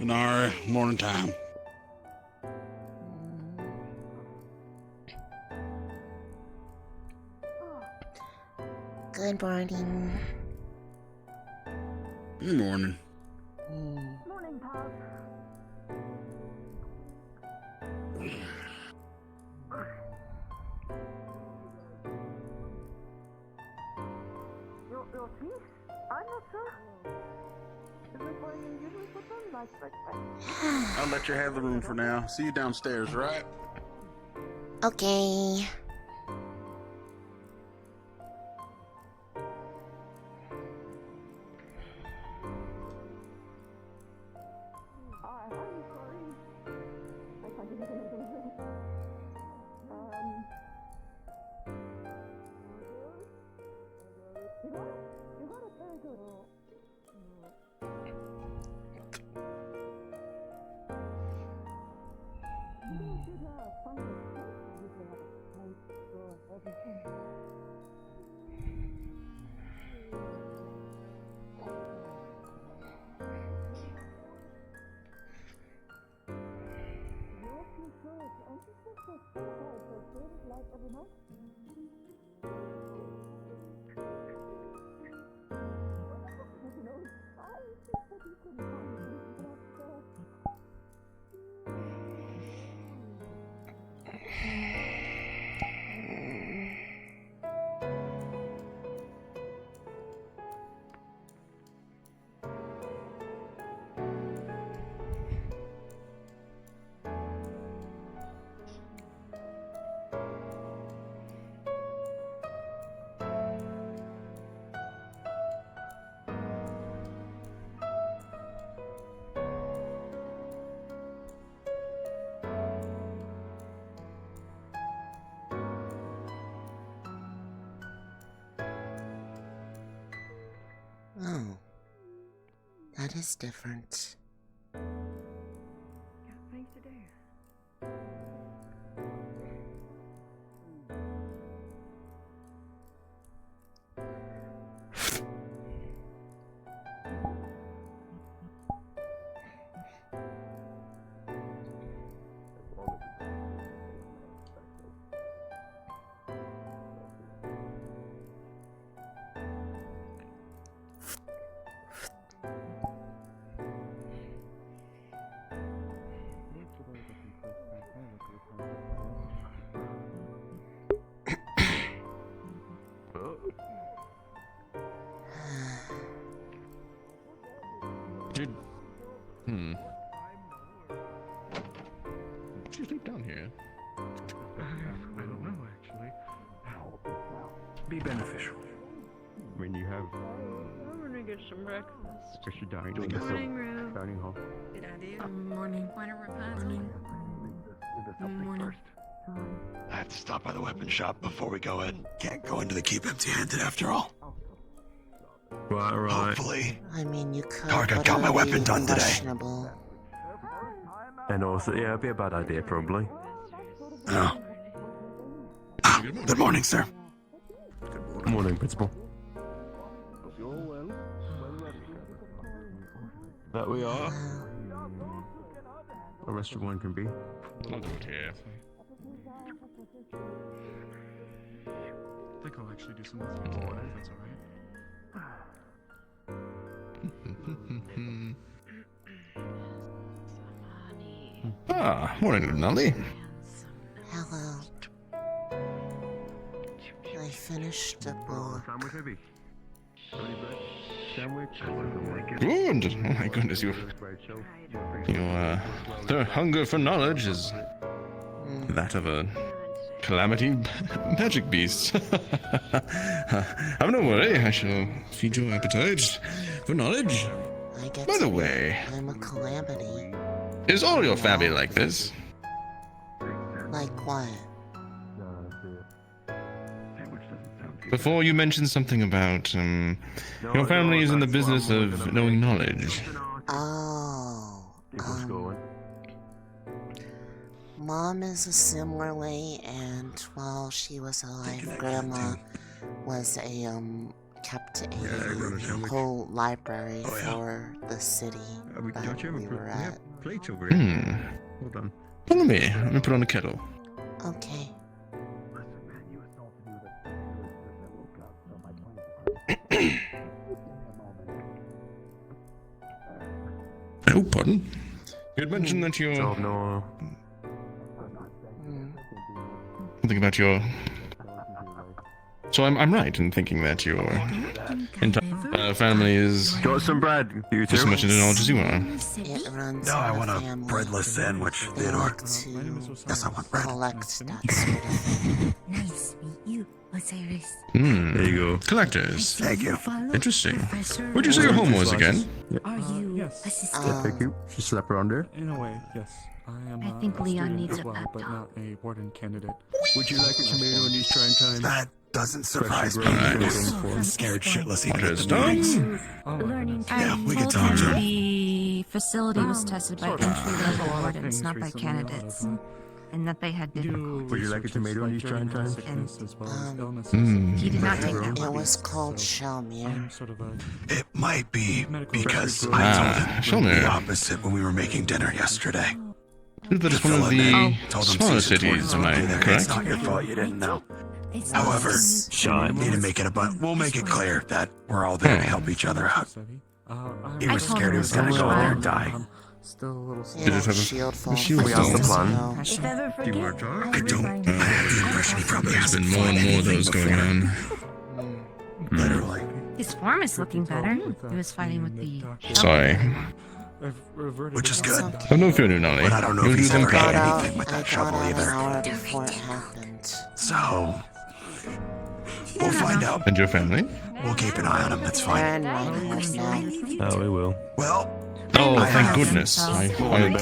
Lunali, morning time. Good morning. Good morning. Morning, pals. Your tea? I'm not sure. Is this what you usually put them? Like. I'll let you have the room for now. See you downstairs, right? Okay. I'm sorry. I can't do anything. You got it very good. You should find a place where you can have a place for everything. Oh, that is different. Got things to do. Did you sleep down here? I don't know, actually. Be beneficial. When you have I'm gonna get some breakfast. especially dining Doing hall. a Morning, Rue. Dining hall. Good idea. Morning. Want to repast? Morning. Morning. I have to stop by the weapon shop before we go in. Can't go into the keep empty-handed after all. Right. Hopefully. I mean, you could. Hard, I've but got it my would be weapon done today. questionable. And also, yeah, it'd be a bad idea, probably. Oh. Good morning, sir. Morning, Principal. That we are. A restaurant one can be. I'll do it here. I think I'll actually do some more things if that's alright. Morning, Lunali. Hello. I finished the book. Sandwich heavy. Sandwich. Good. Oh my goodness, your hunger for knowledge is that of a Calamity magic beast. Have no worry, I shall feed your appetite for knowledge. I get By to the be- way, I'm a calamity. is all your family like this? Like what? Before you mentioned something about, your family is in the business of knowing knowledge. Oh. Mom is a similar way, and while she was alive, Grandma was a kept a sandwich. whole library Oh, yeah. for the city that don't you have we were at. plates over here? Hold on. Follow me. Let me put on a kettle. Okay. Oh, pardon. You had mentioned that you're Oh, no. Mm. something about your. So I'm right in thinking that your entire family is Got some bread, you just as two? much into knowledge as you are. It runs No, I in the want a family. breadless sandwich, They Theodore. like to Yes, I want bread. collect that sort of thing. Nice to meet you, Osiris. There you go. Collectors. Thank you. Interesting. Where'd you say your home was again? Are you Yes. assistant? Thank you. She slept around there. In a way, yes. I am I think a Leon student needs as a well, pep but talk. not a warden candidate. Would you like a tomato in these trying times? That doesn't surprise me. Alright. I'm scared shitless even What at is the meetings. Oh my Learning goodness. Yeah, we can told talk him to him. the facility was tested by Sort of. entry There's a level lot of wardens, things not by recently, a lot of, candidates, and that they had new difficulties. Would you like a research tomato in like these trying journeyman times? sickness as well as illnesses. Mm. He did not take that It one. was called So, Shelmere. I'm sort of a It might be medical because record I Ah, told him Shelmere. the opposite when we were making dinner yesterday. That is one of Fill in the told him smaller season 20 cities, am would be I there. It's correct? not your fault you didn't know. It's However, nice. Sean. Need to make it we'll make it clear that we're all there to help each other out. He I was told scared him he was to gonna go go in there on. and die. Still a little You Did know, it have a- shield fall. shield We have the plan. If ever Do you forget, want to talk? I don't. I have the impression he probably There's hasn't been more and fought more of anything those going before. on. Literally. his form is looking better. He was fighting with the. Sorry. Which is good. Have no fear, Lunali. But I don't know You'll if do he's them ever Got had proud. out, anything with I that got shovel out an either. hour before it happened. So, we'll find out. And your family? We'll keep an eye on him. That's They're fine. in Reinhardt now. Oh, we will. Well, Oh, I thank have- goodness. I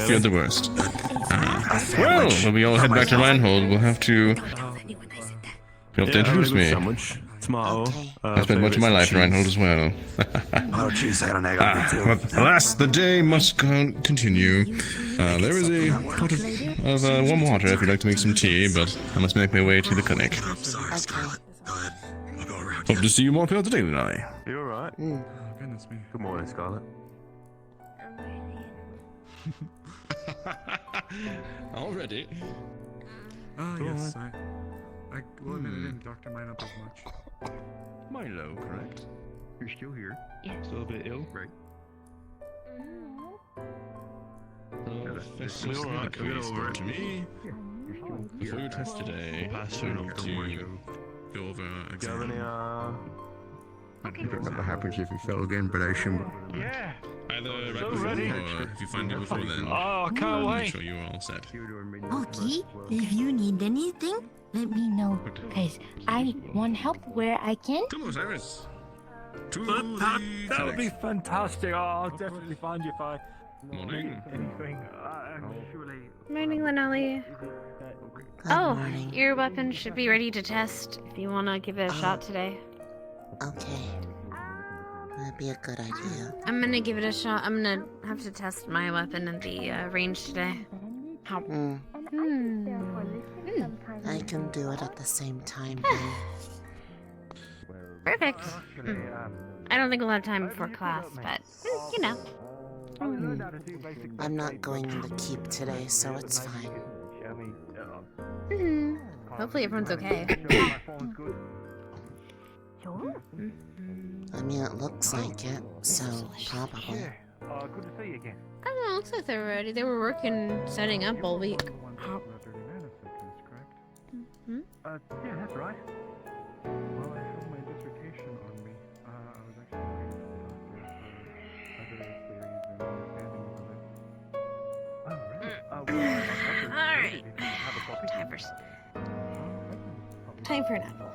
feared the worst. a Well, sandwich when we all for head back to myself. Reinhold, we'll have to. You'll have to introduce me. Sandwich. Tomato. Okay. I spent much of my life in Reinhold as well. Oh, cheese, I got an egg on me too. But alas, the day must continue. There is a pot of warm water if you'd like to make some tea, but I must make my way to the clinic. I'm sorry, Scarlet. Go ahead. I'll go around. Hope to see you more throughout the day, Lunali. You alright? Mm. Oh, goodness me. Good morning, Scarlet. Already? Ah, yes. I will admit I didn't doctor mine up as much. Milo, correct? You're still here? Yeah. Still a bit ill? Right. That's We're just all right. the We'll get case over then it. to me. Before your test today, Pass we it need on, don't worry. to go over Do you have exam. any, I don't know what happens if you fell again, but I assume. Yeah. Either right So before ready. or if you find it before then. Oh, I can't Make wait. sure you're all set. Okay, if you need anything, let me know. Cause I want help where I can. Come on, Cyrus. To That would be the fantastic. Oh, I'll definitely find you if I morning. anything. Surely. Morning, Lunali. Good Oh, morning. your weapon should be ready to test if you want to give it a Oh. shot today. Okay. That'd be a good idea. I'm gonna give it a shot. I'm gonna have to test my weapon in the range today. How? Mm. I can do it at the same time then. Perfect. I don't think we'll have time before class, but you know. I'm not going in the keep today, so it's fine. Hopefully everyone's okay. I mean, it looks like it, so probably. Good to see you again. I don't know. Looks like they're ready. They were working, setting up all week. Yeah, that's right. Well, I have my dissertation on me. I was actually looking at other theories and understandings of it. Oh, really? All right. Time for an apple.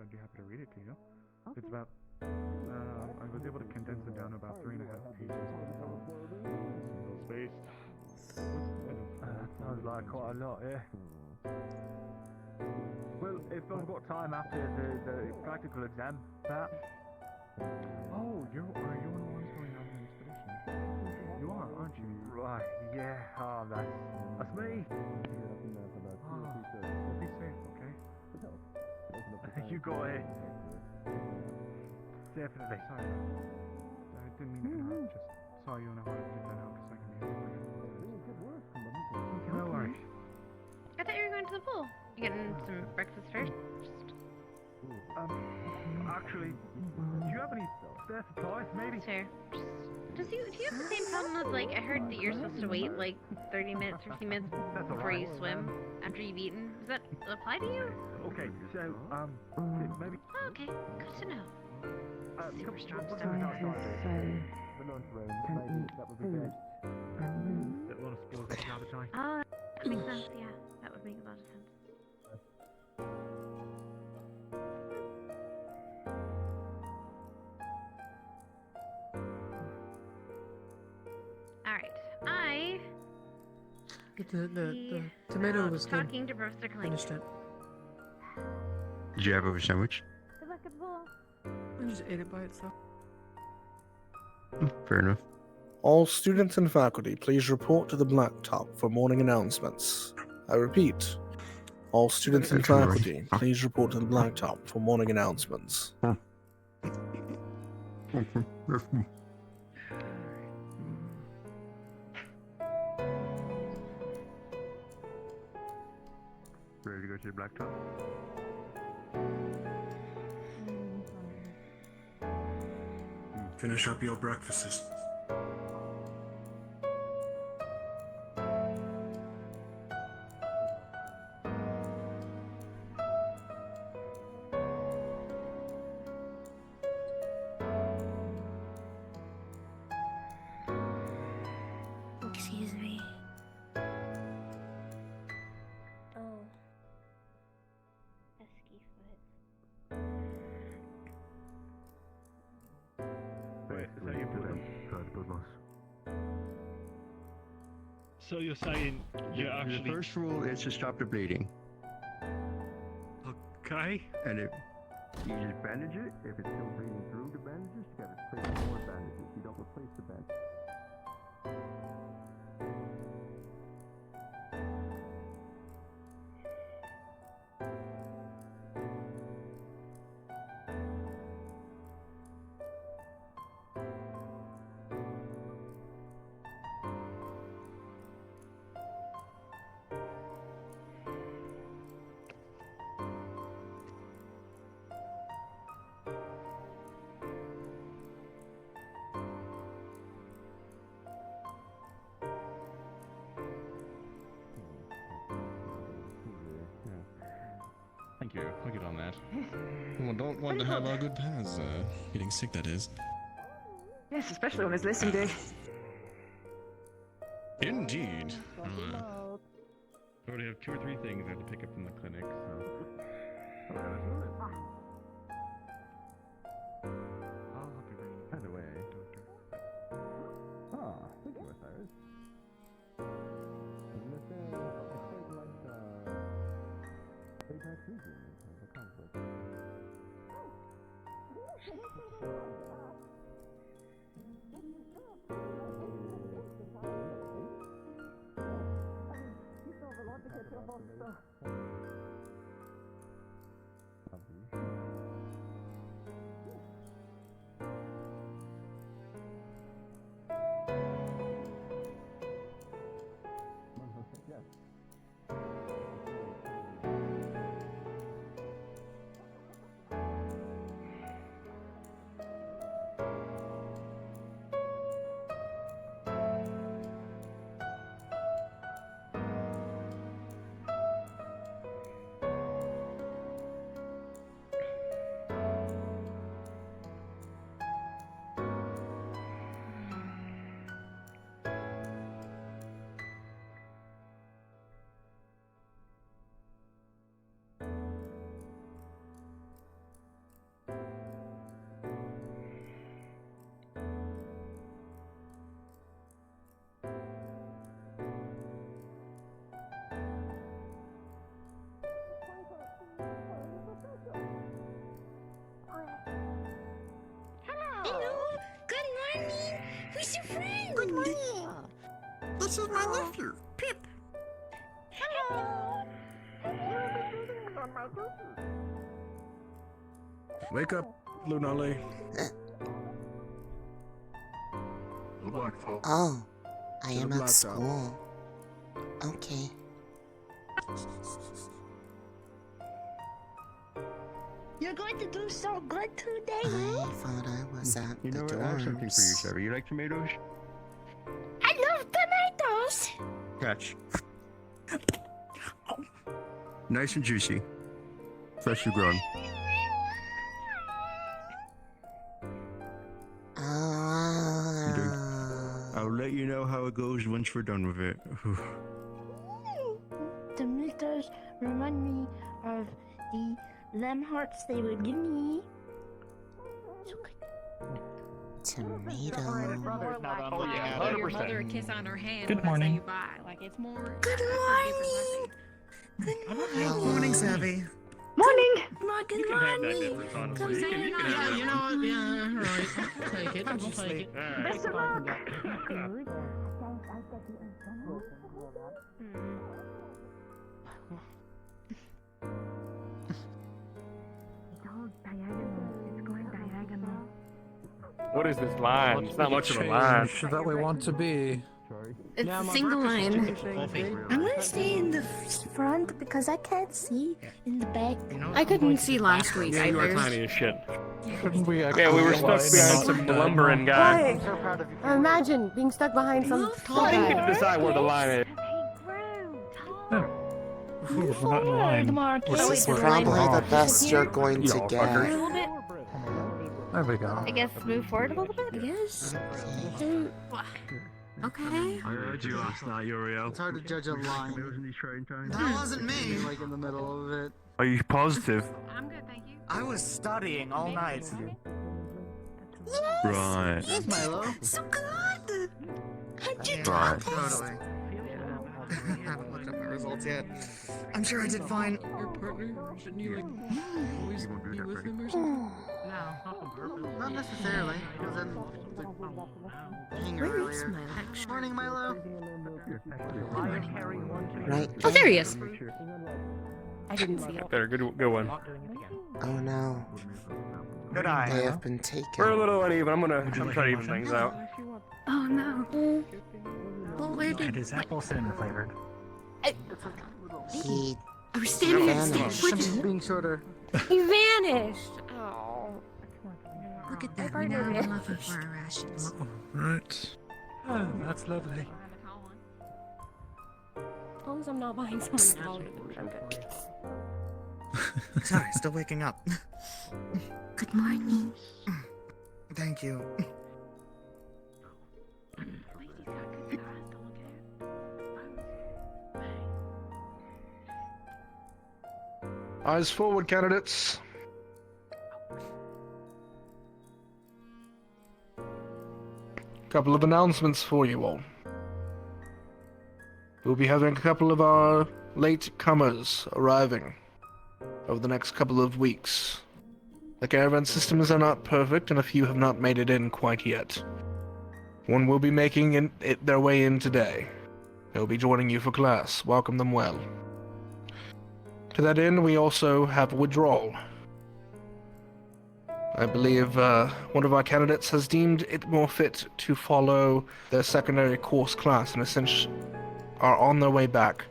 I'd be happy to read it to you. It's about, I was able to condense it down to about 3.5 pages. Single spaced. Sounds like quite a lot, yeah. Well, if I've got time after the practical exam, perhaps. Oh, are you one of the ones going on an expedition? You are, aren't you? Right, yeah, that's me. Well, be safe, okay? You go ahead. Definitely. Sorry, I didn't mean to interrupt. Just saw you and I wanted to get that out because I can use it. No worries. I thought you were going to the pool. You getting some breakfast first? Actually, do you have any spare supplies, maybe? Sure. Do you have the same problem as, like, I heard that you're supposed to wait, like, 30 minutes, 50 minutes That's before alright. you swim after you've eaten? Does that apply to you? Okay, so, maybe... Oh, okay. Good to know. Super strong what's stuff. the outside? The lunchroom, maybe that would be best. That will spoil the appetite. Oh, that makes sense, yeah. That would make a lot of sense. Alright, I The tomato was good. talking to Professor Calamity. Finished it. Did you have a sandwich? Good luck at the pool. I just ate it by itself. Fair enough. All students and faculty, please report to the blacktop for morning announcements. I repeat, all students and faculty, please report to the blacktop for morning announcements. Ready to go to the blacktop? Finish up your breakfasts. Excuse me. Oh. Pesky foot. Wait, is that your blood? So you're saying you're actually... The first rule is to stop the bleeding. Okay. And if you just bandage it, if it's still bleeding through the bandages, you gotta place more bandages. You don't replace the bandage. Thank you. I'll get on that. We don't want to have our good paths getting sick, that is. Yes, especially on his lesson day. Indeed. I already have 2 or 3 things I have to pick up from the clinic, so. By the way, Thank you, Osiris. Who's your friend? Good morning. This is my nephew, Pip. Hello. Wake up, Lunali. Oh, I To the am at blacktop. school. Okay. You're going to do so good today. I thought I was at You know the what? I have something for you, dorms. Trevor. You like tomatoes? I love tomatoes. Catch. Nice and juicy. Freshly grown. I'll let you know how it goes once we're done with it. Tomatoes remind me of the lamb hearts they would give me. So good. Tomato. Oh yeah, 100%. Your mother a kiss on her hand Good when I say morning. you bye. Like it's more. Good morning. Good morning. Morning, Savvy. Morning! Good You can have that morning. difference, honestly. You can have that You one. know what? Yeah, right. I'll take it. I'll take it. Alright. Best of luck! What is this line? It's not much of a line. That we want to be. It's a single line. I'm gonna stay in the front because I can't see in the back. I couldn't see last week. Yeah, you are either. tiny as shit. Shouldn't we? Yeah, we were stuck behind some lumbering guy. Imagine being stuck behind some tall I didn't get guy. to decide where the line is. We're not in line. Mark. This Oh, is wait, the line probably was the best you're going to Y'all get. A little bit. There we go. I guess move forward a little bit. Yes. Okay. I heard you last night, Uriel. It's hard to judge a line. That wasn't me. Like in the middle of it. Are you positive? I'm good, thank you. I was studying all night. Right. Yes, Milo. So good. How'd you do Right. Totally. I haven't looked at my results yet. I'm sure I did fine. Your partner? Shouldn't you like always be with him or something? Not necessarily. He was in the hangar earlier. Morning, Milo. Right. Oh, there he is. I didn't see it. There, good one. Oh no. Good They eye. have been taken. We're a little uneven. I'm gonna try to even things out. Oh no. Well, where did? is apple cinnamon flavored. He I was standing there. vanished. Where did Being shorter. he vanished? Oh. Look at that. We now have enough of our rations. Right. Oh, that's lovely. As long as I'm not behind someone taller than me, I'm good. Sorry, still waking up. Good morning. Thank you. Eyes forward, candidates. Couple of announcements for you all. We'll be having a couple of our late comers arriving over the next couple of weeks. The caravan systems are not perfect, and a few have not made it in quite yet. One will be making their way in today. They'll be joining you for class. Welcome them well. To that end, we also have a withdrawal. I believe one of our candidates has deemed it more fit to follow their secondary course class and essentially are on their way back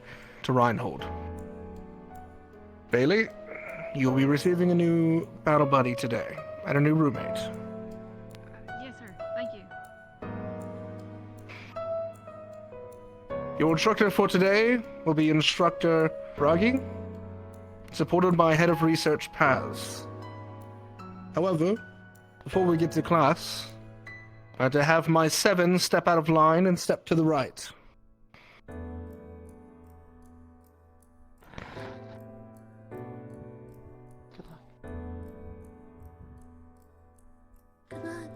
to Reinhold. Bailey, you'll be receiving a new battle buddy today and a new roommate. Yes, sir. Thank you. Your instructor for today will be Instructor Bragi, supported by Head of Research Paz. However, before we get to class, I had to have my 7 step out of line and step to the right. Good luck.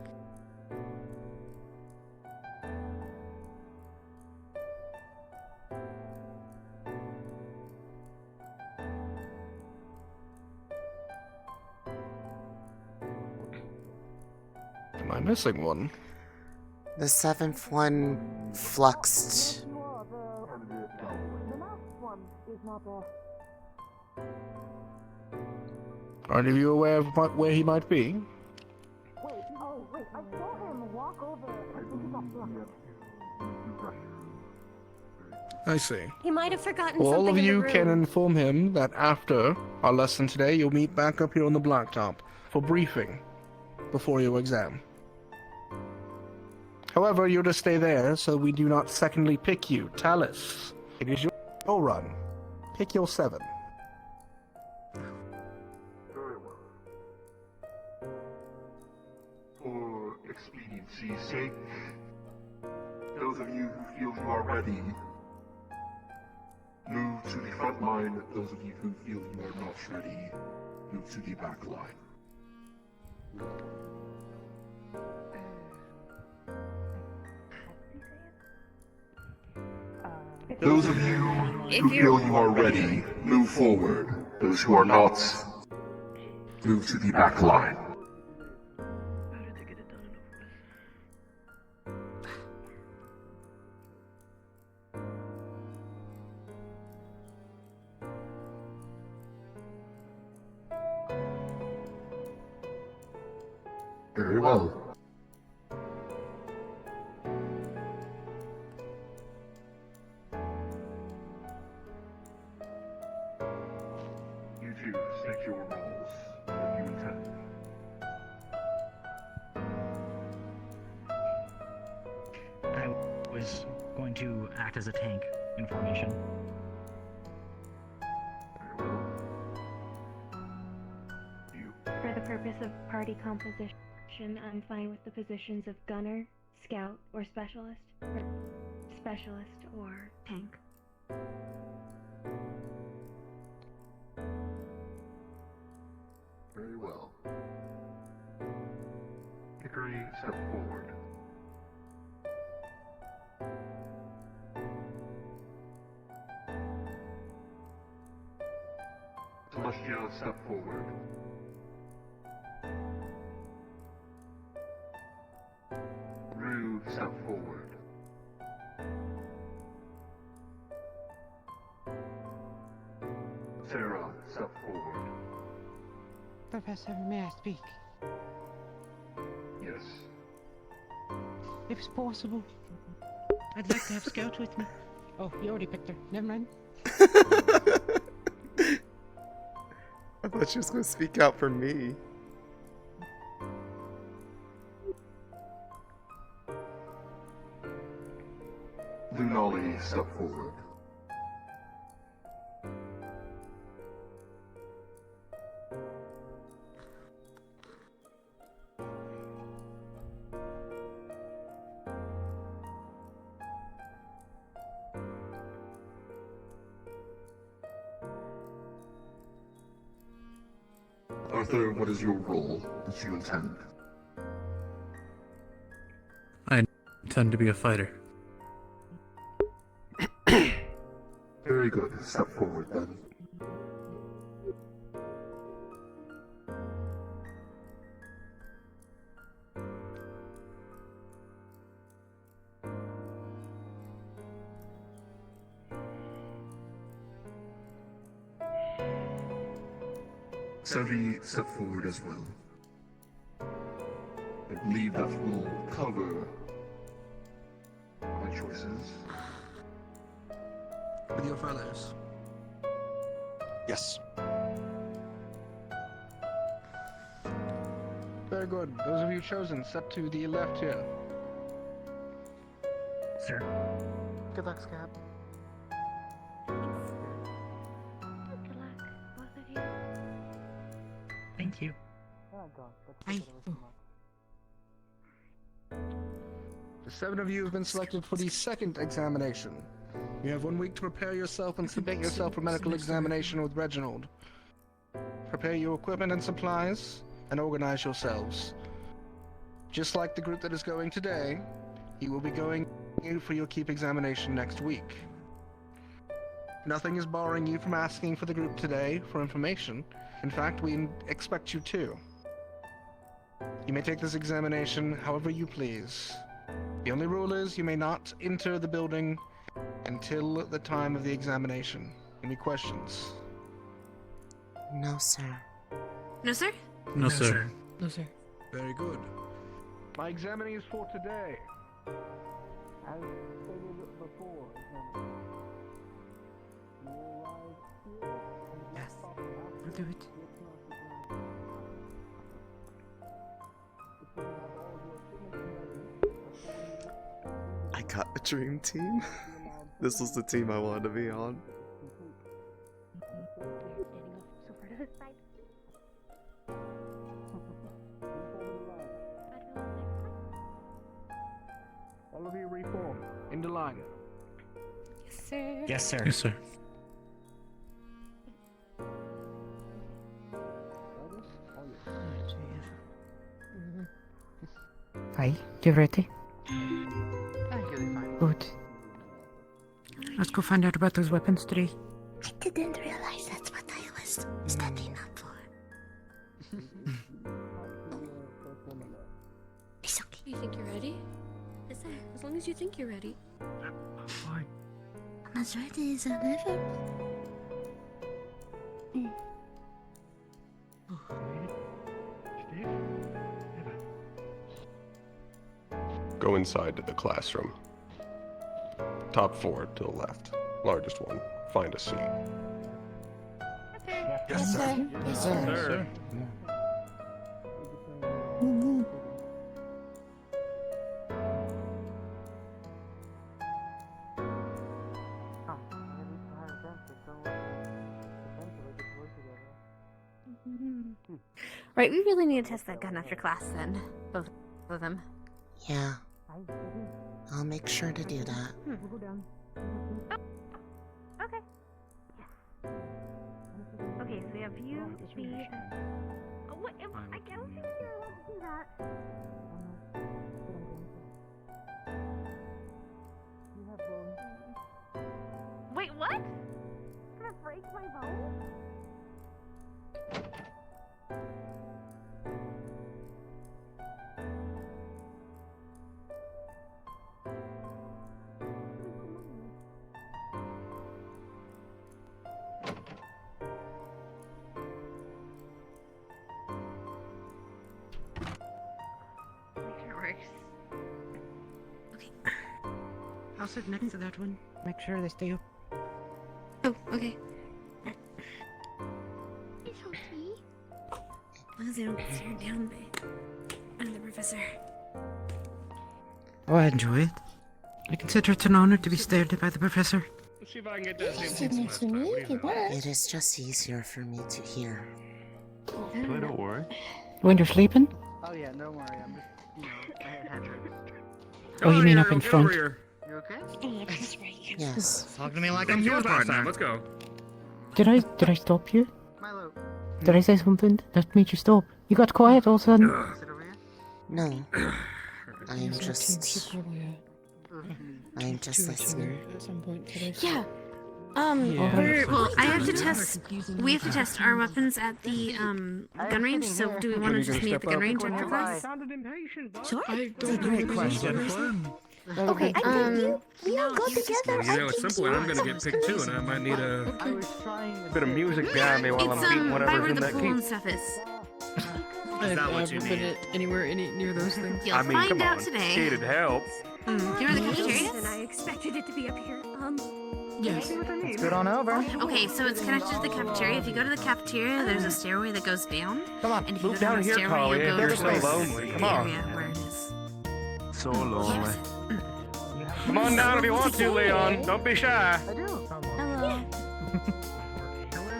Am I missing one? The seventh one fluxed. The last one is not there. Are any of you aware of where he might be? Wait, I saw him walk over. I think he got blocked. I see. He might have forgotten Well, all something of in the you room. can inform him that after our lesson today, you'll meet back up here on the blacktop for briefing before your exam. However, you're to stay there so we do not secondly pick you. Talus, it is your run. Pick your 7. Very well. For expediency's sake, those of you who feel you are ready, move to the front line. Those of you who feel you are not ready, move to the back line. Those of you who feel you are ready, move forward. Those who are not, move to the back line. Very well. You two stick your roles if you intend. I was going to act as a tank in formation. For the purpose of party composition, I'm fine with the positions of gunner, scout, or specialist, or tank. Very well. Hickory, step forward. Celestia, step forward. Rue, step forward. Sarah, step forward. Professor, may I speak? Yes. If it's possible. I'd like to have Scout with me. Oh, you already picked her. Never mind. I thought she was going to speak out for me. Lunali, step forward. Arthur, what is your role that you intend? I intend to be a fighter. Very good. Step forward then. Sevi, step forward as well. I believe that will cover my choices. With your fellows. Yes. Very good. Those of you chosen, step to the left here. Sir. Good luck, Scab. Good luck, both of you. Thank you. The 7 of you have been selected for the second examination. You have 1 week to prepare yourself and submit yourself for medical examination with Reginald. Prepare your equipment and supplies, and organize yourselves. Just like the group that is going today, he will be going for your keep examination next week. Nothing is barring you from asking for the group today for information. In fact, we expect you to. You may take this examination however you please. The only rule is you may not enter the building until the time of the examination. Any questions? No, sir. No, sir? No, sir. No, sir. Very good. My examining is for today. As stated before, Yes. I'll do it. I got a dream team. This was the team I wanted to be on. All of you reform. Into line. Yes, sir. Yes, sir. Yes, sir. Hi, you ready? Thank you, fine. Good. Let's go find out about those weapons today. I didn't realize that's what I was standing up for. It's okay. You think you're ready? As long as you think you're ready. Fine. I'm as ready as I've ever. Go inside to the classroom. Top 4 to the left. Largest one. Find a seat. Yes, sir. Yes, sir. Sir. Right, we really need to test that gun after class then. Both of them. Yeah. I'll make sure to do that. Okay. Okay, so we have you, me. Oh, what? I don't think you're allowed to do that. Wait, what? Gonna break my bone? I'll sit next to that one. Make sure they stay up. Oh, okay. It's okay. As long as they don't get stared down by another professor. Oh, I enjoy it. I consider it an honor to be stared at by the professor. Let's see if I can get that same Sit thing next to me if you want. It is just easier for me to hear. Don't worry. When you're sleeping? Oh yeah, don't worry. I'm just, I had Oh, you mean up in front? You okay? Yes. Talk to me like I'm your partner. Let's go. Did I stop you? Milo. Did I say something that made you stop? You got quiet all of a sudden. No. I am just listening. Yeah. Yeah. Well, I have to test. We have to test our weapons at the gun range. So, do we want to just meet at the gun range after class? Sounded impatient. Sure. I don't know Great the question. reason. Okay. I get you. We all go together. You know, it's simple, and I'm gonna get picked too, and I might need a Bit of music behind me while I'm beating By whatever's where in the that pool keep. and stuff is. I've that what never you been need? anywhere near those things. You'll I mean, find come out on. today. Skated help. Do you know where the cafeteria And I is? expected it to be up here. Yes. Let's get on over. Okay, so it's connected to the cafeteria. If you go to the cafeteria, there's a stairway that goes down. Come on, And if you move go down the here, stairway, Collie. you'll go You're to so the lonely. Come on. area where it is. So lonely. Yes. Come on down if you want to, Leon. Don't be shy. I do. Hello.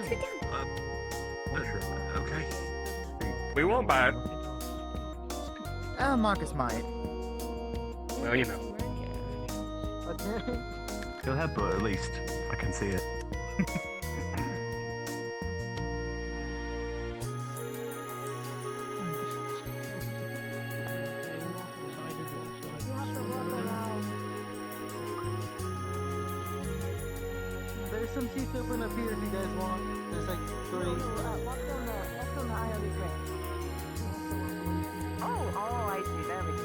Sit down. Okay. We won't bite. Marcus might. Well, you know. He'll have blood, at least. I can see it. There's some seats open up here if you guys want. There's like 3. Walk down the aisle this way. Oh, I see. There we go.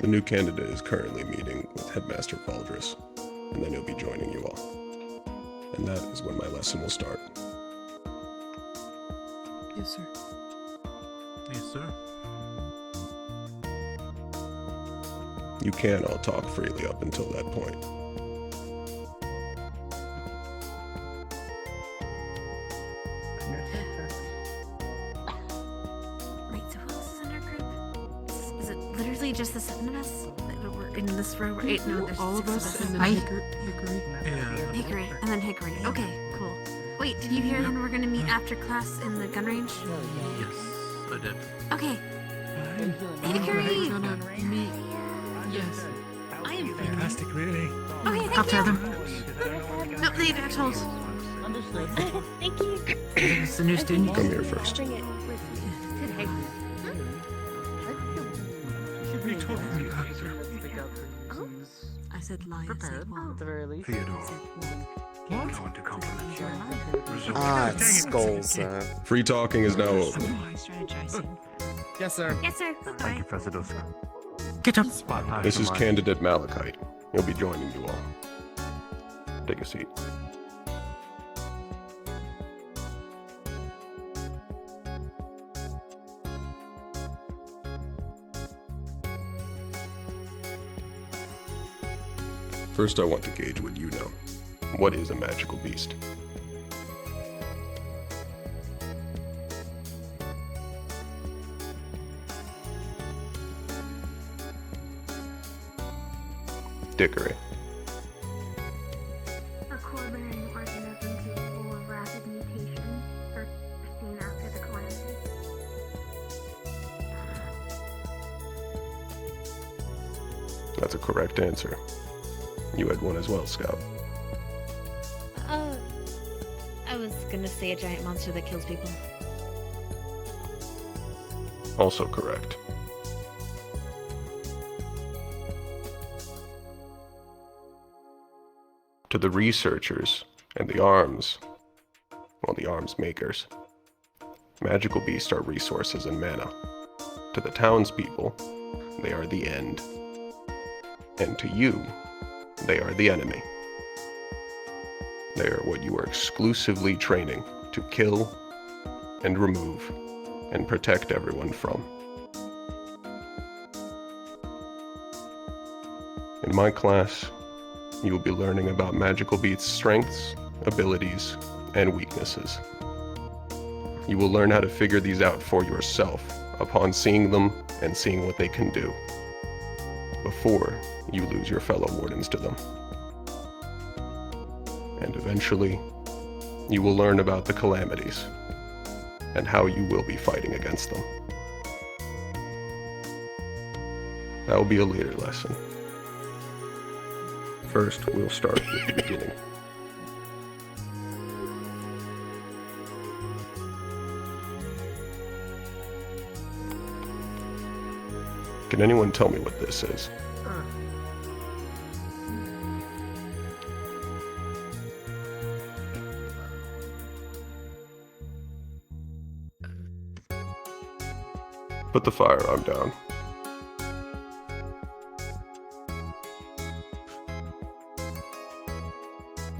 The new candidate is currently meeting with Headmaster Valdris, and then he'll be joining you all. And that is when my lesson will start. Yes, sir. Yes, sir. You can all talk freely up until that point. Wait, so who else is in our group? Is it literally just the 7 of us? That we're in this row? Right? No, there's All of 6 us, of and then Hickory. Yeah. Hickory, and then Hickory. Okay, cool. Wait, did you hear then we're gonna meet after class in the gun range? Yes, I did. Okay. Hickory! We're gonna meet. Yes. I am Fantastic, really. Okay, thank I'll tell you. them. No, they got told. Understood. Thank you. It's the new student. Come here first. Bring it. Today. What are you talking about? I said lie. I said one. At the very least. Theodore. I want to compliment you. Ah, it's skulls. Free talking is now over. Yes, sir. Yes, sir. Thank Bye. you, Professor Dusk. Get up. This is candidate Malachite. He'll be joining you all. Take a seat. First, I want to gauge what you know. What is a magical beast? Dickory. A core-bearing organism capable of rapid mutation, first seen after the Calamity. That's a correct answer. You had one as well, Scout. I was gonna say a giant monster that kills people. Also correct. To the researchers and the arms makers, magical beasts are resources and mana. To the townspeople, they are the end. And to you, they are the enemy. They are what you are exclusively training to kill and remove and protect everyone from. In my class, you will be learning about magical beasts' strengths, abilities, and weaknesses. You will learn how to figure these out for yourself upon seeing them and seeing what they can do, before you lose your fellow Wardens to them. And eventually, you will learn about the Calamities and how you will be fighting against them. That will be a later lesson. First, we'll start with the beginning. Can anyone tell me what this is? Put the firearm down.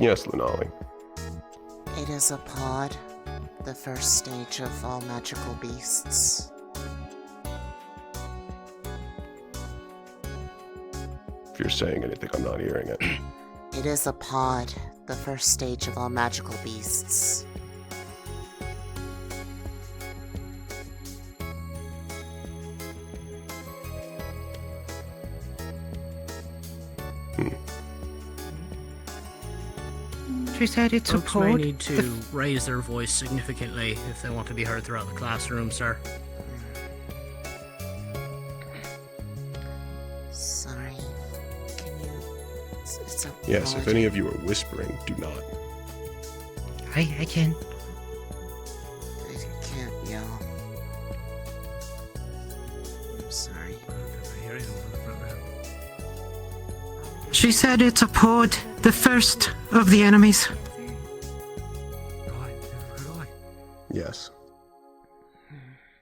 Yes, Lunali. It is a pod, the first stage of all magical beasts. If you're saying anything, I'm not hearing it. It is a pod, the first stage of all magical beasts. She said it's a Folks may pod. need to raise their voice significantly if they want to be heard throughout the classroom, sir. Sorry. Can you... It's a Yes, if pod. any of you are whispering, do not. I can. I can't yell. I'm sorry. She said it's a pod, the first of the enemies. Yes.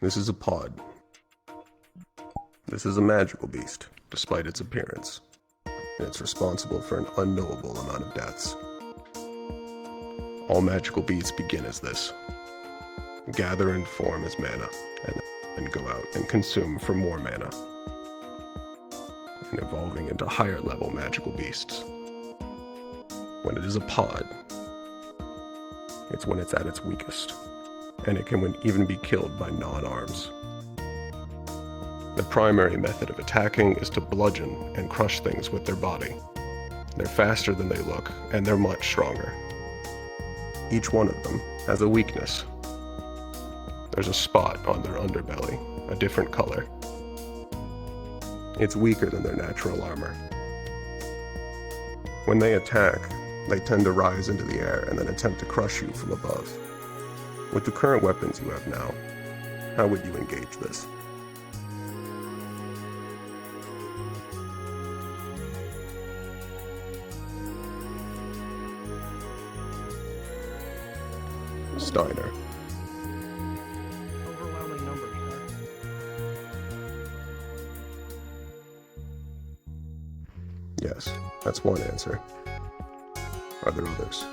This is a pod. This is a magical beast, despite its appearance. And it's responsible for an unknowable amount of deaths. All magical beasts begin as this. Gather and form as mana, and go out and consume for more mana. And evolving into higher level magical beasts. When it is a pod, it's when it's at its weakest, and it can even be killed by non-arms. The primary method of attacking is to bludgeon and crush things with their body. They're faster than they look, and they're much stronger. Each one of them has a weakness. There's a spot on their underbelly, a different color. It's weaker than their natural armor. When they attack, they tend to rise into the air and then attempt to crush you from above. With the current weapons you have now, how would you engage this? Steiner. Overwhelming numbers, sir. Yes, that's one answer. Are there others?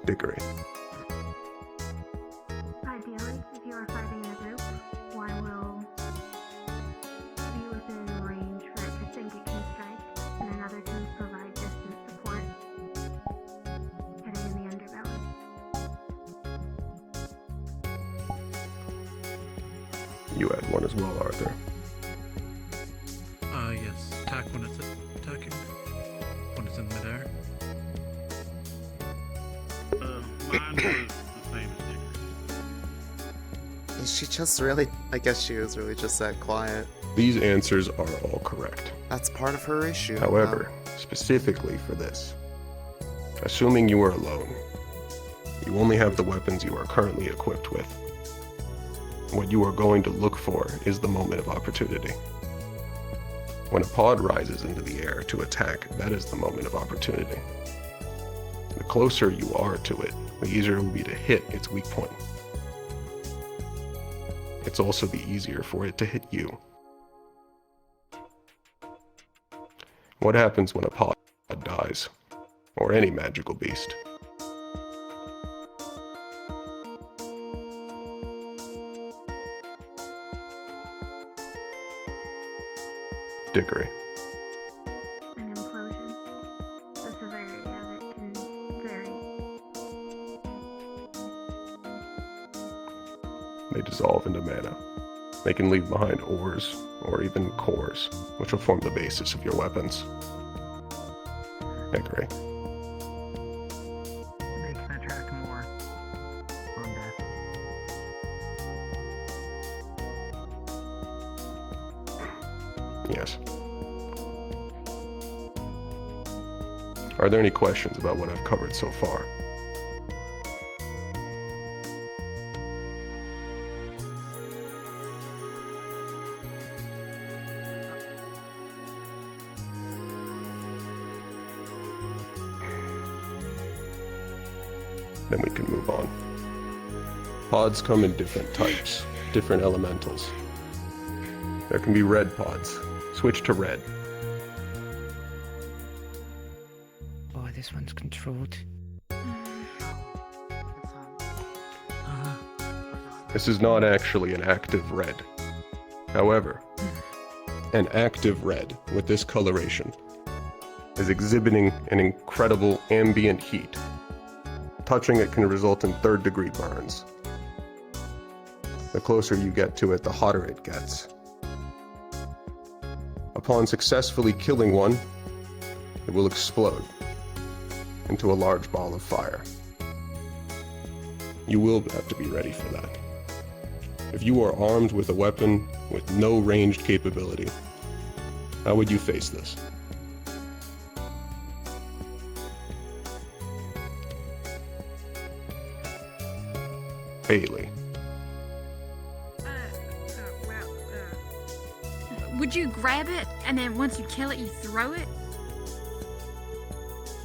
Dickory. Ideally, if you are fighting in a group, one will be within range for it to think it can strike, and another can provide distant support, hitting in the underbelly. You had one as well, Arthur. Yes. Attack when it's attacking. When it's in midair. Mine was the same as Dickory. Is she just really... I guess she was really just that quiet. These answers are all correct. That's part of her issue. However, specifically for this, assuming you are alone, you only have the weapons you are currently equipped with. What you are going to look for is the moment of opportunity. When a pod rises into the air to attack, that is the moment of opportunity. The closer you are to it, the easier it will be to hit its weak point. It's also the easier for it to hit you. What happens when a pod dies? Or any magical beast? Dickory. An implosion. The severity of it can vary. They dissolve into mana. They can leave behind ores, or even cores, which will form the basis of your weapons. Dickory. They can attract more on death. Yes. Are there any questions about what I've covered so far? then we can move on. Pods come in different types, different elementals. There can be red pods. Switch to red. Oh, this one's controlled. This is not actually an active red. However, an active red with this coloration is exhibiting an incredible ambient heat. Touching it can result in third-degree burns. The closer you get to it, the hotter it gets. Upon successfully killing one, it will explode into a large ball of fire. You will have to be ready for that. If you are armed with a weapon with no ranged capability, how would you face this? Haley. Would you grab it and then once you kill it, you throw it?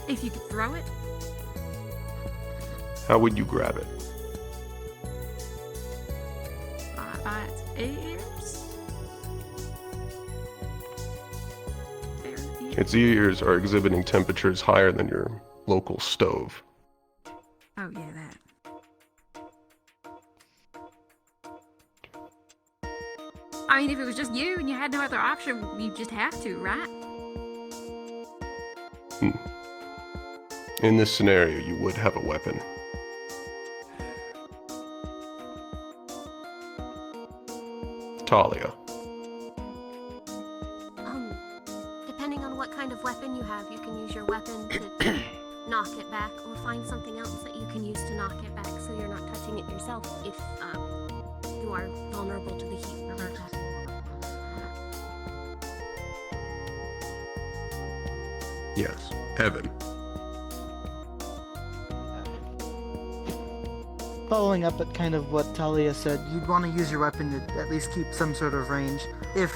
If you could throw it? How would you grab it? By its ears? Its ears are exhibiting temperatures higher than your local stove. Oh yeah, that. I mean, if it was just you and you had no other option, you just have to, right? In this scenario, you would have a weapon. Talia. Depending on what kind of weapon you have, you can use your weapon to knock it back, or find something else that you can use to knock it back so you're not touching it yourself if you are vulnerable to the heat. Yes. Evan. Following up at kind of what Talia said, you'd want to use your weapon to at least keep some sort of range. If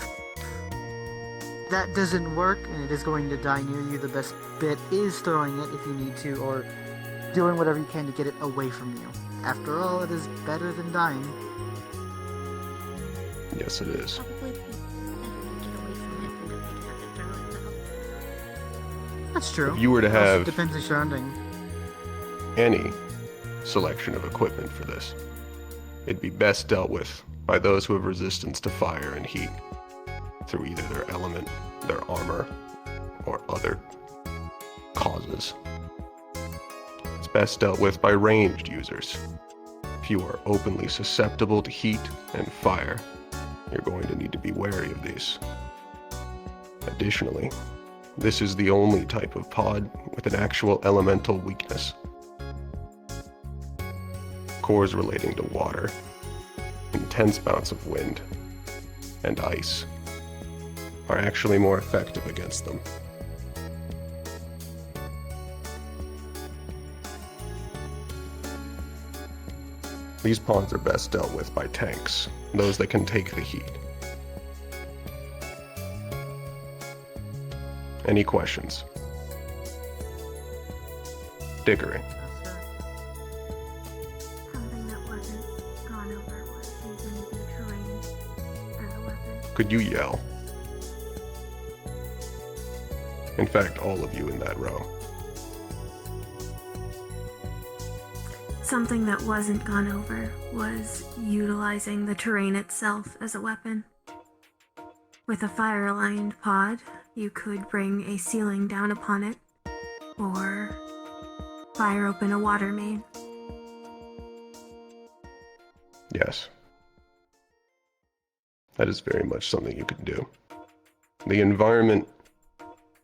that doesn't work and it is going to die near you, the best bit is throwing it if you need to, or doing whatever you can to get it away from you. After all, it is better than dying. Yes, it is. That's true. If you were to It also have depends on surrounding. any selection of equipment for this, it'd be best dealt with by those who have resistance to fire and heat through either their element, their armor, or other causes. It's best dealt with by ranged users. If you are openly susceptible to heat and fire, you're going to need to be wary of these. Additionally, this is the only type of pod with an actual elemental weakness. Cores relating to water, intense bouts of wind, and ice are actually more effective against them. These pods are best dealt with by tanks, those that can take the heat. Any questions? Dickory. Something that wasn't gone over was using the terrain as a weapon. Could you yell? In fact, all of you in that row. Something that wasn't gone over was utilizing the terrain itself as a weapon. With a fire-aligned pod, you could bring a ceiling down upon it, or fire open a water main. Yes. That is very much something you can do. The environment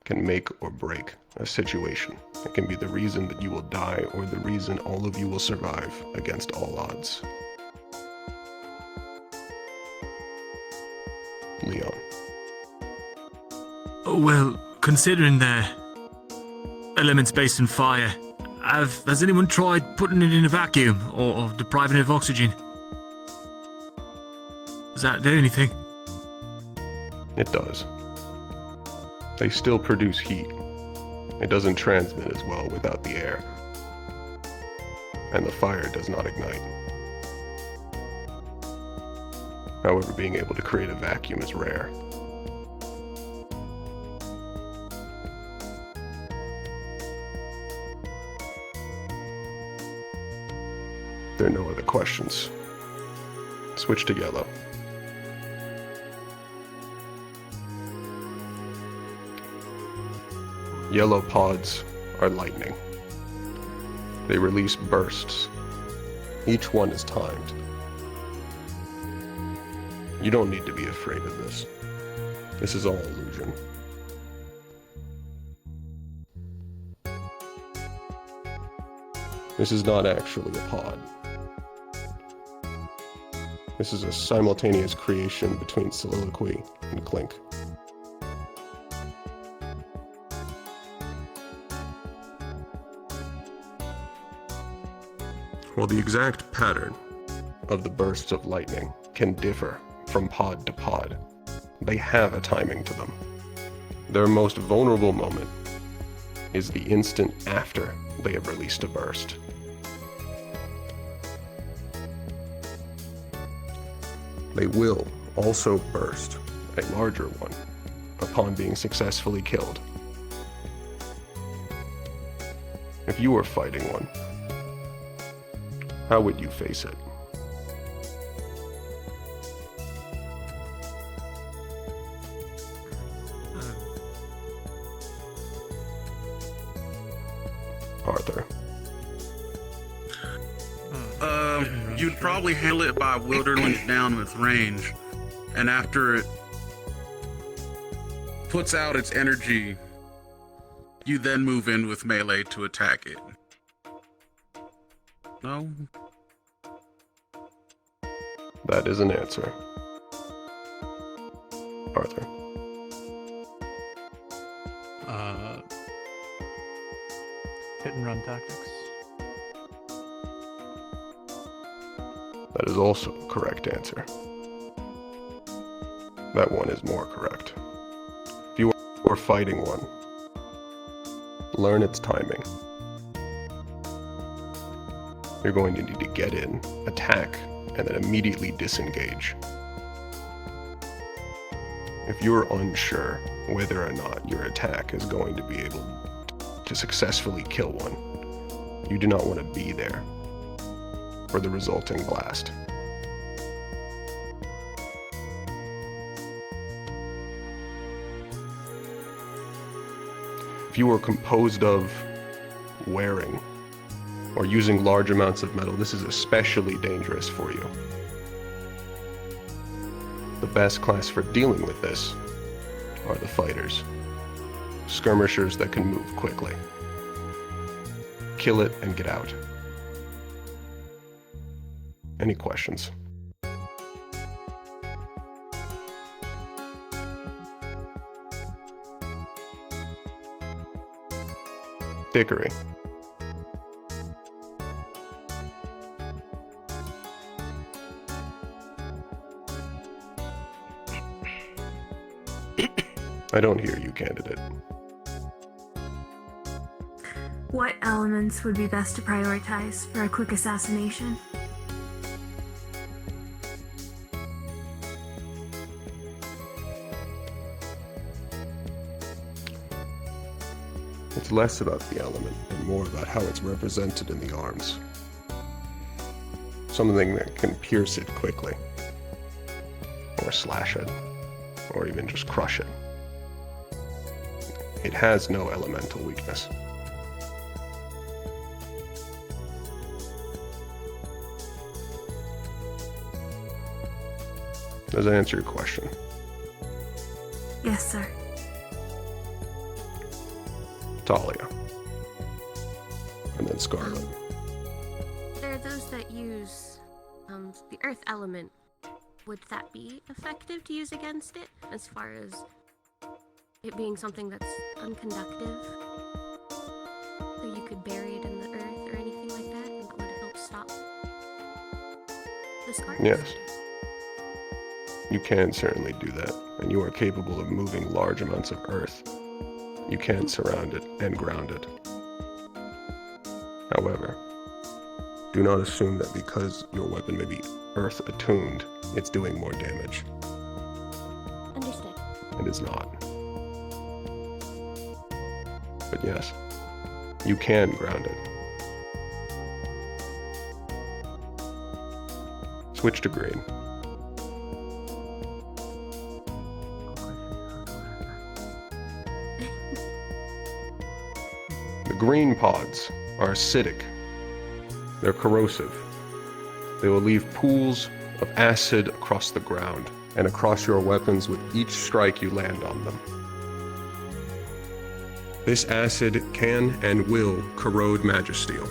can make or break a situation. It can be the reason that you will die or the reason all of you will survive against all odds. Leon. Well, considering the elements based on fire, has anyone tried putting it in a vacuum or depriving it of oxygen? Does that do anything? It does. They still produce heat. It doesn't transmit as well without the air. and the fire does not ignite. However, being able to create a vacuum is rare. There are no other questions. Switch to yellow. Yellow pods are lightning. They release bursts. Each one is timed. You don't need to be afraid of this. This is all illusion. This is not actually a pod. This is a simultaneous creation between soliloquy and clink. While the exact pattern of the bursts of lightning can differ from pod to pod, they have a timing to them. Their most vulnerable moment is the instant after they have released a burst. They will also burst a larger one upon being successfully killed. If you were fighting one, how would you face it? Arthur. You'd probably handle it by wildering it down with range, and after it puts out its energy, you then move in with melee to attack it. No? That is an answer. Arthur. Hit and run tactics. That is also a correct answer. That one is more correct. If you are fighting one, learn its timing. You're going to need to get in, attack, and then immediately disengage. If you're unsure whether or not your attack is going to be able to successfully kill one, you do not want to be there for the resulting blast. If you are composed of wearing or using large amounts of metal, this is especially dangerous for you. The best class for dealing with this are the fighters. Skirmishers that can move quickly. Kill it and get out. Any questions? Dickory. I don't hear you, candidate. What elements would be best to prioritize for a quick assassination? It's less about the element and more about how it's represented in the arms. Something that can pierce it quickly, or slash it, or even just crush it. It has no elemental weakness. Does that answer your question? Yes, sir. Talia. And then Scarlet. There are those that use the earth element. Would that be effective to use against it, as far as it being something that's unconductive? So you could bury it in the earth or anything like that, and that would help stop the sparks? Yes. You can certainly do that, and you are capable of moving large amounts of earth. You can surround it and ground it. However, Do not assume that because your weapon may be earth attuned, it's doing more damage. Understood. It is not. But yes, you can ground it. Switch to green. The green pods are acidic. They're corrosive. They will leave pools of acid across the ground and across your weapons with each strike you land on them. This acid can and will corrode magisteel.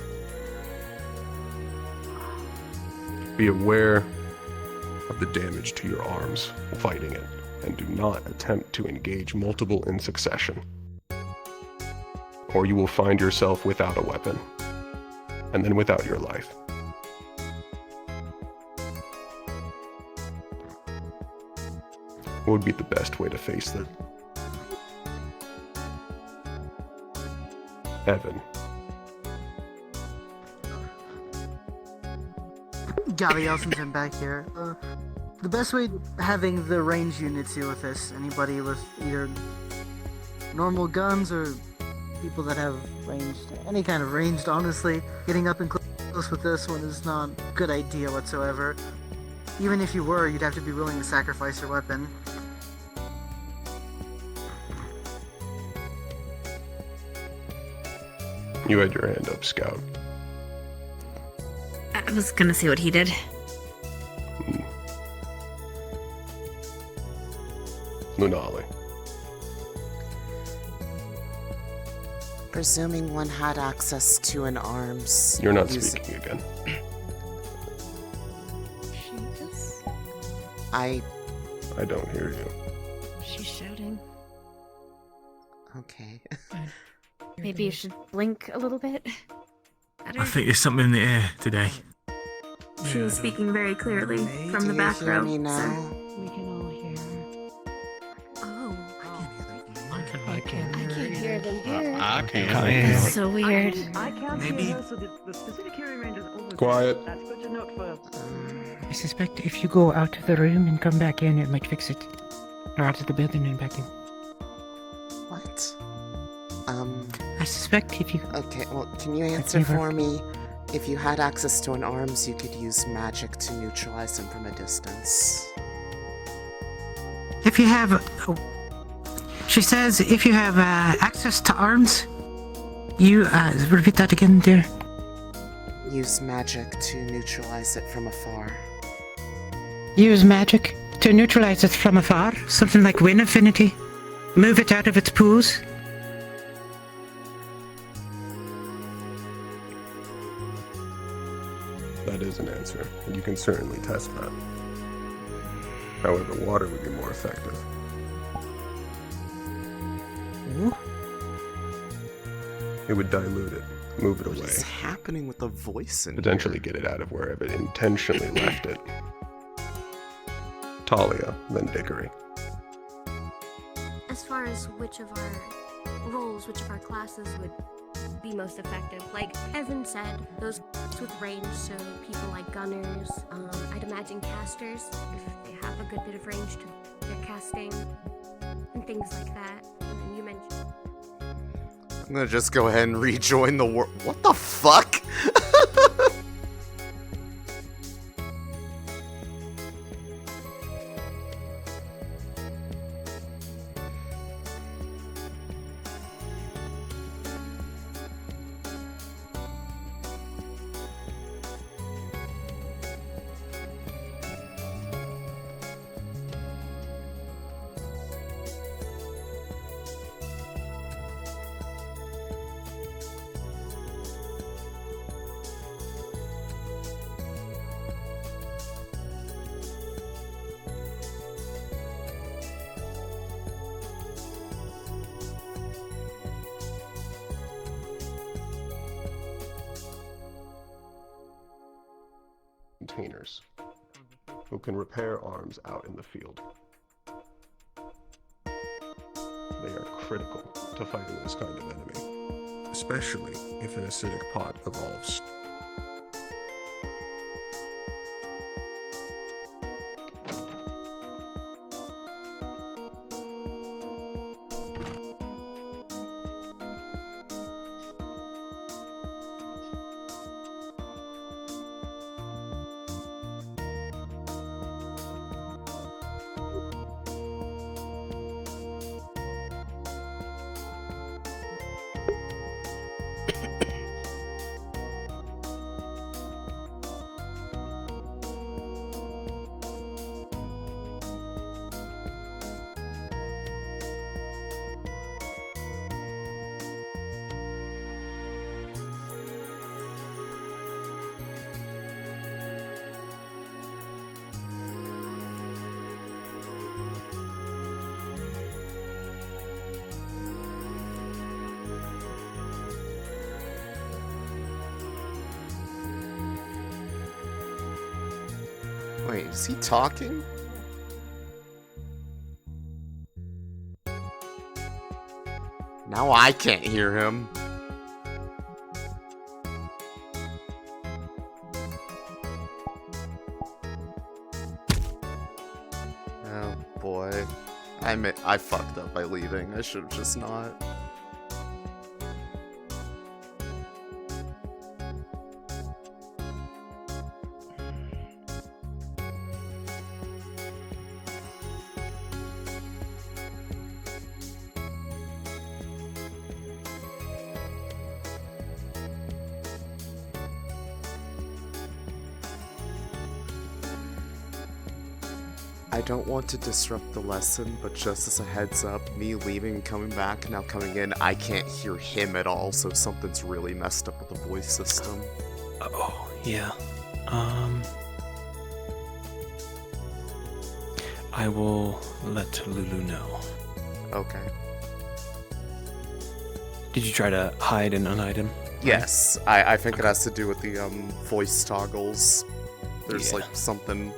Be aware of the damage to your arms fighting it, and do not attempt to engage multiple in succession, or you will find yourself without a weapon, and then without your life. What would be the best way to face that? Evan. Gabriel, since I'm back here, the best way having the range units deal with this, anybody with either normal guns or people that have ranged, any kind of ranged, honestly, getting up and close with this one is not a good idea whatsoever. Even if you were, you'd have to be willing to sacrifice your weapon. You had your hand up, Scout. I was gonna see what he did. Lunali. Presuming one had access to an arms. You're not speaking again. I don't hear you. She's shouting. Okay. Maybe you should blink a little bit. I think there's something in the air today. She was speaking very clearly from the back row. Me now? We can all hear her. Oh. I can't hear them here. I can't. That's so weird. I can't Maybe- hear her, so the specific hearing range is over. Quiet. That's good to note for... I suspect if you go out of the room and come back in, it might fix it. Or out of the building and back in. What? I suspect if you... Okay, well, can you answer may for work. me? If you had access to an arms, you could use magic to neutralize them from a distance. If you have... she says if you have access to arms, you... repeat that again, dear. Use magic to neutralize it from afar. Use magic to neutralize it from afar. Something like wind affinity. Move it out of its pools. That is an answer, and you can certainly test that. However, water would be more effective. Ooh. It would dilute it, move it away. What is happening with the voice in Potentially get it out of wherever it intentionally left it. Talia, then Dickory. As far as which of our roles, which of our classes would be most effective, like Evan said, those with range, so people like gunners, I'd imagine casters, if they have a good bit of range to their casting, and things like that. And then you mentioned... I'm gonna just go ahead and rejoin the war. What the fuck? Containers who can repair arms out in the field. They are critical to fighting this kind of enemy, especially if an acidic pot evolves. Wait, is he talking? Now I can't hear him. Oh boy. I fucked up by leaving. I should have just not. I don't want to disrupt the lesson, but just as a heads up, me leaving and coming back, now coming in, I can't hear him at all, so something's really messed up with the voice system. Oh, yeah. I will let Lulu know. Okay. Did you try to hide and unhide him? Yes, I think it has to do with the voice toggles. There's like something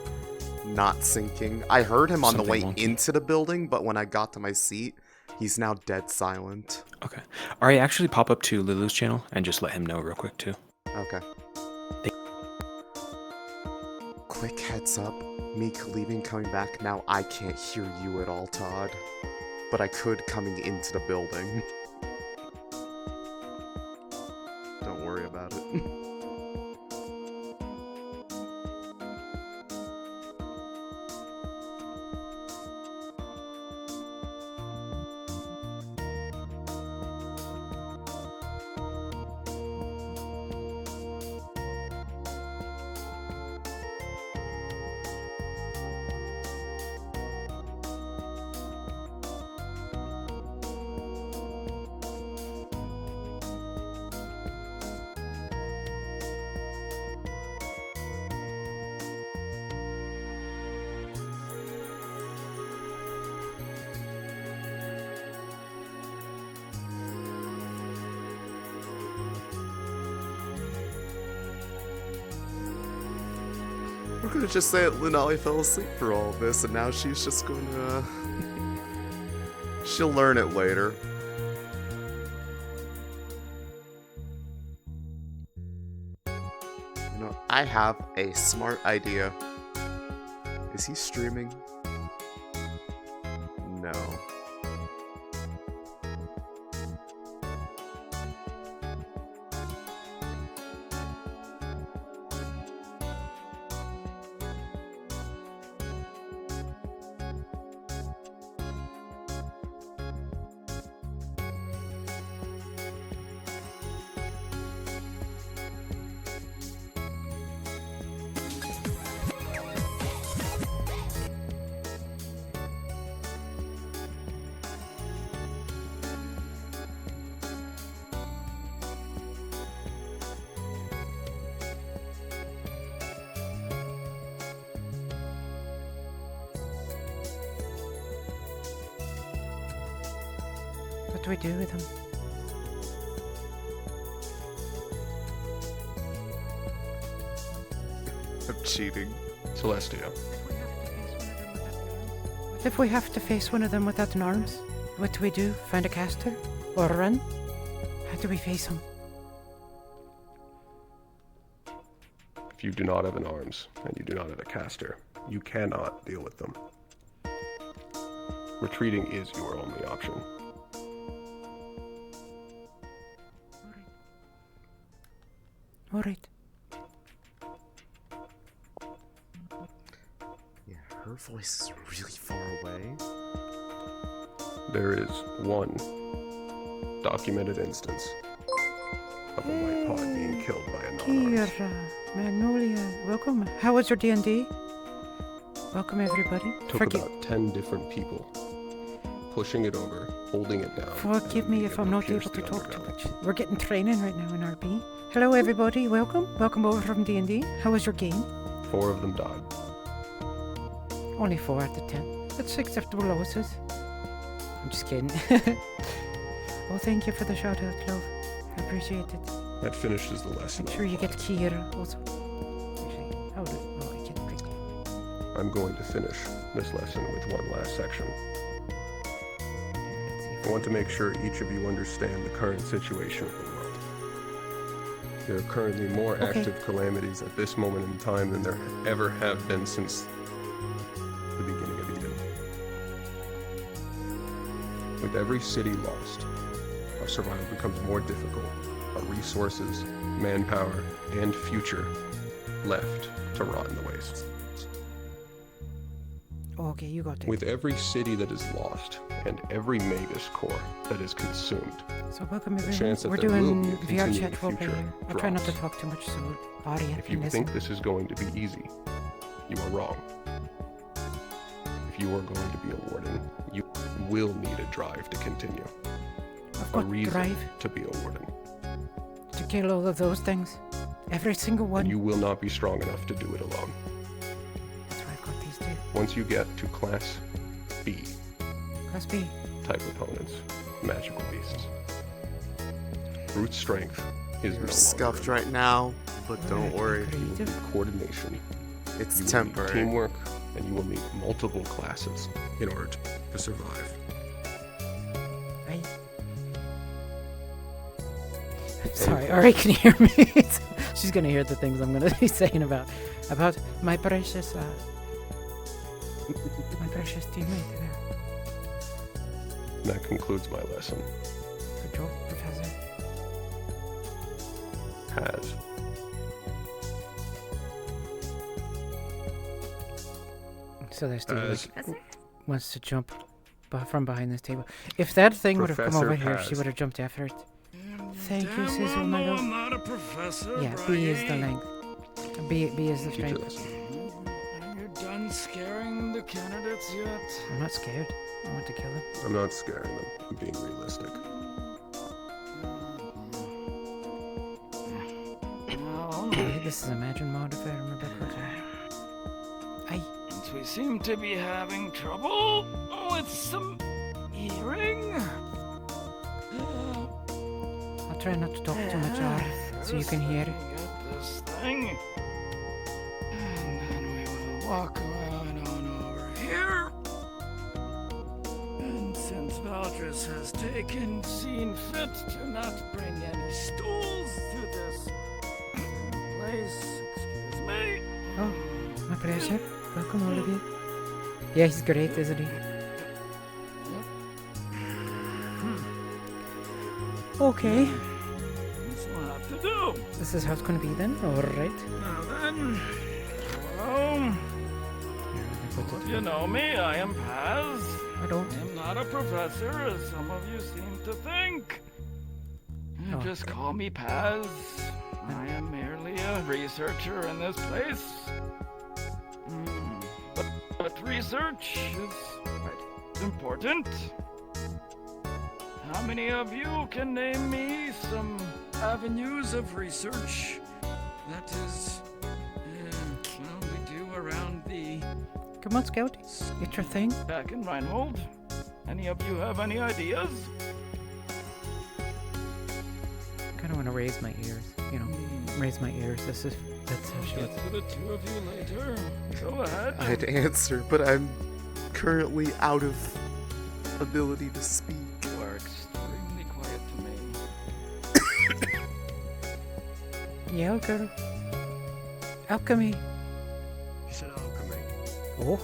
not syncing. I heard him on the way into the building, but when I got to my seat, he's now dead silent. Okay. Alright, actually pop up to Lulu's channel and just let him know real quick too. Okay. Quick heads up, me leaving, coming back, now I can't hear you at all, Todd. But I could coming into the building. Don't worry about it. We're gonna just say that Lunali fell asleep for all of this, and now she's just gonna... she'll learn it later. You know, I have a smart idea. Is he streaming? No. What do we do with him? I'm cheating. Celestia. If we have to face one of them without an arms, what do we do? Find a caster? Or run? How do we face him? If you do not have an arms, and you do not have a caster, you cannot deal with them. Retreating is your only option. Alright. Yeah, her voice is really far away. There is one documented instance of a white pod being killed by a non-arms. Kira, Magnolia, welcome. How was your D&D? Welcome everybody. Took about 10 different people pushing it over, holding it down. Forgive me if I'm not able to talk too much. We're getting training right now in RP. Hello everybody, welcome. Welcome over from D&D. How was your game? 4 of them died. Only 4 out of 10. That's acceptable losses. I'm just kidding. Oh, thank you for the shout out, love. I appreciate it. That finishes the lesson. Make sure you get Kira also. Actually, how do I get quickly? I'm going to finish this lesson with one last section. I want to make sure each of you understand the current situation of the world. There are currently more active calamities at this moment in time than there ever have been since the beginning of Eden. With every city lost, our survival becomes more difficult. Our resources, manpower, and future left to rot in the wastes. Okay, you got it. With every city that is lost and every magus core that is consumed, So welcome the everyone. chance that We're there will doing be a VR continuing chat roleplay future here. I'll try not to drops. talk too much so audience If you can think listen. this is going to be easy, you are wrong. If you are going to be a warden, you will need a drive to continue. I've A got reason drive to be a warden. to kill all of those things. Every single one. And you will not be strong enough to do it alone. That's why I've got these two. Once you get to Class B Class B. type opponents, magical beasts, brute strength is no You're longer scuffed enough. right now, but don't worry. You will need coordination. It's you will temporary. need teamwork, and you will need multiple classes in order to survive. Sorry, Ari can hear me. She's gonna hear the things I'm gonna be saying about my precious teammate there. That concludes my lesson. Good job, Professor. Has. So there's Steve As- wants to jump from behind this table. If that thing would have come Professor over here, she Paz. would have jumped after it. Thank you, Damn Sizzle, well my know love. I'm not a professor, Yeah, B is the Brady. length. B is the Teach a strength. lesson. Are you done scaring the candidates yet? I'm not scared. I want to kill them. I'm not scaring them. I'm being realistic. Okay, this is Imagine mode if I remember correctly. Since we seem to be having trouble with some hearing. I'll try not to talk too much, R, so you can hear. Get this thing. And then we will walk around on over here. And since Valdris has seen fit to not bring any stools to this place, excuse me. Oh, my pleasure. Welcome, all of you. Yeah, he's great, isn't he? Okay. That's what I have to do. This is how it's going to be then. Alright. Now then, hello. You know me, I am Paz. I don't. I am not a professor, as some of you seem to think. Oh. Just call me Paz. I am merely a researcher in this place. But research is quite important. How many of you can name me some avenues of research that is, well, we do around the Come on, Scout. Get your thing. back in Reinhold? Any of you have any ideas? Kind of want to raise my ears. You know, raise my ears. That's how she Get to the two of you later. Go ahead. I'd answer, but I'm currently out of ability to speak. You are extremely quiet to me. Yeah, girl. Alchemy. You said alchemy. Oh.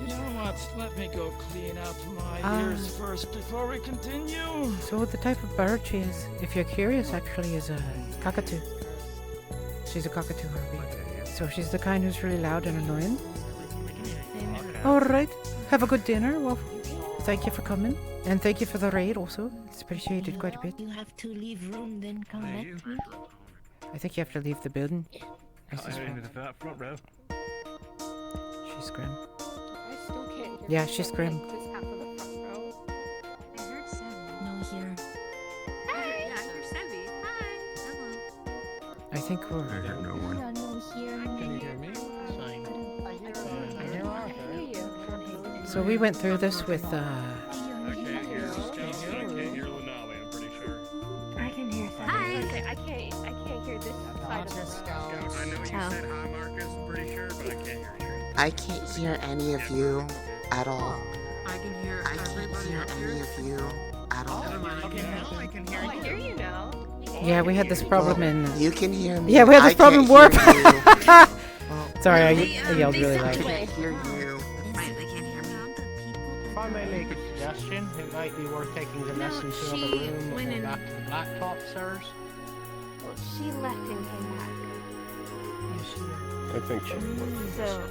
You know what? Let me go clean out my ears first before we continue. So the type of bird she is, if you're curious, actually is a cockatoo. She's a cockatoo, Harvey. So she's the kind who's really loud and annoying. Alright. Have a good dinner. Well, thank you for coming. And thank you for the raid also. It's appreciated quite a bit. You have to leave room, then come back to me. I think you have to leave the building. Into the front row. She's grim. I still can't hear Yeah, you. she's grim. This half of the front row. I heard Sammy. No, here. Yeah, I heard Sammy. Hi. Hello. I think we're... I hear no one. No, no, here. Can you hear me? So we went through this with, I can't hear Lunali, I'm pretty sure. I can hear Sammy. Hi. I can't hear this side of the room. I know you said hi, Marcus, I'm pretty sure, but I I can't hear any of you at all. I can hear I can't hear any of you at all. I can hear you now. Yeah, we had this problem in. You can hear me. Yeah, we had this I problem in can't Warp. hear you. Sorry, I yelled really I loud. can't hear you. Right, they can't hear me. If I may make a suggestion, it might be worth taking the mess into she another room went or in- back to the blacktop, sirs. Well, she left and came back. I think that would work. So,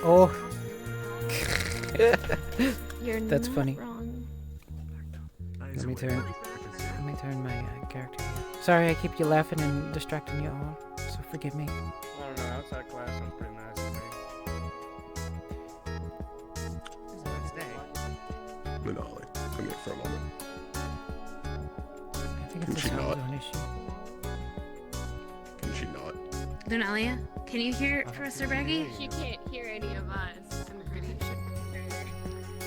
Oh. You're That's not funny. wrong. Let me turn my character here. Sorry, I keep you laughing and distracting you all, so forgive me. I don't know, outside class sounds pretty nice to me. It's a nice day. Lunali, come here for a moment. I think Can it's she a not? sound issue. Can she not? Lunalia, can you hear Professor Braggy? She can't hear any of us. I'm pretty sure.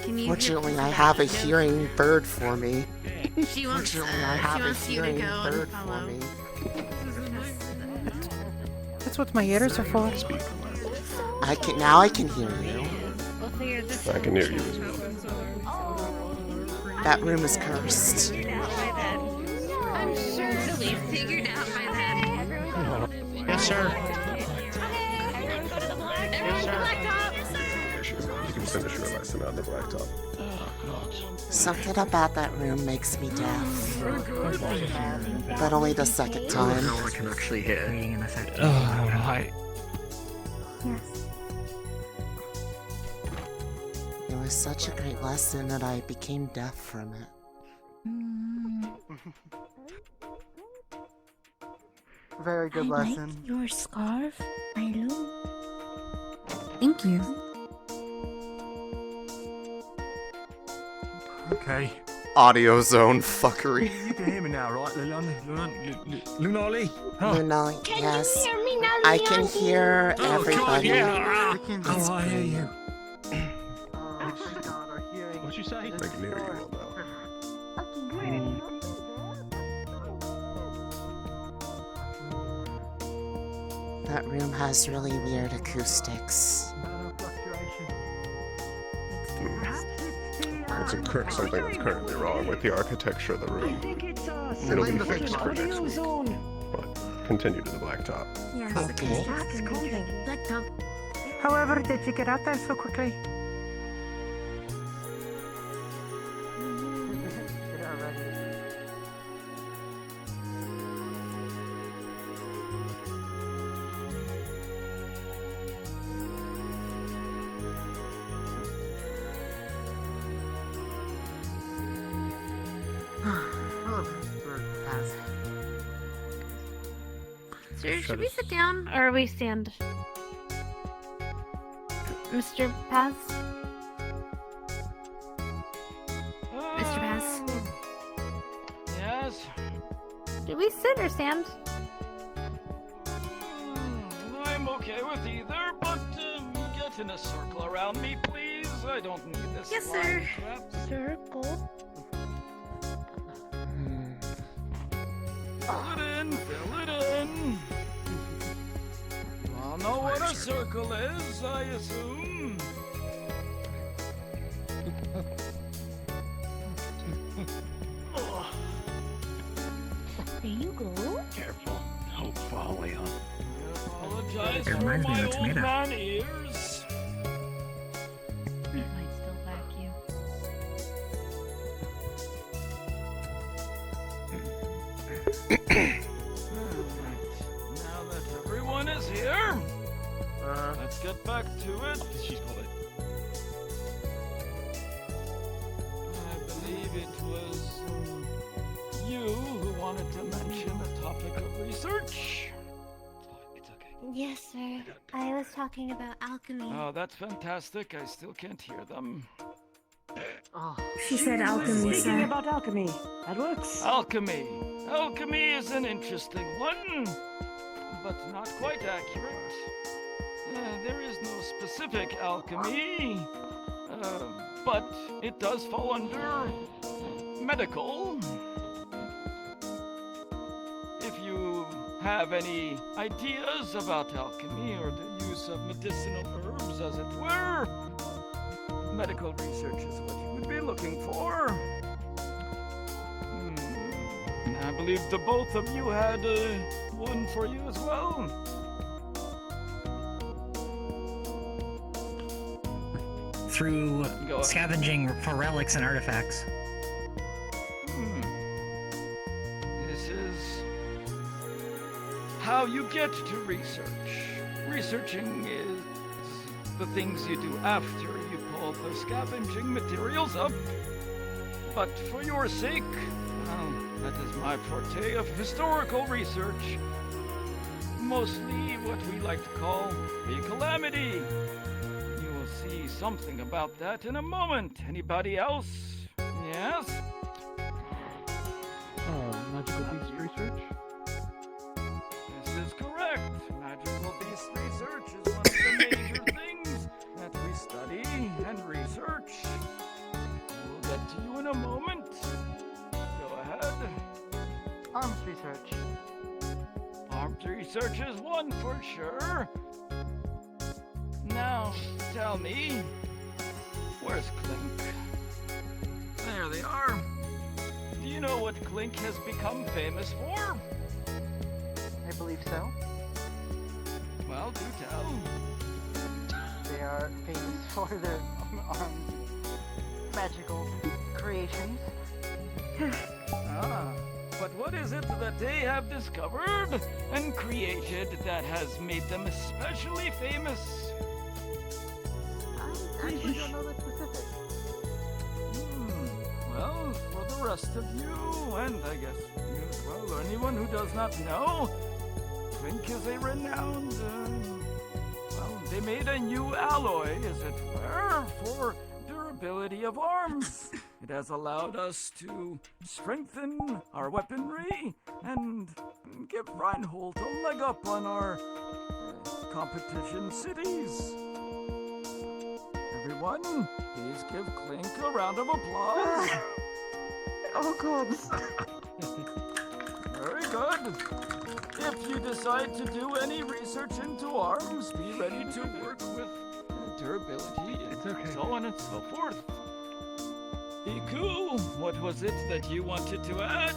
Can you Fortunately, hear I Professor have a Braggy? hearing bird for me. She wants, Fortunately, I she have a wants you to hearing go and bird for follow. me. That's what my ears are for. I can now. I can hear you. We'll figure this I can hear you as well. That room is cursed. I'm sure we figured out by then. Yes, sir. You can finish your lesson on the blacktop. Something about that room makes me deaf. But only the second time. No one can actually hear. Reading an effect. Oh, right. Yes. It was such a great lesson that I became deaf from it. Very good I lesson. like your scarf, Milo. Thank you. Okay. Audio zone fuckery. You can hear me now, right, Lunali? Lunali, Can yes. you hear me now, I can Leon? hear Oh, God, everybody. yeah. It's I hear great. you. What'd you say? I can hear you well now. Okay, good. That room has really weird acoustics. It's something that's currently wrong with the architecture of the room. It'll be fixed for next week. But continue to the blacktop. Yes, Okay. Blacktop. However, did you get out there so quickly? Sir, should we sit down or we stand? Mr. Paz? Mr. Paz? Yes? Should we sit or stand? I'm okay with either, but get in a circle around me, please. I don't need this. Yes, line sir. crap. Circle. Fill it in, fill it in. You all know what a circle is, I assume. There you go. Careful. Don't fall, Leon. Apologize It for reminds me my of a old tomato. man ears. Might still vacuum. Now that everyone is here, let's get back to it. She's got it. I believe it was you who wanted to mention a topic of research. Yes, sir. I was talking about alchemy. Oh, that's fantastic. I still can't hear them. She said alchemy, Speaking about alchemy, that works. Alchemy. Alchemy is an interesting one, but not quite accurate. There is no specific alchemy, but it does fall under medical. have any ideas about alchemy or the use of medicinal herbs, as it were, medical research is what you would be looking for. I believe the both of you had one for you as well. Through scavenging for relics and artifacts. This is how you get to research. Researching is the things you do after you pull the scavenging materials up. But for your sake, well, that is my forte of historical research. Mostly what we like to call the Calamity. You will see something about that in a moment. Anybody else? Yes? Magical beast research? This is correct. Magical beast research is one of the major things that we study and research. We'll get to you in a moment. Go ahead. Arms research. Arms research is one for sure. Now, tell me, where's Clink? There they are. Do you know what Clink has become famous for? I believe so. Well, do tell. They are famous for their arms magical creations. But what is it that they have discovered and created that has made them especially famous? I actually don't know the specifics. Well, for the rest of you, and I guess you as well, or anyone who does not know, Clink is a renowned, well, they made a new alloy, as it were, for durability of arms. It has allowed us to strengthen our weaponry and give Reinhold a leg up on our competition cities. Everyone, please give Clink a round of applause. Oh god. Very good. If you decide to do any research into arms, be ready to work with durability and so on and so forth. Iku, what was it that you wanted to add?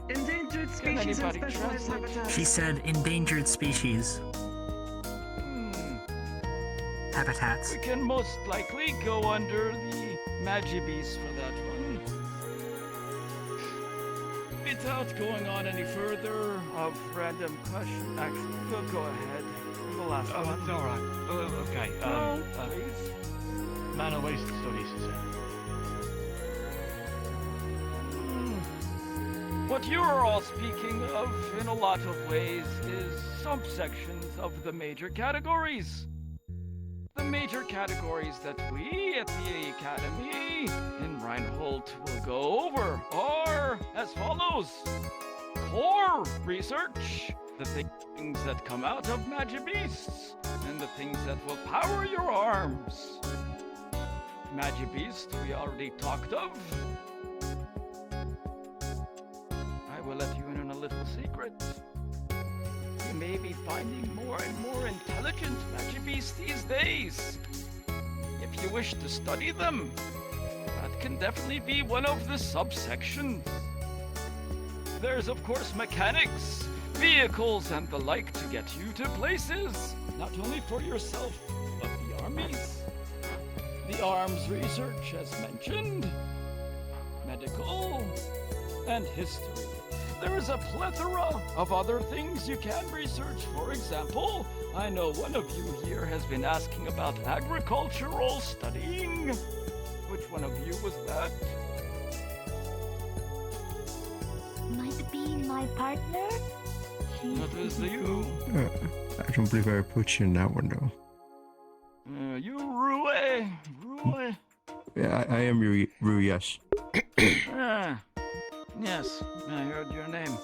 Endangered species and specialized habitats. She said endangered species. Habitats. We can most likely go under the Magibeast for that one. Without going on any further of random questions, actually, we'll go ahead. The last one. It's alright. Okay. Please. Man of Waste Studies, is it? What you are all speaking of in a lot of ways is subsections of the major categories. The major categories that we at the Academy in Reinhold will go over are as follows. Core research, the things that come out of Magibeasts, and the things that will power your arms. Magibeast we already talked of. I will let you in on a little secret. You may be finding more and more intelligent Magibeasts these days. If you wish to study them, that can definitely be one of the subsections. There's of course mechanics, vehicles and the like to get you to places, not only for yourself, but the armies. The arms research as mentioned, medical, and history. There is a plethora of other things you can research. For example, I know one of you here has been asking about agricultural studying. Which one of you was that? Might be my partner? That was you. I don't believe I put you in that one though. You Rue. Yeah, I am Rue, yes. Yes, I heard your name.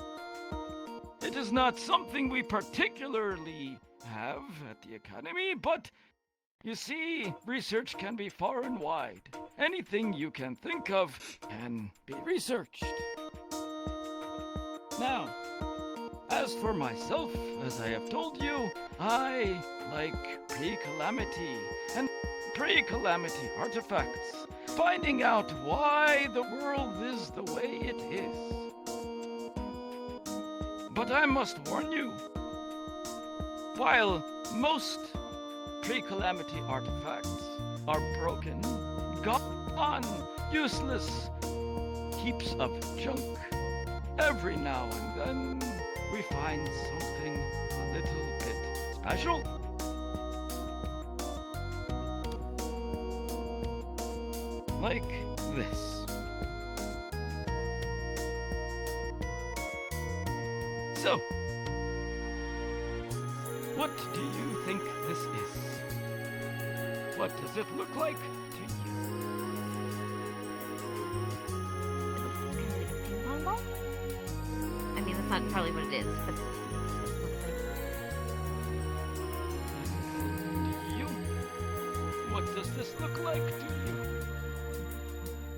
It is not something we particularly have at the Academy, but you see, research can be far and wide. Anything you can think of can be researched. Now, as for myself, as I have told you, I like pre-Calamity and pre-Calamity artifacts, finding out why the world is the way it is. But I must warn you, while most pre-Calamity artifacts are broken, gone, useless, heaps of junk, every now and then we find something a little bit special. Like this. So, what do you think this is? What does it look like to you? Ping pong ball? I mean, that's not probably what it is, but You? What does this look like to you?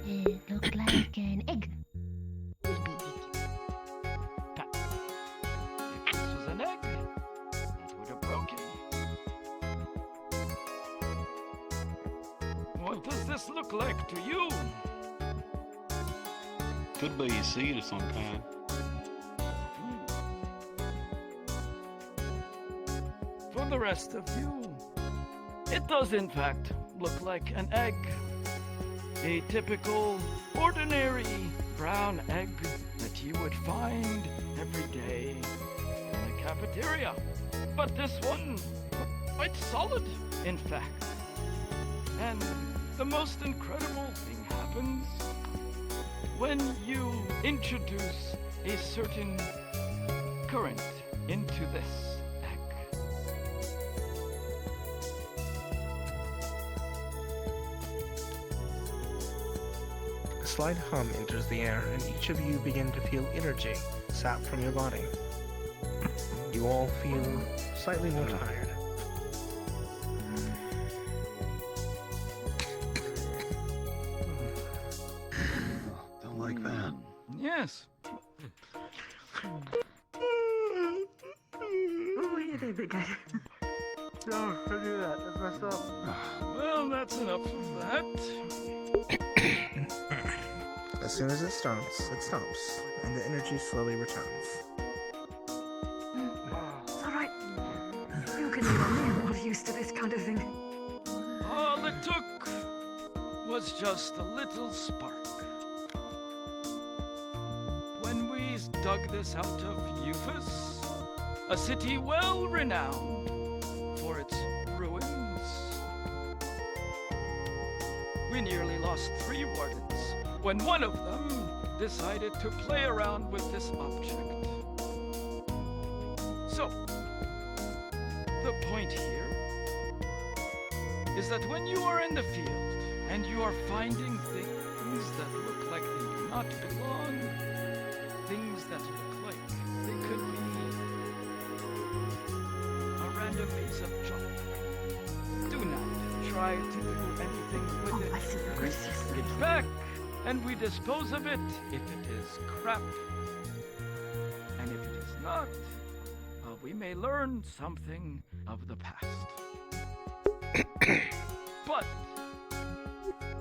It looked like an egg. If this was an egg, it would have broken. What does this look like to you? Could be a seed of some kind. For the rest of you, it does in fact look like an egg. A typical, ordinary brown egg that you would find every day in a cafeteria. But this one, quite solid, in fact. And the most incredible thing happens when you introduce a certain current into this egg. A slight hum enters the air, and each of you begin to feel energy sap from your body. You all feel slightly more tired. Don't like that. Yes. Oh, you did it, guys. No, don't do that. That's messed up. Well, that's enough of that. As soon as it stops, and the energy slowly returns. It's alright. You can even me. I'm not used to this kind of thing. All it took was just a little spark. When we dug this out of Euphis, a city well renowned for its ruins, we nearly lost 3 wardens when one of them decided to play around with this object. So, the point here is that when you are in the field and you are finding things that look like they do not belong, things that look like they could be a random piece of junk, do not try to do anything with it. We take it back and we dispose of it if it is crap. And if it is not, we may learn something of the past. But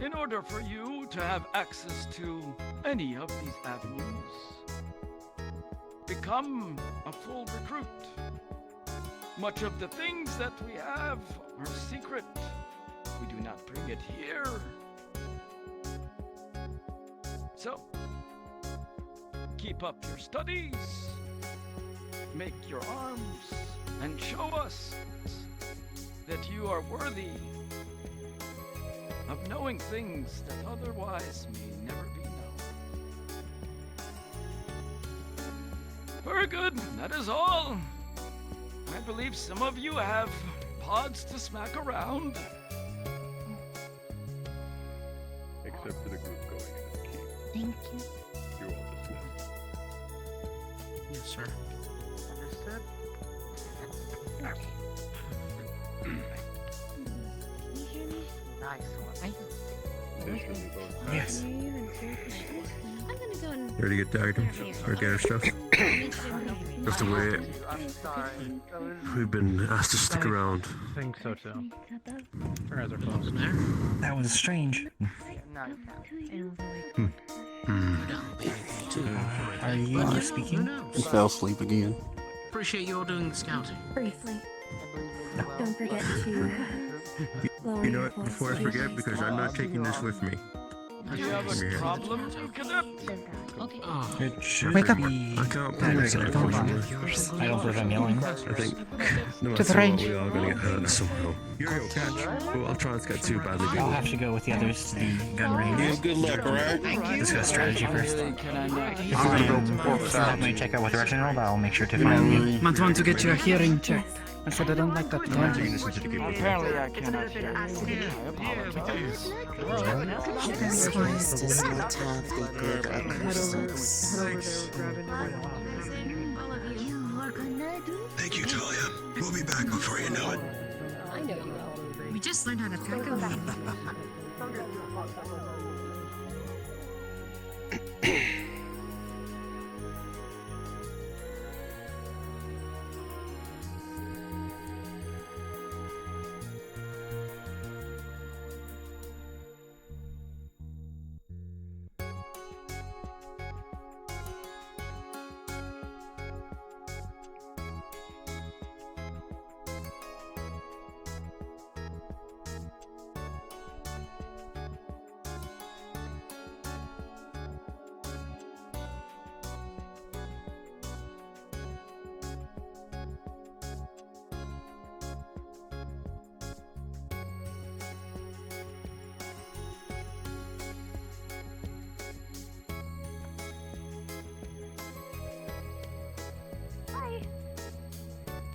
in order for you to have access to any of these avenues, become a full recruit. Much of the things that we have are secret. We do not bring it here. So, keep up your studies, make your arms, and show us that you are worthy of knowing things that otherwise may never be known. Very good, that is all. I believe some of you have pods to smack around. Except for the group going into the keep. Thank you. You're all dismissed. Yes, sir. Understood? Nice one. Yes. I'm gonna go and. Ready to get items or get our stuff? Have to wait. I'm sorry. We've been asked to stick around. I think so too. Our eyes are closed. That was strange. Are you speaking? He fell asleep again. Appreciate you all doing the scouting. Briefly. Don't forget to lower You know your what? voice Before I to forget, your because I'm not taking this with me. You have a problem, Okay. It should Wake up. be. I can't promise it, unfortunately. I don't believe I'm yelling. I think no To the matter what, range. we are going to get hurt somehow. You're catch. Well, I'll try and get too badly. I'll have to go with the others to the gun range. Yeah, good luck, alright? Let's go strategy first. I'm gonna go let me check out what direction I'll, but I'll make sure to find you. Might want to get your hearing checked. I said I don't like that term. Apparently I cannot hear. I apologize. This place does not have the good acoustics. Thank you, Talia. We'll be back before you know it. I know you will. We just learned how to attack him.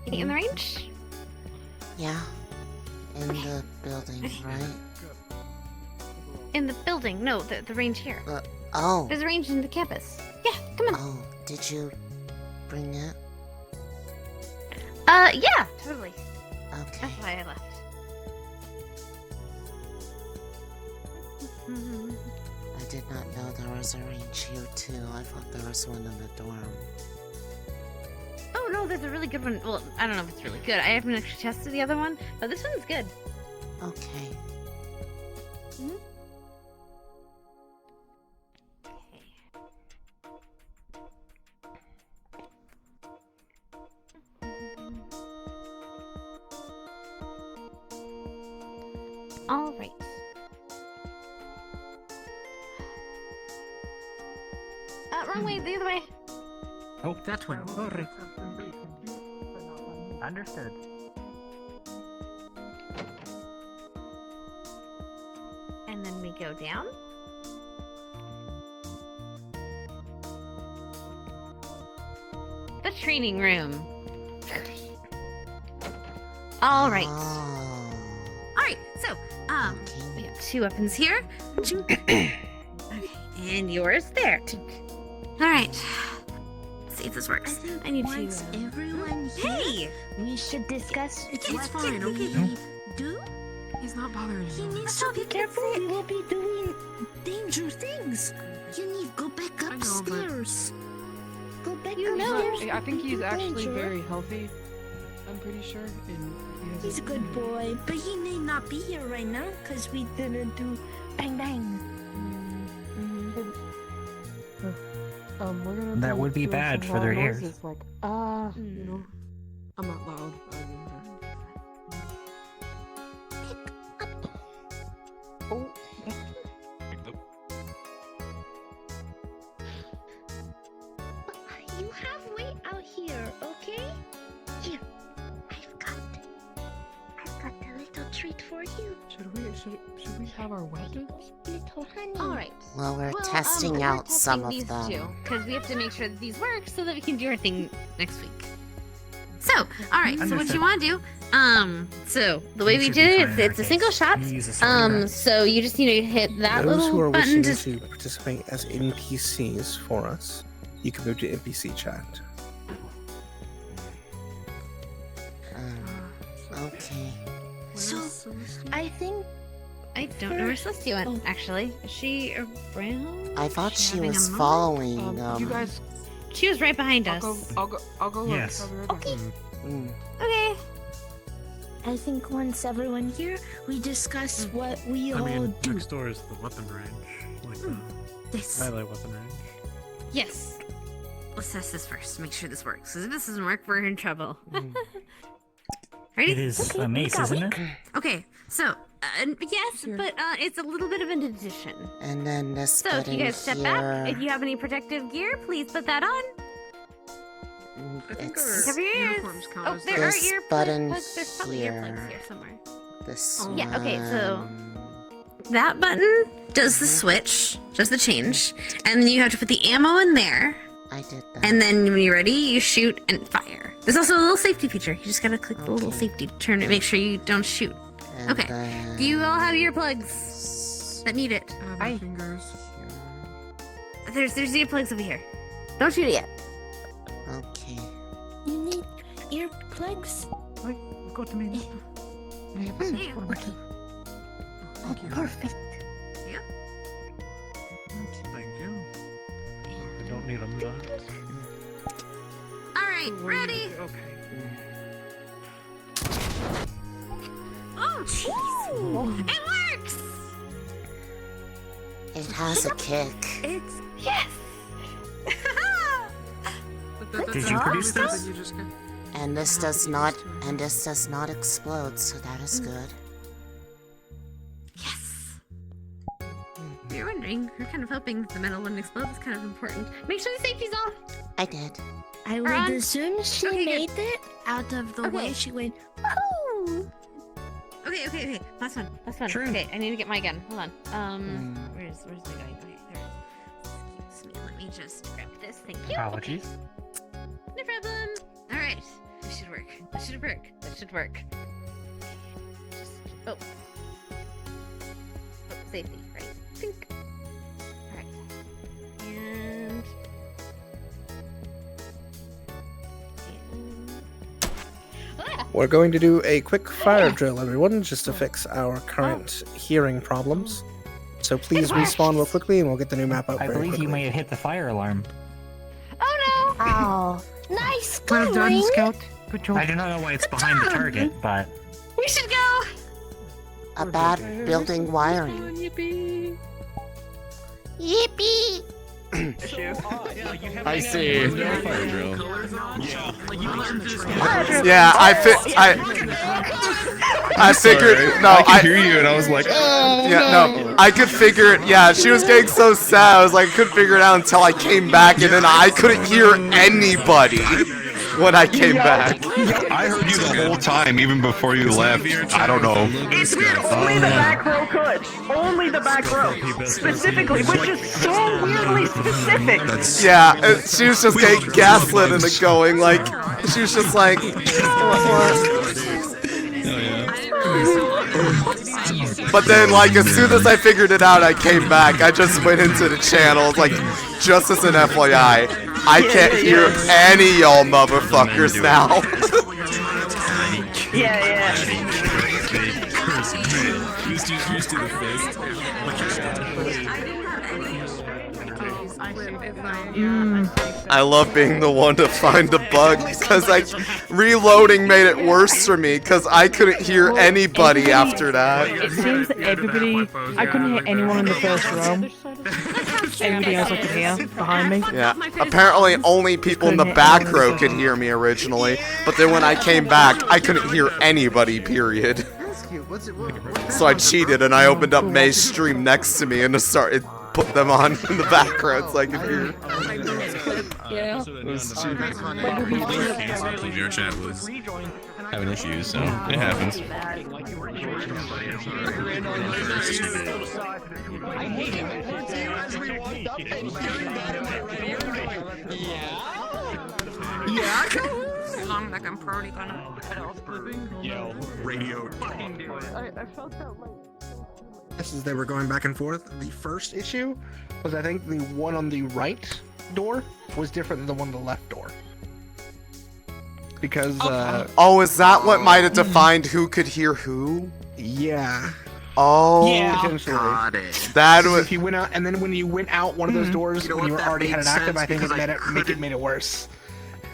Getting in the range? Yeah. In the building, right? In the building? No, the range here. Oh. There's a range in the campus. Yeah, come on. Oh, did you bring it? Yeah, totally. Okay. That's why I left. I did not know there was a range here too. I thought there was one in the dorm. Oh no, there's a really good one. Well, I don't know if it's really good. I haven't actually tested the other one, but this one's good. Okay. Mm-hmm. All right. Wrong way, the other way. Oh, that one. Sorry. Understood. And then we go down. The training room. All right. All right. So, we have two weapons here. Okay, and yours there. All right. Let's see if this works. I need to. Everyone Hey! We should discuss. It's fine. Okay. Do? He's not bothering He me. needs to be careful. We will be doing dangerous things. You need to go back upstairs. Go back upstairs. I think he's actually Danger. very healthy. I'm pretty sure. And He's a good boy, but he may not be here right now because we didn't do bang bang. we're gonna That be would be doing bad some for their loud ears. noises, like you know. I'm not loud. Oh. You have way out here, okay? Here, I've got a little treat for you. Should we have our weapons? Little honey. All right. Well, we're testing out some of them. Because we have to make sure that these work so that we can do our thing next week. So, all right. So what you want to do? So the way we did it, it's a single shot. So you just need to hit that Those who little are button. wishing to participate as NPCs for us, you can move to NPC chat. Okay. So, I think I don't know where Celestia went, actually. Is she around? I thought she having was a moment? following, You guys, She was right behind us. I'll go look. Yes. I'll be right back. Okay. I think once everyone here, we discuss what we I all mean, do. next door is the weapon range. Like This. the highlight weapon range. Yes. Let's test this first. Make sure this works. Because if this doesn't work, we're in trouble. Ready? It is a mace, isn't it? Okay. So, yes, but it's a little bit of an addition. And then this So, if button you guys step here. back, if you have any protective gear, please put that on. It's Cover your ears. Oh, there are this earplugs. button There's probably earplugs here. here somewhere. This Yeah, okay, so one. that button does the switch, does the change, and then you have to put the ammo in there. I did that. And then when you're ready, you shoot and fire. There's also a little safety feature. You just gotta click the little safety to turn it, make sure you don't shoot. And Okay. then Do you all have earplugs that need it? My fingers. There's earplugs over here. Don't shoot it yet. Okay. You need earplugs? Wait, go to me. Okay. Oh, perfect. Yeah. Thank you. I don't need them done. All right, ready? Okay. Oh, jeez. It works. It has a kick. It's yes. Did you produce this? And this does not explode, so that is good. Yes. If you're wondering, we're kind of hoping the metal wouldn't explode. It's kind of important. Make sure the safety's on. I did. I We're on? would assume she Okay, made it out of the way she went, woohoo! Okay. Last one. Sure. Okay, I need to get my gun. Hold on. Where's the guy? Okay, there it is. Excuse me. Let me just grab this. Thank you. Apologies. No problem. All right. This should work. That should work. Just oh, safety, right? Think. All right. And. We're going to do a quick fire drill, everyone, just to fix our current hearing problems. So please respawn real quickly, and we'll get the new map out I very believe quickly. you may have hit the fire alarm. Oh no! Oh, nice Well done, going! Scout. Good job. I do not know why it's behind the target, but We should go. A bad building wiring. Yippee! Yippee! I see. Fire drill. Yeah, I figured. Sorry, No, I could hear you, and I was like, oh Yeah, no, I could figure it. Yeah, she was getting so sad. I was like, I couldn't figure it out until I came back, and then I couldn't hear anybody when I came back. I heard you the whole time, even before you left. I don't know. It's good. Only the back row could. Only the back row. Specifically, which is so weirdly specific. Yeah, she was just getting gaslit into going. Like, she was just like, But then, like, as soon as I figured it out, I came back. I just went into the channels, like, just as an FYI. I can't hear any y'all motherfuckers now. Yeah. I love being the one to find the bug, because like reloading made it worse for me, because I couldn't hear anybody after that. It seems that everybody. I couldn't hear anyone in the first row. Everybody else I could hear behind me. Yeah, apparently only people in the back row could hear me originally, but then when I came back, I couldn't hear anybody, period. So I cheated and I opened up May's stream next to me and started put them on in the background so I could hear. Yeah. Your chat was having issues, so it happens. Long like I'm probably gonna Radio. I felt that like. As they were going back and forth, the first issue was I think the one on the right door was different than the one on the left door. because Oh, is that what might have defined who could hear who? yeah. Oh, Yeah. Potentially. got it. That was. If you went out, and then when you went out one of those doors, when you already had it active, I think it made it worse.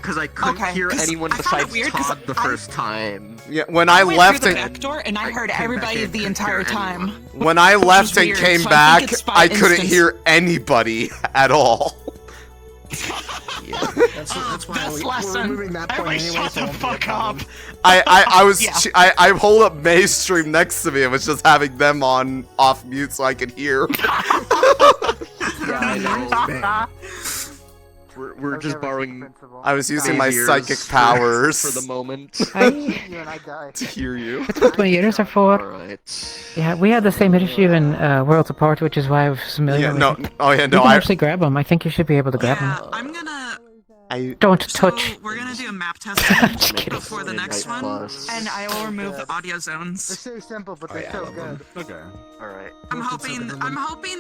Because I couldn't hear anyone besides Todd the first time. Yeah, when I went left through the and back door and I heard everybody the entire time. when I left and weird, came so I back, think it's by I couldn't instance. hear anybody at all. That's why Best we're lesson. removing that point Everybody anyway. shut the fuck up. I was Yeah. I pulled up May's stream next to me and was just having them on off mute so I could hear. We're just borrowing. I was using my Xavier's psychic for- powers for the moment. to hear you. That's what my ears are for. Yeah, we had the same issue in Worlds Apart, which is why I was familiar Yeah, with no, it. oh yeah, You no, can I actually grab them. I think you should be able to grab them. I'm gonna. Don't touch. We're gonna do a map test before the next one, and I will remove the audio They're zones. so simple, but they're so good. Okay. Alright. I'm hoping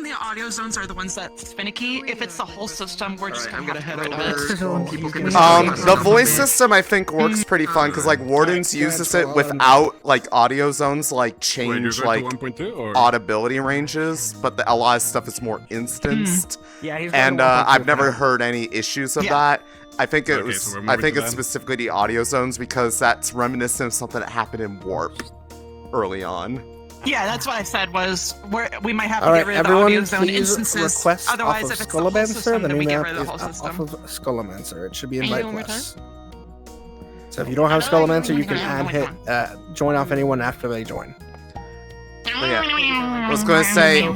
the audio zones are the ones that's finicky. If it's the whole system, we're just gonna have to get rid of it. People can The voice system I think works pretty fun because like Wardens uses it without like audio zones to, like change back like to 1.2 or? audibility ranges, but a lot of stuff is more instanced. Yeah, he's and going 1.2 I've never now. heard any issues of Yeah. that. I think it Okay, was. so we're I moving think to it's them? specifically the audio zones because that's reminiscent of something that happened in Warp early on. Yeah, that's what I said was we might have to All get right, rid of the everyone, audio zone please instances. request off Otherwise, of if it's the whole system, Skullamancer. The then new we get map rid is of the whole off system. of Skullamancer. It should be in Can you Light do it one more Plus. So if you don't have Skullamancer, you can hit join off anyone after they join. But yeah, I was gonna say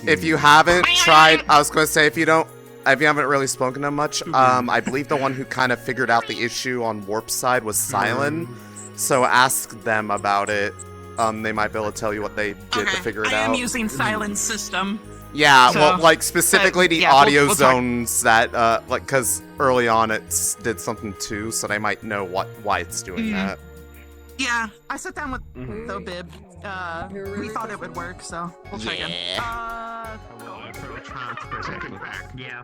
if you haven't tried, I was gonna say if you haven't really spoken to him much, I believe the one who kind of figured out the issue on Warp's side was Silent. So ask them about it. They might be able to tell you what they did to figure it I am out. using silence system. Yeah, So- well, like specifically but, the yeah, audio we'll talk- zones that, like, because early on it did something too, so they might know why it's doing that. Yeah, I sat down with the bib. We thought it would work, so we'll check in. Yeah.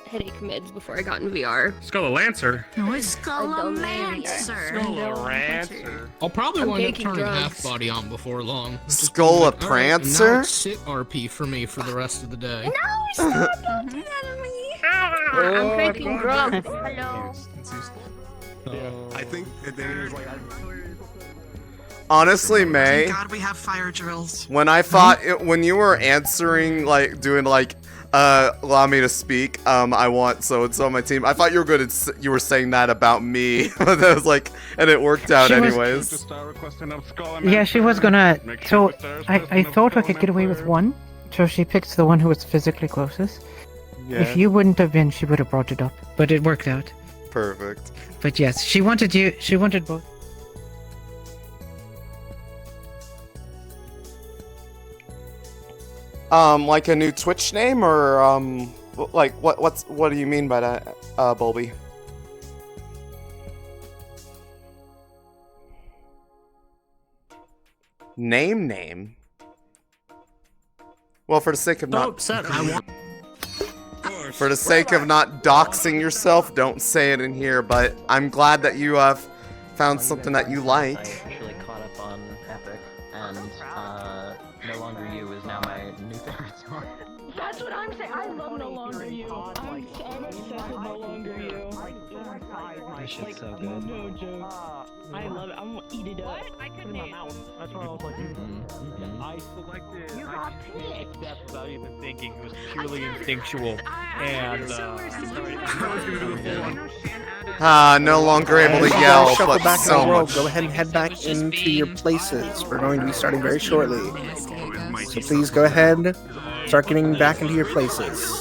Headache meds before I got in VR. Skullalancer. No, it's Skullamancer. I'll probably I'm wind up taking turning drugs. half body on before long. Skullaprancer? Alright, now it's sit RP for me for the rest of the day. I'm taking drugs. Hello. I think there's like. Honestly, May, Thank God we have fire drills. when I thought when you were answering, like doing like, allow me to speak, I want so and so on my team. I thought you were good at you were saying that about me, but that was like, and it worked out She was- anyways. Yeah, she was gonna. So I thought I could get away with one. So she picked the one who was physically closest. Yeah. If you wouldn't have been, she would have brought it up. But it worked out. Perfect. But yes, she wanted you. She wanted both. Like a new Twitch name, or like what do you mean by that, Bulby? Name? Well, for the sake of not for the sake of not doxing yourself, don't say it in here. But I'm glad that you have found something that you like. I actually caught up on Epic, and No Longer You is now my new favorite song. That's what I'm saying. I love No Longer You. I'm obsessed with No Longer You. This shit's so good. No joke. I love it. I'm gonna eat it up. Put it in my mouth. That's why I was like, I selected. I just made a step without even thinking. It was purely instinctual. And No longer able to If you yell, guys shuffle but back in so the world, much. go ahead and head back into your places. We're going to be starting very shortly. So please go ahead, start getting back into your places.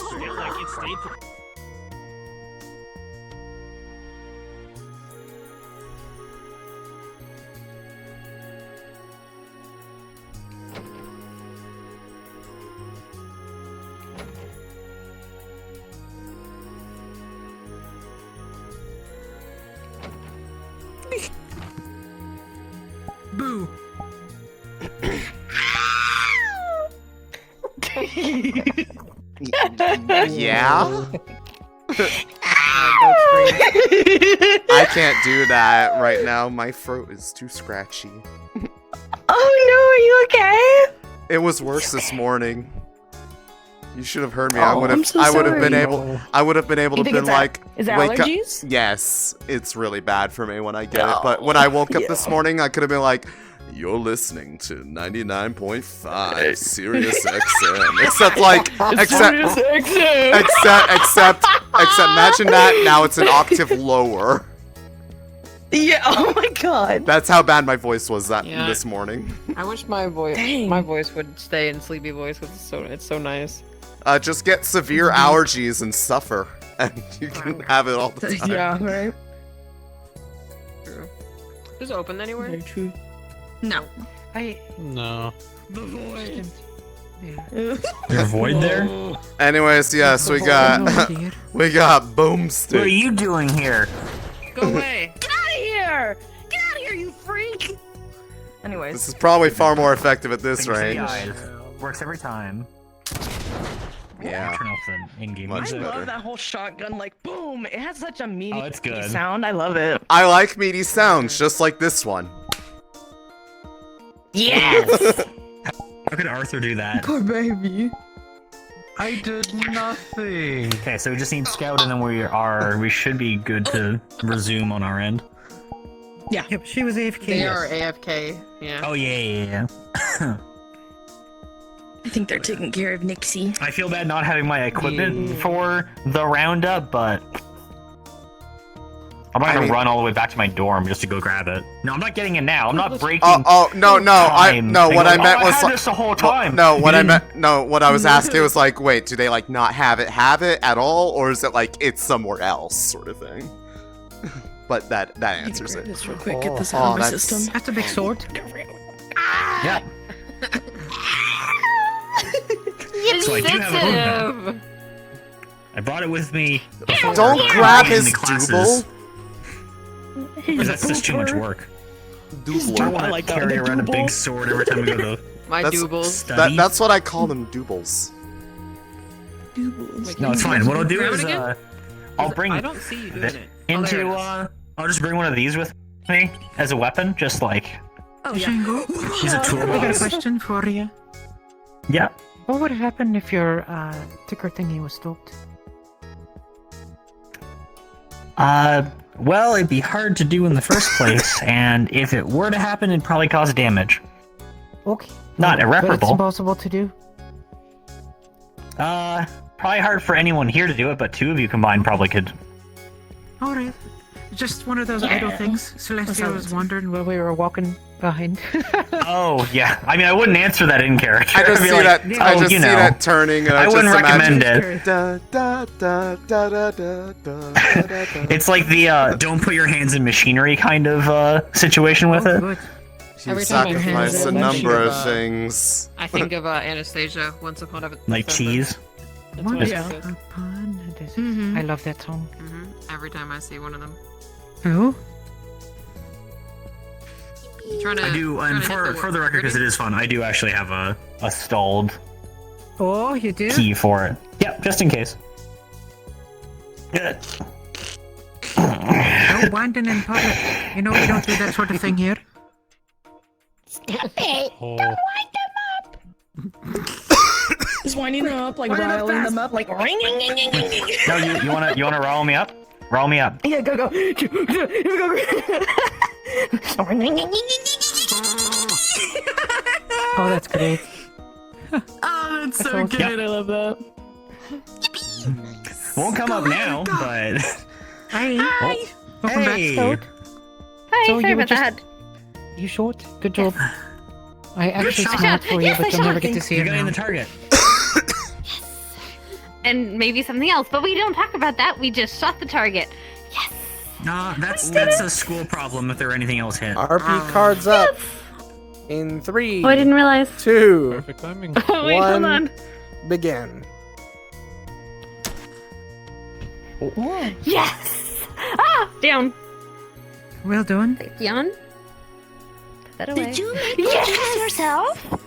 Boo. Yeah? I can't do that right now. My throat is too scratchy. Oh no, are you okay? It was worse this morning. You should have heard me. Oh, I would have been able You to think been it's like is it wake allergies? up. Yes, it's really bad for me when I get it. But when I woke up this morning, I could have been like, "You're listening to 99.5 Sirius XM." Except imagine that now it's an octave lower. Yeah. Oh my god. That's how bad my voice was this morning. I wish my voice would stay in sleepy voice because it's so nice. Just get severe allergies and suffer, and you can have it all the time. Yeah, right. True. Is it open anywhere? Very true. No. No. The void. There's a void there? Anyways, yes, we got Boomstick. What are you doing here? Go away. Get out of here! Get out of here, you freak! Anyways. This is probably far more effective at this range. Works every time. Yeah. Turn off the in-game I music. love that whole shotgun, like, boom! It has such a meaty it's good. sound. I love it. I like meaty sounds, just like this one. Yes! How could Arthur do that? Poor baby. I did nothing. Okay, so we just need Scout and then we should be good to resume on our end. Yeah. Yep, she was AFK. They are AFK. Yeah. Oh yeah. I think they're taking care of Nixie. I feel bad not having my equipment for the roundup, but I'm not gonna run all the way back to my dorm just to go grab it. No, I'm not getting it now. I'm not breaking. No. What I meant was had this the whole time. What I was asking was like, wait, do they like not have it at all, or is it like it's somewhere else, sort of thing? But that answers it. This real quick. Get this out of my system. That's a big sword. Yeah. So I do have a roadmap. I brought it with me. Don't grab his the classes, double. Because that's just too much work. Double. I want to carry around a big sword every time we go to My doubles. That's what I call them, doubles. No, it's fine. What I'll do Grab is it again? I'll bring I don't see you doing it. into I'll just bring one of these with me as a weapon, just like Shango, use a I got a toolbox. question for you. Yeah. What would happen if your ticker thingy was stopped? Well, it'd be hard to do in the first place, and if it were to happen, it'd probably cause damage. Okay. Not But irreparable. it's impossible to do. Probably hard for anyone here to do it, but two of you combined probably could. Alright. Just one of those idle things. Celestia was wondering while we were walking behind. Oh, yeah. I mean, I wouldn't answer that in character. I just I'd be see like, that. I "Oh, just you see know." that turning, and I just wouldn't recommend imagine. it. Da, da, da, da, da, da, da, da, da. It's like the don't put your hands in machinery kind of situation with it. She Every time I sacrificed a think number of of, things. I think of Anastasia once upon a Like cheese. That's what Once I think of. upon a desert. I love that song. Every time I see one of them. Who? Trying to, I do, and for the record, because it is fun, I do actually have a stalled Oh, you do? key for it. Yep, just in case. No winding in public. You know we don't do that sort of thing here. Stop it! Don't wind them up! Just winding them up, like riling them up, like ring. No, you wanna rile me up? Rile me up. Yeah, go. Oh, that's great. Oh, that's so That's good. awesome. I love that. Won't come up now, but. Hi. Welcome Hey. back, Scout. Hi, So sorry you were about that. You short? Good job. I actually shot. smiled for you, Yes, but I you'll never shot. get to see You it got in now. the target. And maybe something else, but we don't talk about that. We just shot the target. No, that's a school problem if there were anything else hit. RP cards up. In 3. Oh, I didn't realize. 2. Perfect timing. Oh, wait, hold 1. on. Begin. Yes! Ah! Down. Well done. Yawn. Put that away. Did you make Yes! this yourself?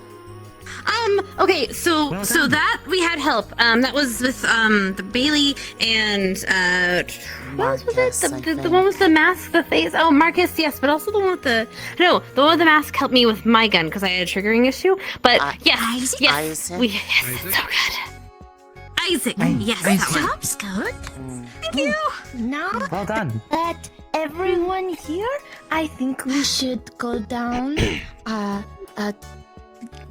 Okay, so that we had help. That was with the Bailey and what was it? The one with the mask, the face. Oh, Marcus, yes, but also the one with the one with the mask helped me with my gun because I had a triggering issue. But yes, Isaac. It's so good. Isaac, yes, Good job, Scout. Thank you. Now Well done. that everyone here, I think we should go down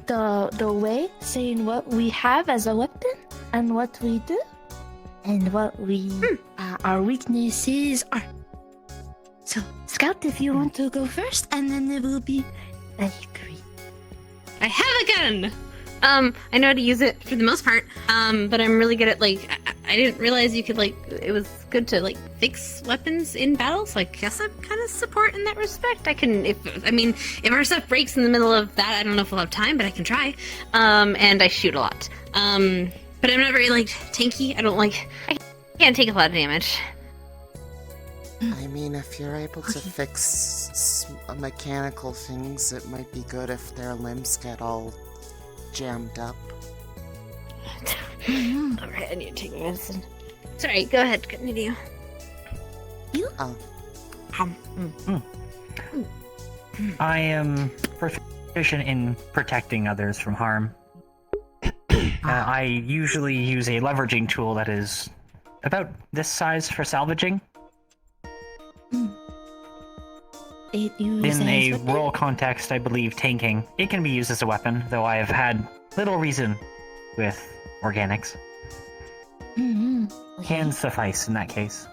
the way, saying what we have as a weapon and what we do and what we our weaknesses are. So, Scout, if you want to go first, and then it will be agree. I have a gun. I know how to use it for the most part. But I'm really good at I didn't realize you could it was good to fix weapons in battle. So I guess I'm kind of support in that respect. I can if our stuff breaks in the middle of that, I don't know if we'll have time, but I can try. And I shoot a lot. But I'm not very tanky. I can't take a lot of damage. I mean, if you're able to fix mechanical things, it might be good if their limbs get all jammed up. Alright, I need to take medicine. Sorry, go ahead, continue. You? Oh. I am proficient in protecting others from harm. I usually use a leveraging tool that is about this size for salvaging. In a role context, I believe tanking. It can be used as a weapon, though I have had little reason with organics. Can suffice in that case.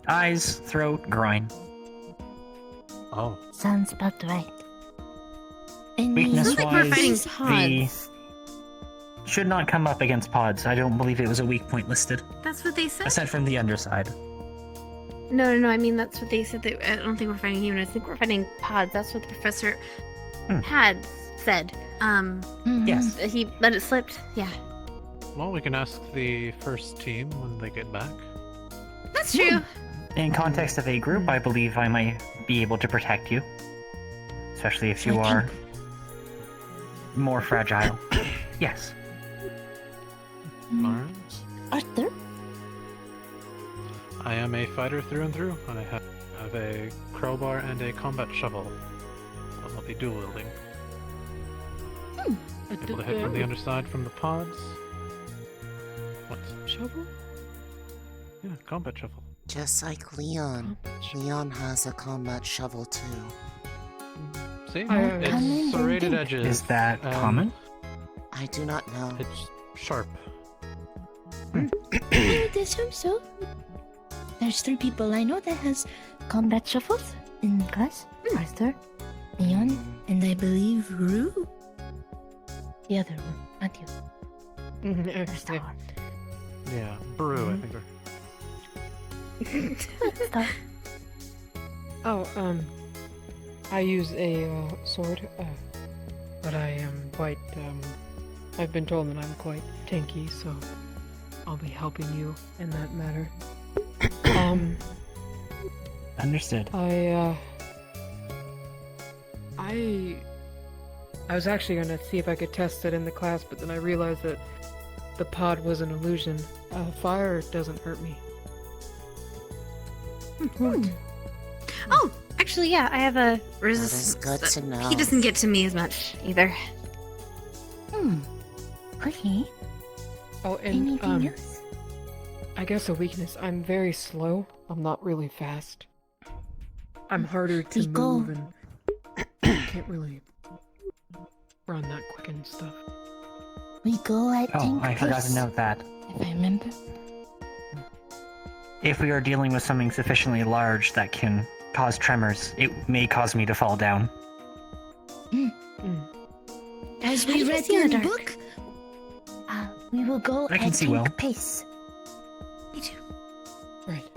Eyes, throat, groin. Oh. Sounds about right. Weakness-wise, the should not come up against pods. I don't believe it was a weak point listed. That's what they said? Aside from the underside. No, I mean, that's what they said. I don't think we're fighting humans. I think we're fighting pods. That's what the professor had said. Yes. He let it slip. Yeah. Well, we can ask the first team when they get back. That's true. In context of a group, I believe I might be able to protect you. Especially if you are more fragile. Yes. Alright. Arthur? I am a fighter through and through. I have a crowbar and a combat shovel. I'll be dual wielding. Able to hit from the underside from the pods. What? Shovel? Yeah, combat shovel. Just like Leon. Leon has a combat shovel too. See? It's serrated edges. Is that common? I do not know. It's sharp. I would assume so. There's 3 people I know that has combat shovels in class. Arthur, Leon, and I believe Rue. The other one, not you. Yeah, Brew, I think. I use a sword, but I am quite, I've been told that I'm quite tanky, so I'll be helping you in that matter. Understood. I was actually gonna see if I could test it in the class, but then I realized that the pod was an illusion. Fire doesn't hurt me. Oh, actually, yeah, I have a resistance. That is good to know. He doesn't get to me as much either. Okay. Oh, and Anything else? I guess a weakness. I'm very slow. I'm not really fast. I'm harder to move and can't really run that quick and stuff. We go at Oh, I forgot to note that. If I remember. If we are dealing with something sufficiently large that can cause tremors, it may cause me to fall down. As we read in the book, we will go I can at see tank well. pace. Me too. Right.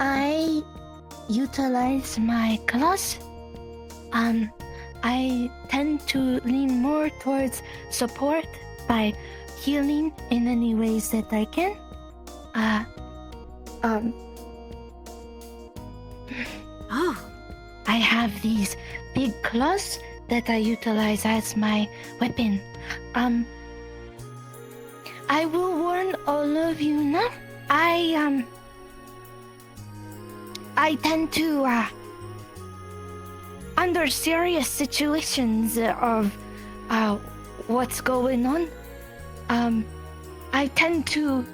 I utilize my claws. I tend to lean more towards support by healing in any ways that I can. I have these big claws that I utilize as my weapon. I will warn all of you now. I tend to, under serious situations of what's going on, I tend to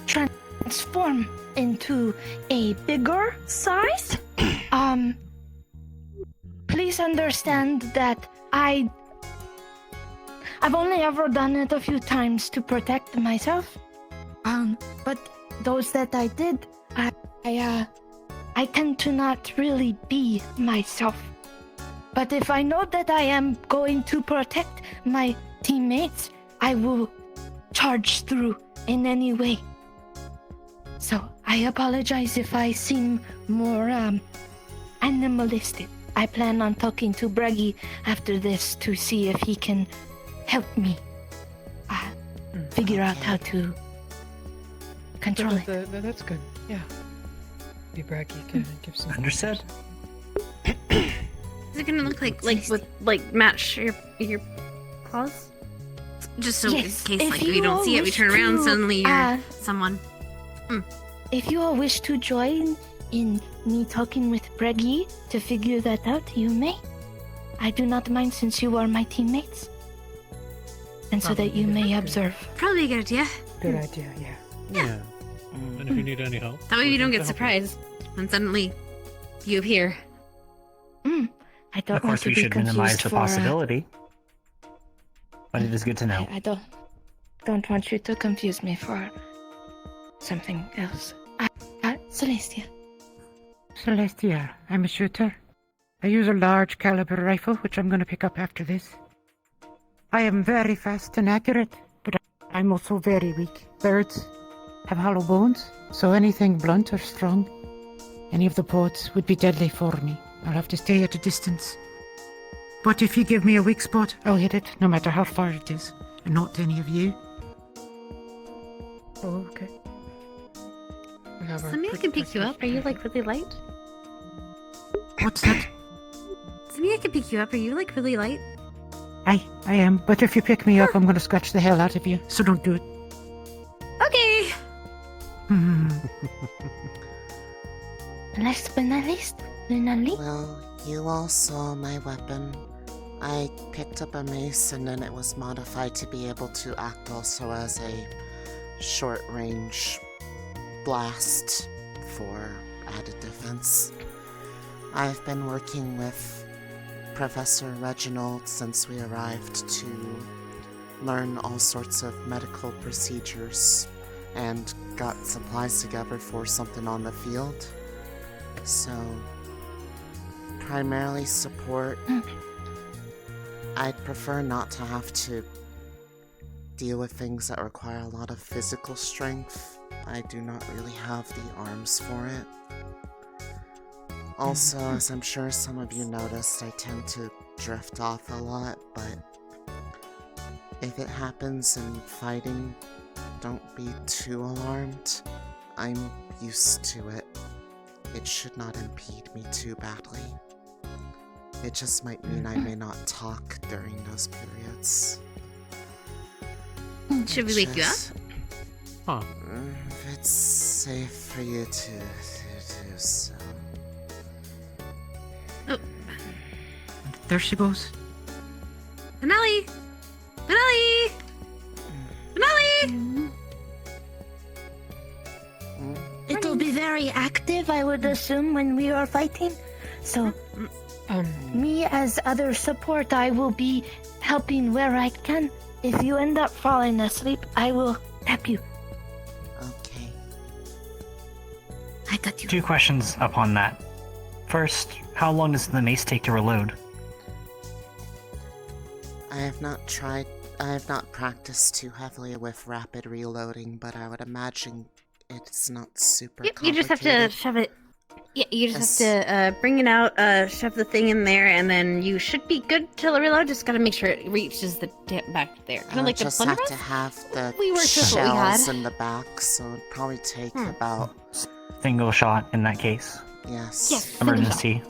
transform into a bigger size. Please understand that I've only ever done it a few times to protect myself. But those that I did, I tend to not really be myself. But if I know that I am going to protect my teammates, I will charge through in any way. So I apologize if I seem more animalistic. I plan on talking to Breggy after this to see if he can help me figure out how to control it. That's good. Yeah. Be Breggy can give some. Understood. Is it gonna look like match your claws? Just so Yes, in case if we you don't all see it, we wish turn around, to, suddenly you're someone. If you all wish to join in me talking with Breggy to figure that out, you may. I do not mind since you are my teammates. And so that you may observe. Probably a good idea. Good idea, yeah. Yeah. And if you need any help. That way we don't get help you. surprised when suddenly you appear. I don't Of course, we should minimize the possibility. But it is good to know. I don't want you to confuse me for something else. Celestia. Celestia, I'm a shooter. I use a large caliber rifle, which I'm going to pick up after this. I am very fast and accurate, but I'm also very weak. Birds have hollow bones, so anything blunt or strong, any of the pods would be deadly for me. I'll have to stay at a distance. But if you give me a weak spot, I'll hit it, no matter how far it is, and not any of you. Oh, okay. Samia can pick you up. Are you like really light? What's that? Samia can pick you up. Are you like really light? I am, but if you pick me up, I'm going to scratch the hell out of you, so don't do it. Okay. Last but not least, Lunali. Well, you all saw my weapon. I picked up a mace and then it was modified to be able to act also as a short-range blast for added defense. I've been working with Professor Reginald since we arrived to learn all sorts of medical procedures and got supplies together for something on the field. So, primarily support. I'd prefer not to have to deal with things that require a lot of physical strength. I do not really have the arms for it. Also, as I'm sure some of you noticed, I tend to drift off a lot, but if it happens in fighting, don't be too alarmed. I'm used to it. It should not impede me too badly. It just might mean I may not talk during those periods. Should we wake you up? Huh. If it's safe for you to do so. Oh. There she goes. Lunali! Lunali! Lunali! It'll be very active, I would assume, when we are fighting. So, me as other support, I will be helping where I can. If you end up falling asleep, I will tap you. Okay. I got you. 2 questions upon that. First, how long does the mace take to reload? I have not practiced too heavily with rapid reloading, but I would imagine it's not super Yep, you just have to shove it. Yeah, you just have to bring it out, shove the thing in there, and then you should be good till it reload. Just gotta make sure it reaches the back there. Kind of like the just plunder have rest? to have the We worked with what we had. shells in the back, so it'd probably take about... Single shot in that case. Yes. Yes. Emergency.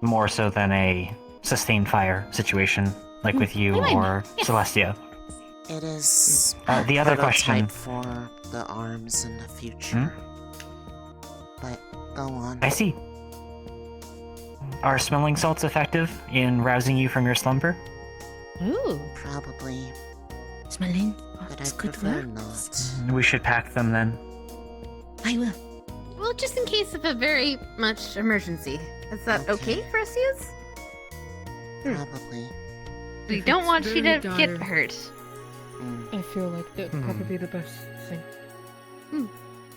more so than a sustained fire situation, like with you or Celestia. It is the other question for the arms in the future. But go on. I see. Are smelling salts effective in rousing you from your slumber? Ooh. Probably. Smelling. But I prefer not. We should pack them then. I will. Well, just in case of a very much emergency. Is that okay for us to use? Probably. We don't want you to get hurt. I feel like that'd probably be the best thing.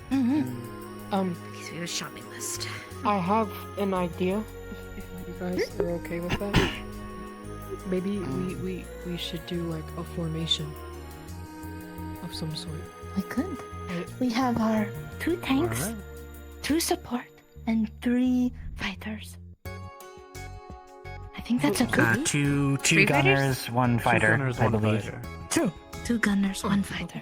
Because we have a shopping list. I have an idea. If you guys are okay with that, maybe we should do like a formation of some sort. We could. We have our 2 tanks, 2 support, and 3 fighters. I think that's a good. Two gunners, 1 fighter, I believe. True. 2 gunners, 1 fighter.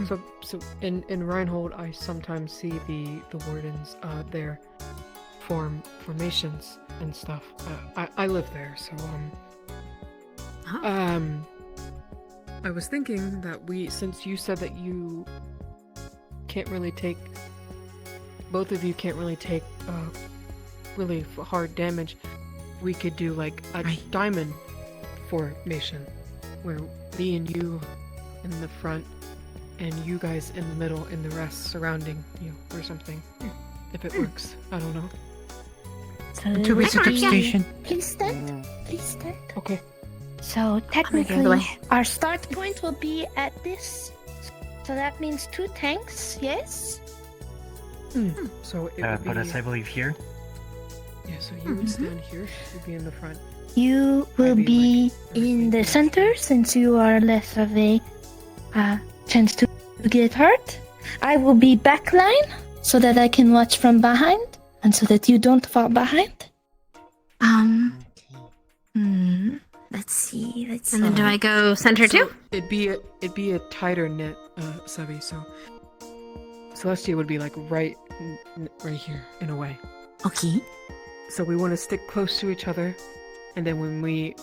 So in Reinhold, I sometimes see the Wardens their formations and stuff. I live there, so I was thinking that since you said that you can't really take, both of you can't really take really hard damage, we could do like a diamond formation where me and you in the front and you guys in the middle and the rest surrounding you or something. If it works, I don't know. So Until we set up station. Please stand. Please stand. Okay. So technically, our start point will be at this. So that means 2 tanks, yes? So it would put be, us, I believe, here. Yeah, so you would stand here, you'd be in the front. You will be in the center since you are less of a chance to get hurt. I will be backline so that I can watch from behind and so that you don't fall behind. Let's see. And then do I go center too? It'd be a tighter knit, Sevi. So Celestia would be like right here in a way. Okay. So we want to stick close to each other, and then when we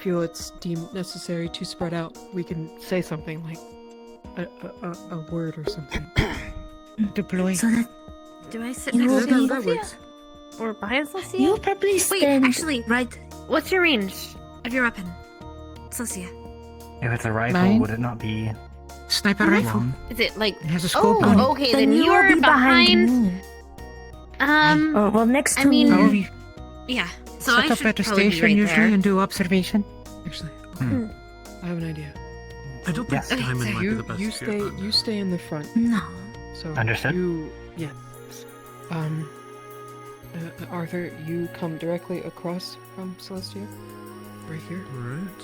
feel it's deemed necessary to spread out, we can say something like a word or something. Deploy. So that do I sit next to Celestia? Or by Celestia? You'll probably stand. Wait, actually, what's your range of your weapon, Celestia? If it's a rifle, Mine? would it not be Sniper rifle. Is it like? It has a scope on it. Okay, then you're be behind. me. Oh well, next to me. Oh, we Yeah. So set I up should at a probably be station right usually there. and do observation. Actually, I have an idea. I don't think diamond might be the best You stay in the front. No. So Understood. Yes. Arthur, you come directly across from Celestia, right here. Alright.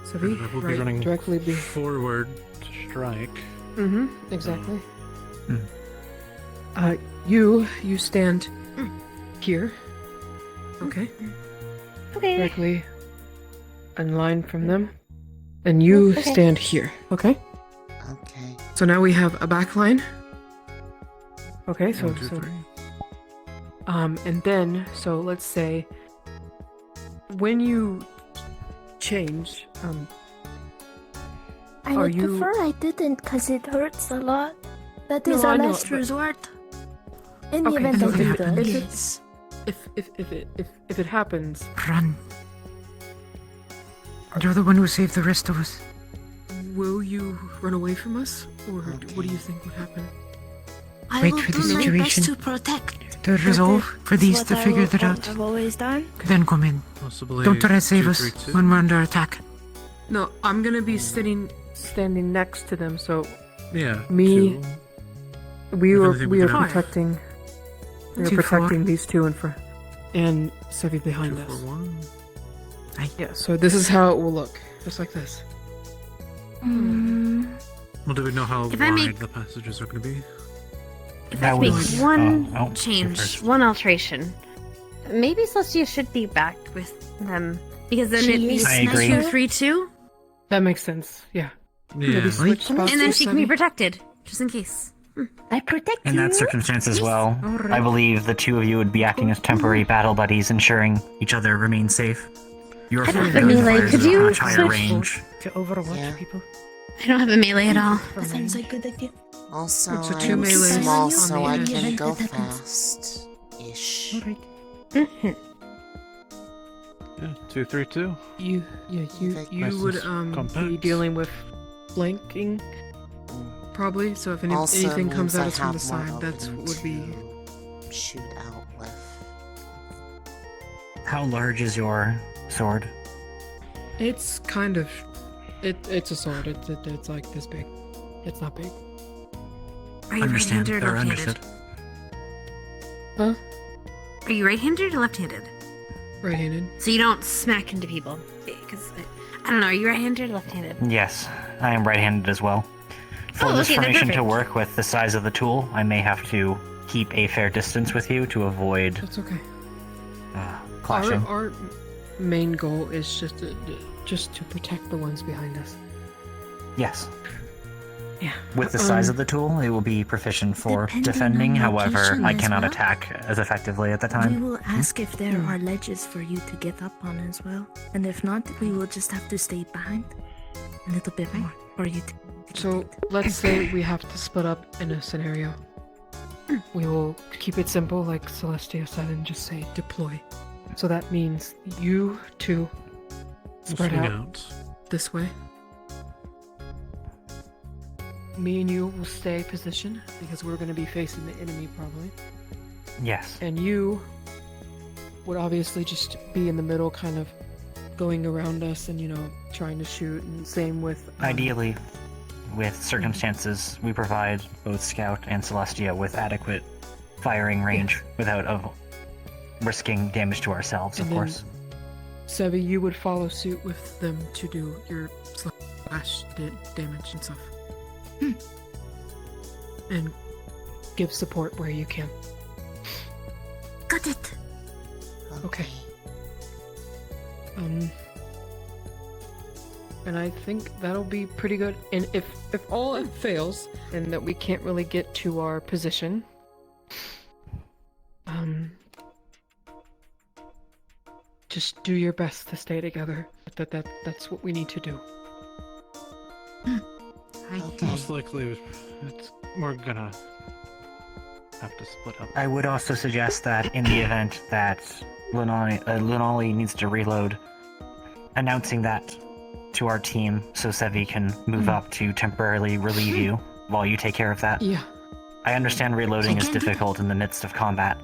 So I will be running directly forward to strike. Exactly. You stand here. Okay. Okay. Directly in line from them, and you stand here. Okay. Okay. So now we have a back line. Okay. So 1, 2, 3. And then let's say when you change, I would prefer I didn't because it hurts a lot. That is No, our I know, last but- resort. In the Okay, event so that you if don't. it's if it happens, Run. You're the one who saved the rest of us. will you run away from us, or what do you think would happen? I Wait will for the do my situation best to protect. To resolve, for these What to I figure will- that out. I've always done. Then come in. Possibly Don't try to save 2, us 3, 2. when we're under attack. No, I'm gonna be standing next to them. So Yeah. me, 2. we If were anything, we we can are have- protecting. We were 2, 4. protecting these two in front, and Sevi behind 2, us. 4, 1. Yeah. So this is how it will look, just like this. Well, do we know how If I wide make- the passages are going to be? If I make one change, one alteration, maybe Celestia should be back with them because then it'd be I agree. 2, 3, 2, That makes sense. Yeah. Yeah. Maybe switch spots and then with she can be Sevi. protected just in case. I protect In you. that circumstance as well, Alright. I believe the two of you would be acting as temporary battle buddies, ensuring each other remain safe. Your I don't have friendly melee. fires Could at a you much higher switch- range. To overwatch people. I don't have a melee at all. That sounds like a good idea. Also, It's a I'm two melee small, on so the I edge. can go That happens. fast-ish. Alright. Yeah, 232. You Nice would and be compact. dealing with flanking, probably. So if Also anything means comes at I us from the have more side, that's opening would be. to shoot out with. How large is your sword? It's kind of, it's a sword. It's like this big. It's not big. Are you Understand, right-handed or or left-handed? understood. Huh? Are you right-handed or left-handed? Right-handed. So you don't smack into people? Because I don't know. Are you right-handed or left-handed? Yes, I am right-handed as well. For Oh, this okay, then formation to perfect. work with the size of the tool, I may have to keep a fair distance with you to avoid That's okay. clashing. Our main goal is just to protect the ones behind us. Yes. Yeah. With the size of the tool, it will be proficient for Depending defending, on however, location I as cannot well. attack as effectively at the We time. will ask if there are ledges for you to get up on as well. And if not, we will just have to stay behind a little bit more for you to. So let's say we have to split up in a scenario. We will keep it simple, like Celestia said, and just say deploy. So that means you two spread swing out out. this way. Me and you will stay positioned because we're going to be facing the enemy probably. Yes. And you would obviously just be in the middle, kind of going around us and, trying to shoot. And same with. Ideally, with circumstances, we provide both Scout and Celestia with adequate firing range without risking damage to ourselves, of And then- course. Sevi, you would follow suit with them to do your slash damage and stuff. And give support where you can. Got it. Okay. And I think that'll be pretty good. And if all it fails and that we can't really get to our position, just do your best to stay together. That's what we need to do. Most likely, we're gonna have to split up. I would also suggest that in the event that Lunali needs to reload, announcing that to our team so Sevi can move up to temporarily relieve you while you take care of that. Yeah. I understand reloading is can do that. difficult in the midst of combat.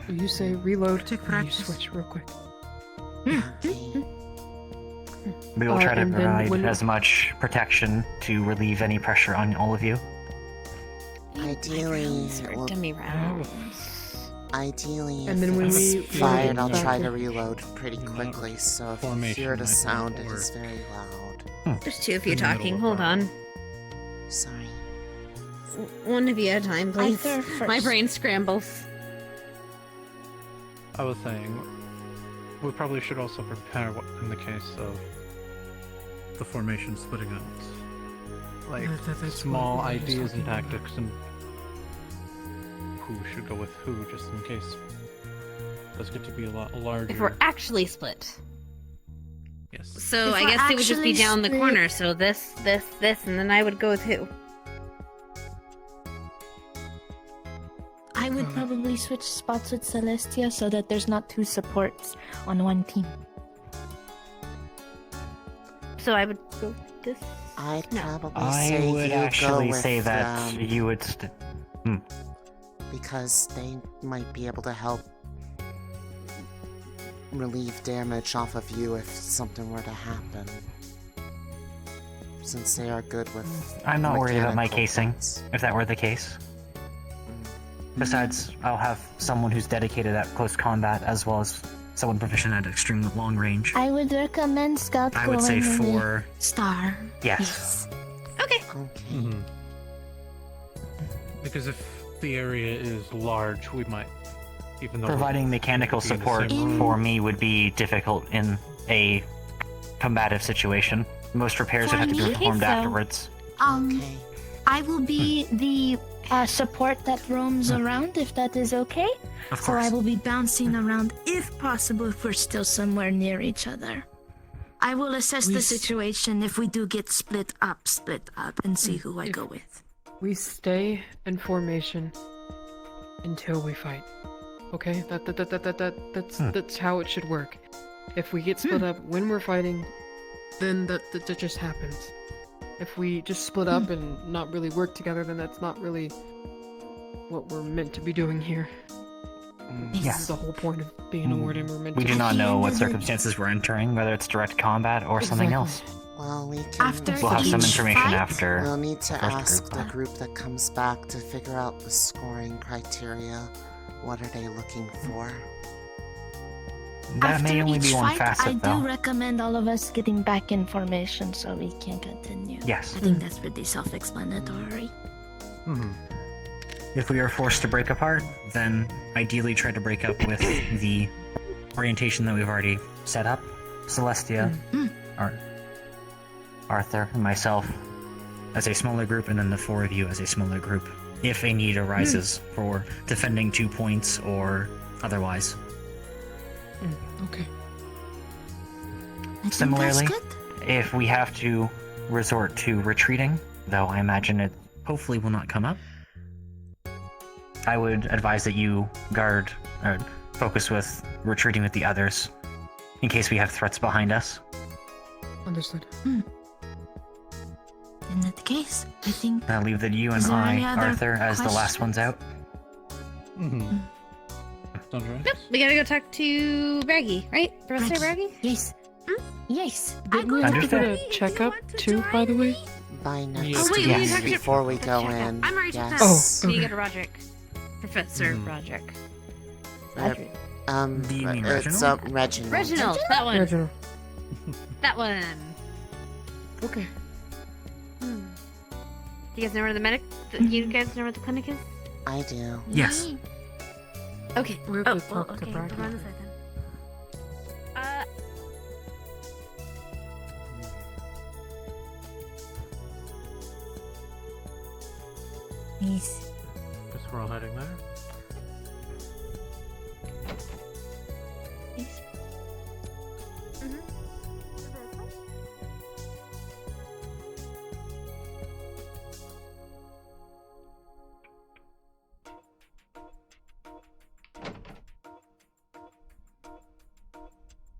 You say reload, and you switch real quick. We will try to and then provide when- as much protection to relieve any pressure on all of you. Ideally, it will- dummy rounds. Ideally, And if then when it's we fired, I'll back try in- to reload pretty quickly. So if you formation hear the might sound, not it is work. very loud. There's two of you In the middle talking. of Hold battle. on. Sorry. One of you at a time, please. Either first. My brain scrambles. I was saying, we probably should also prepare in the case of the formation splitting out. Like, That's small what we were just ideas and talking about. tactics and who should go with who, just in case. It does get to be a lot larger. If we're actually split. Yes. So If I we're guess it would just be actually down the split- corner. So this, and then I would go with who? I would probably switch spots with Celestia so that there's not two supports on one team. So I would go this. I'd probably I say would you actually go with say that you would. because they might be able to help relieve damage off of you if something were to happen. Since they are good with. I'm not worried about my mechanical casing, things. if that were the case. Besides, I'll have someone who's dedicated at close combat as well as someone proficient at extreme long range. I would recommend Scout I would say going with for Star. yes. Okay. Mhm. Because if the area is large, we might, even though Providing mechanical be in the support same room. for me would be difficult in a combative situation. Most repairs would have to be For me? performed Okay, so- afterwards. I will be the support that roams around, if that is okay. Of So I course. will be bouncing around, if possible, if we're still somewhere near each other. I will assess the situation. If we do get split up, and see who I go with. We stay in formation until we fight. Okay? That's how it should work. If we get split up when we're fighting, then that just happens. If we just split up and not really work together, then that's not really what we're meant to be doing here. This is the whole point of being a warden. We're meant We to do not know what circumstances we're entering, whether it's direct combat or something else. Well, we can. We'll have some information after. We'll need to first ask group the then. group that comes back to figure out the scoring criteria. What are they looking for? That may only be one I facet, though. do recommend all of us getting back in formation so we can continue. Yes. I think that's pretty self-explanatory. If we are forced to break apart, then ideally try to break up with the orientation that we've already set up. Celestia, Arthur, and myself as a smaller group, and then the four of you as a smaller group, if a need arises for defending 2 points or otherwise. Okay. Similarly, if we have to resort to retreating, though I imagine it hopefully will not come up, I would advise that you guard or focus with retreating with the others in case we have threats behind us. Understood. In that case, I think. I'll leave that you and Is there any other Arthur, as the last ones out. Sounds right. Yep, we gotta go talk to Braggy, right? Professor Braggy? Yes. Yes. Didn't we have to get a checkup too, by the way? By next Oh, wait, we week, talked to- before we go in. I'm already yes. checked out. So you go to Roderick. Professor Roderick. Roderick. Do you mean it's Reginald? Reginald. Reginald, that one. Reginald. That one. Okay. Do you guys know where the medic? You guys know where the clinic is? I do. Yes. Okay. We have Oh, to talk well, to okay. Braggy. Hold on a second. Yes. Guess we're all heading there. Yes.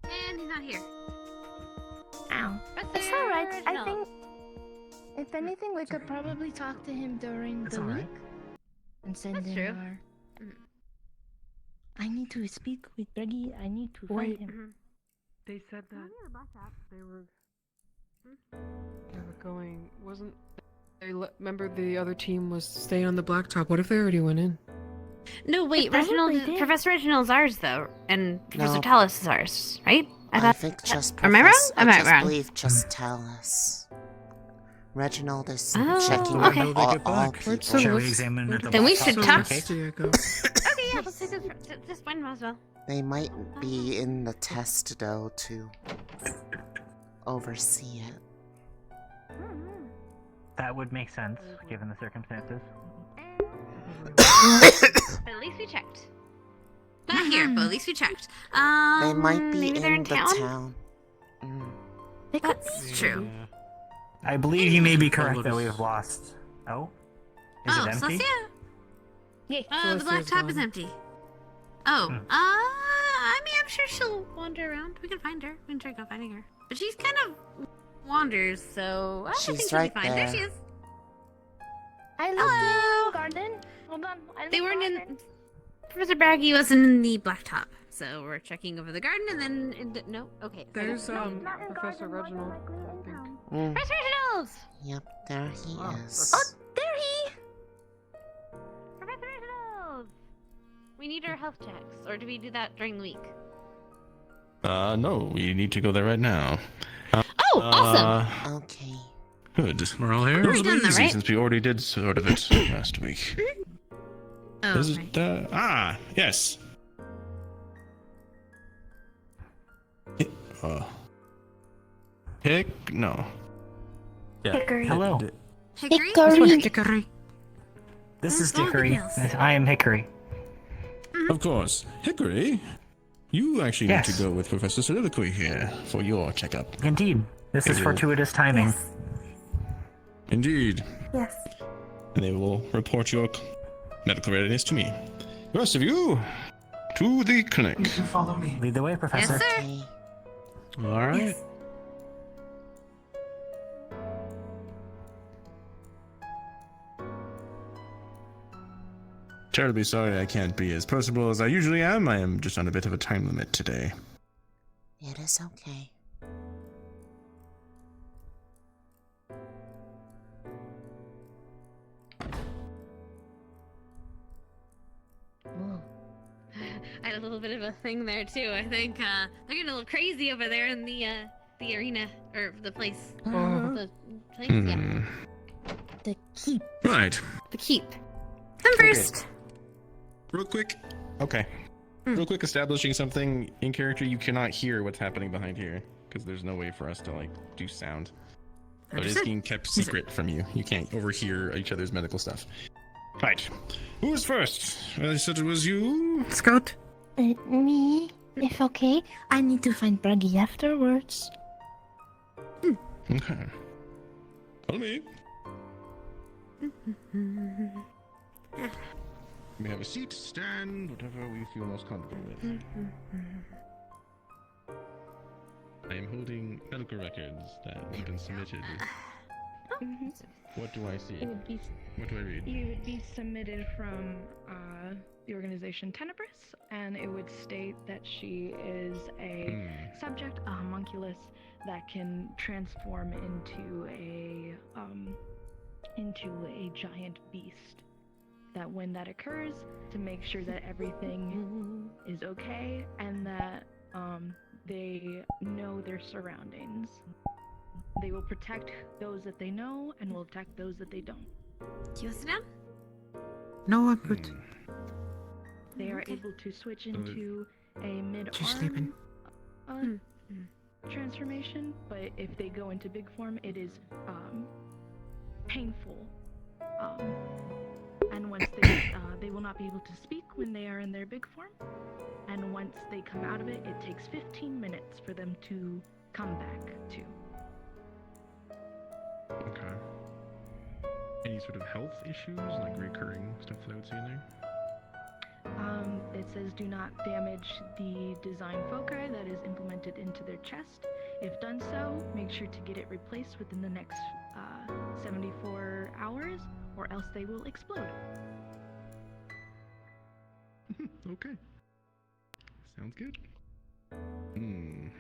And he's not here. Ow. It's alright. I think, if anything, we could probably talk to him during the alright. week. And send That's him true. our... I need to speak with Braggy. I need to Wait. find him. They said that they were going. Wasn't they? Remember the other team was staying on the blacktop. What if they already went in? No, wait, They probably Reginald, did. Professor Reginald's ours, though, and Professor No. Tallis is ours, right? I think just. Am I wrong? Am I just wrong? believe just tell us. Reginald is Oh, checking okay. on all people. Shall we examine at the Then we laptop should just talk. in case? Okay, yeah, let's take this one as well. They might be in the test though to oversee it. That would make sense, given the circumstances. But at least we checked. Not here, but at least we checked. They might be maybe they're in in the town. town. That's true. I believe you may be correct that we have lost. Oh? Is Oh, it empty? Celestia? Yeah. The black Celestia's top is gone. empty. Oh, I mean, I'm sure she'll wander around. We can find her. We can try to go finding her. But she's kind of wanders, so I think She's she'll right be fine. There there. she is. I looked Hello. in garden. Hold on. They weren't in. Professor Braggy wasn't in the blacktop, so we're checking over the garden, and then no. Okay. There's Professor Reginald. I think. Professor Reginald. Yep, there he is. Oh, there he. Professor Reginald. We need our health checks, or do we do that during the week? No, we need to go there right now. Oh, awesome. Okay. Good. We're all here? It was Already done that, easy right? since we already did sort of it last week. Oh, This is, right. yes. No. Hickory. Hello. Hickory? Hickory. Hickory. This is Hickory. I am Hickory. Of course. Hickory, you actually need to go with Professor Soliloquy here for your checkup. Indeed. This is fortuitous timing. Indeed. Yes. And they will report your medical readiness to me. The rest of you, to the clinic. You can follow me. Lead the way, Professor. Yes, sir. All right. Yes. Terribly sorry I can't be as personable as I usually am. I am just on a bit of a time limit today. It is okay. I had a little bit of a thing there too. I think they're getting a little crazy over there in the arena or the place. The place, yeah. The keep. Right. The keep. Come first. Real quick. Okay. Real quick, establishing something in character. You cannot hear what's happening behind here because there's no way for us to like do sound. So it is being kept secret from you. You can't overhear each other's medical stuff. Right. Who was first? I said it was you. Scout. Me, if okay. I need to find Braggy afterwards. Okay. Follow me. You may have a seat, stand, whatever we feel most comfortable with. I am holding medical records that have been submitted. What do I see? What do I read? You would be submitted from the organization Tenebris, and it would state that she is a subject, a homunculus, that can transform into a giant beast. That when that occurs, to make sure that everything is okay and that they know their surroundings. They will protect those that they know and will attack those that they don't. Do you want to sit down? No, I'm good. They are able to switch into a She's sleeping. Transformation, but if they go into big form, it is painful. And once they will not be able to speak when they are in their big form. And once they come out of it, it takes 15 minutes for them to come back to. Okay. Any sort of health issues, like recurring stuff that I would see in there? It says do not damage the design foci that is implemented into their chest. If done so, make sure to get it replaced within the next 74 hours, or else they will explode. Okay. Sounds good. And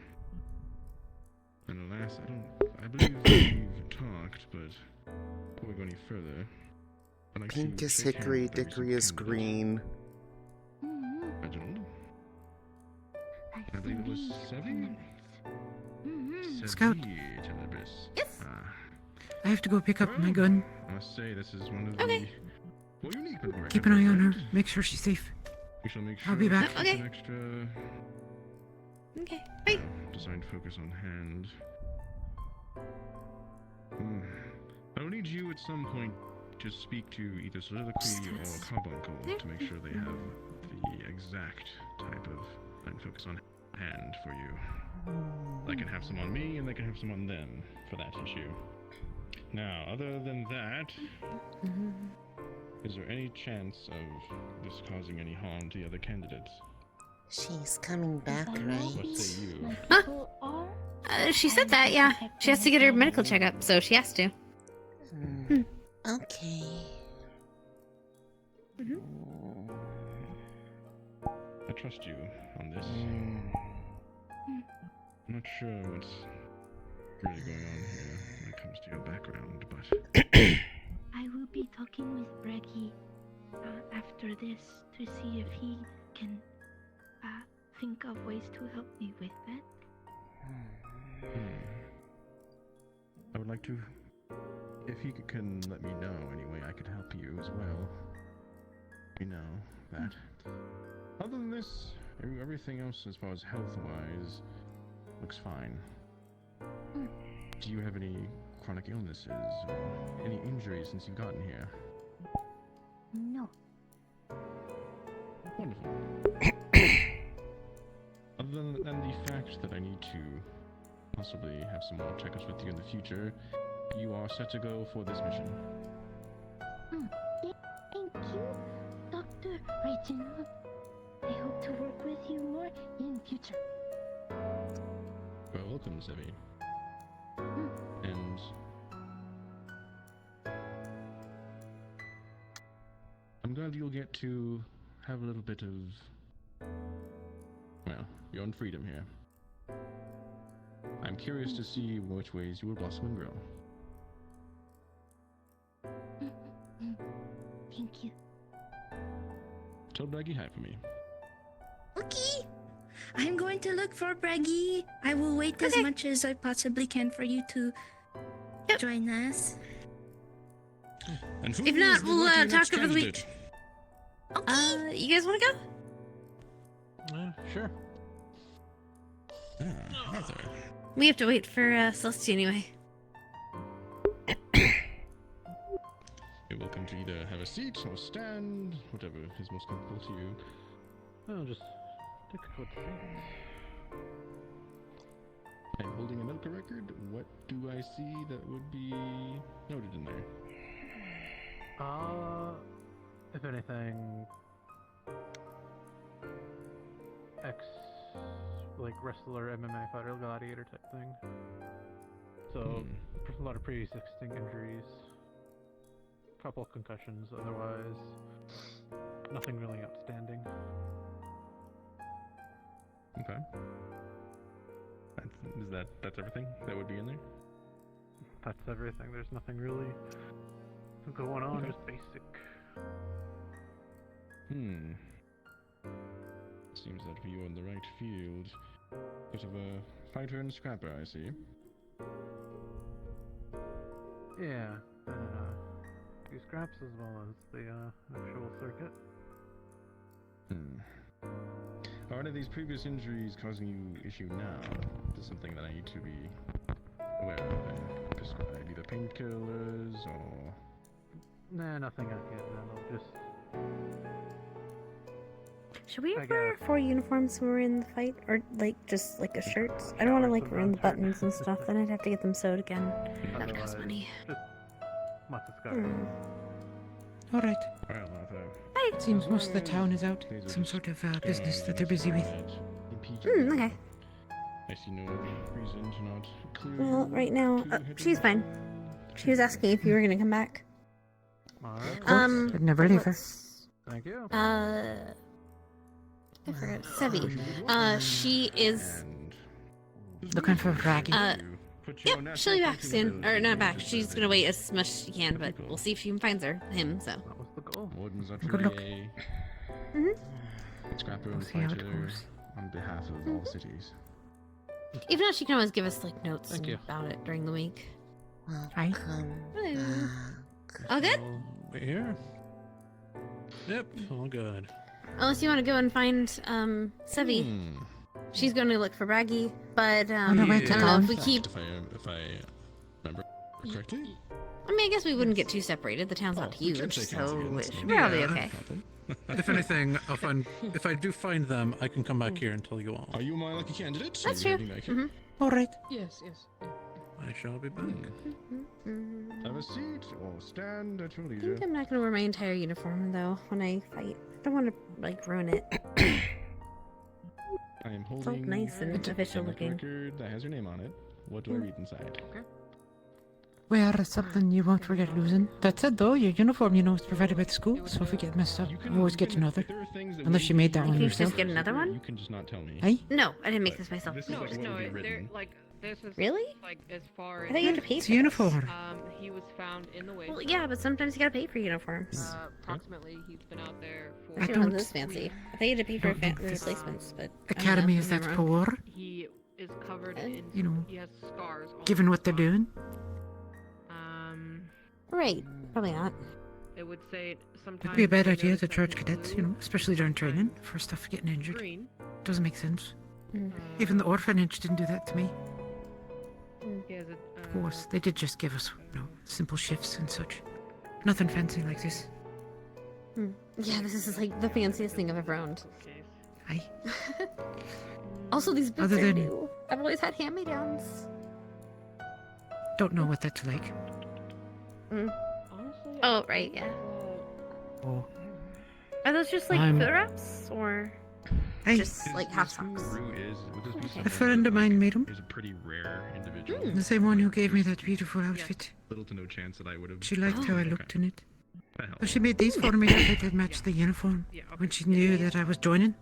alas, I believe we've talked, but before we go any further, I'd like Pink to is shake Hickory, hands with every Dickory is candidate. green. Reginald? I believe it was Sevi? Scout. Sevi Tenebris. Yes. I have to go pick up my gun. I must say, this is one of the more unique medical Keep an eye on her. records. Make sure she's safe. We shall make sure I'll be back. to keep an extra Okay. Bye. designed focus on hand. I will need you at some point to speak to either Soliloquy or Carbuncle to make sure they have the exact type of designed focus on hand for you. I can have some on me, and they can have some on them for that issue. Now, other than that, is there any chance of this causing any harm to the other candidates? She's coming back, right? What say you? She said that, yeah. She has to get her medical checkup, so she has to. Okay. I trust you on this. I'm not sure what's really going on here when it comes to your background, but I will be talking with Braggy after this to see if he can think of ways to help me with that. I would like to, if you can let me know any way I could help you as well. You know that. Other than this, everything else as far as health-wise looks fine. Do you have any chronic illnesses or any injuries since you've gotten here? Wonderful. Other than the fact that I need to possibly have some more checkups with you in the future, you are set to go for this mission. Thank you, Dr. Reginald. I hope to work with you more in future. Well, welcome, Sevi. And I'm glad you'll get to have a little bit of, well, your own freedom here. I'm curious to see which ways you will blossom and grow. Thank you. Tell Braggy hi for me. Okay. I'm going to look for Braggy. I will wait as much as I possibly can for you to join us. And who If is not, the we'll lucky talk next over the candidate? week. You guys want to go? Sure. Arthur. We have to wait for Celestia anyway. You're welcome to either have a seat or stand, whatever is most comfortable to you. I'll just take a quick I'm holding a medical record. What do I see that would be noted in there? If anything, like wrestler, MMA fighter, gladiator type thing. So, a lot of pre-existing injuries, couple concussions, otherwise, nothing really outstanding. Okay. That's everything that would be in there? That's everything. There's nothing really going on, just basic. Seems that you're in the right field. Bit of a fighter and scrapper, I see. Yeah, and few scraps as well as the actual circuit. Are any of these previous injuries causing you issue now? This is something that I need to be aware of and prescribe either painkillers or... Nah, nothing out yet, no, just... Should we wear 4 uniforms when we're in the fight? Or, like, just, like, a shirt? I don't want to, like, ruin the buttons and stuff. Then I'd have to get them sewed again. That would cost money. Alright. Well, Seems most of the town is out. Some sort of business that they're busy with. Okay. I see no reason to not clear. Well, right now, she's fine. She was asking if you were gonna come back. I'd never leave her. Thank you. I forgot. Sevi. She is... Looking for Raggy. Yep, she'll be back soon. Or, not back. She's gonna wait as much as she can, but we'll see if she finds him, so. Wardens are Good luck. Scrapper We'll and see how it fighter goes. on behalf of all cities. If not, she can always give us, like, notes Thank you. about it during the week. Hi. All good? Wait here. Yep, all good. Unless you want to go and find, Sevi. She's going to look for Braggy, but, I don't know, if we keep... If I remember correctly? I mean, I guess we wouldn't get too separated. The town's not huge, so it should probably be okay. If anything, I'll find. If I do find them, I can come back here and tell you all. Are you my lucky candidate? That's true. Alright. Yes. I shall be back. Have a seat or stand at your I leisure. think I'm not going to wear my entire uniform, though, when I fight. I don't want to, like, ruin it. I am It's all holding nice and a official medical looking. record that has your name on it. What do I read inside? Okay. Wear something you won't regret losing. That said, though, your uniform, is provided by the school, so if we get messed up, you always get another. Unless you made that one You can yourself. just get another one? You can just not tell me. Hey? No, I didn't make this myself. This is Really? like as far I thought you had to pay It's for a this. uniform. He was found in the waste. Well, yeah, but sometimes you gotta pay for uniforms. Approximately, he's been out there for. I don't this fancy. I thought you had to pay for replacements, but Academy is that poor? He is covered in. He has scars. Given what they're doing? Right, probably not. It would say sometimes. It'd be a bad idea to charge cadets, especially during training, for stuff getting injured. Green. Doesn't make sense. Even the orphanage didn't do that to me. He has Of course, they did just give us, simple shifts and such. Nothing fancy like this. Yeah, this is like the fanciest thing I've ever owned. Aye. Also, these boots Other are than- new. I've always had hand-me-downs. Don't know what that's like. Oh, right, yeah. Oh. Are those just like I'm- foot wraps, or Hey. just like half socks? A friend of mine made them. Is a pretty rare individual. The same one who gave me that beautiful outfit. Little to no chance that I would have. She liked how I Okay. looked in it. That helps. So she made these for me that did match the uniform when she knew that I was joining.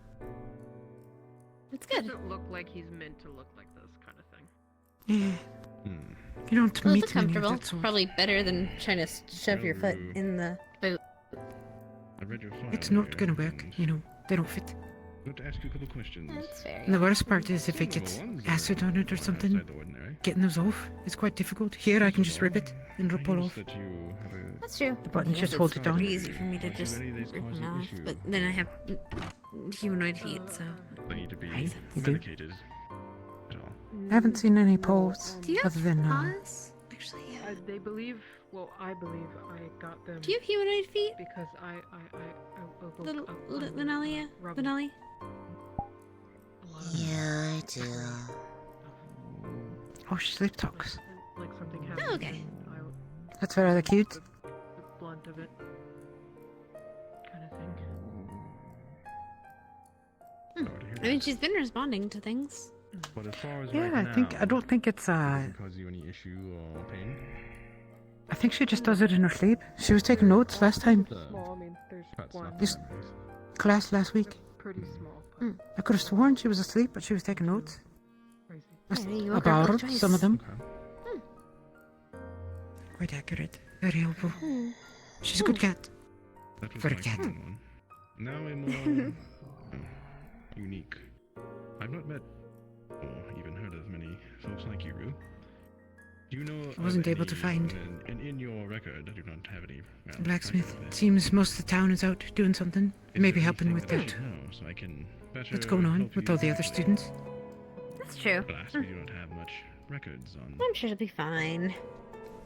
It's good. Doesn't look like he's meant to look like this kind of thing. Yeah. You don't Well, meet it's many of comfortable. that sort. Probably better than trying to shove your foot in the boot. I read your file. It's not gonna work, you know. They don't fit. I want to ask you a couple questions. That's fair. And the worst part is if it gets acid on it or something, getting those off is quite difficult. Here I can just rip it and it'll pull off. That's true. The button Yeah, just it's holds it down. pretty easy for me to just rip them off, but then I have humanoid feet, so. They need to be You do? medicated. I haven't seen any polls Do you have other than paws? Actually, yeah. They believe. Well, I believe I got them. Do you have humanoid feet? Because I Little Lunali? Lunali? Yeah, I do. Oh, she sleep talks. Like something Oh, okay. That's rather cute. The blunt of it, kind of thing. I mean, she's been responding to things. But as far as Yeah, right I don't think it's cause you any issue or pain? I think she just does it in her sleep. She was taking notes last time. Small. I mean, there's one. This class last week. Pretty small. I could have sworn she was asleep, but she was taking notes. Yeah, you woke up About with a choice. some of them. Quite accurate. Very helpful. She's a good cat. That was For a my cat. common one. Now a more unique. I've not met or even heard of many folks like you, Rue. Do you know? I wasn't of able to any- find. And in your record, I do not have any. Blacksmith. Seems most of the town is out doing something. Maybe helping with that. So I can better What's going on help with you all the other students? That's true. Alas, we do not have much records on I'm sure it'll be fine.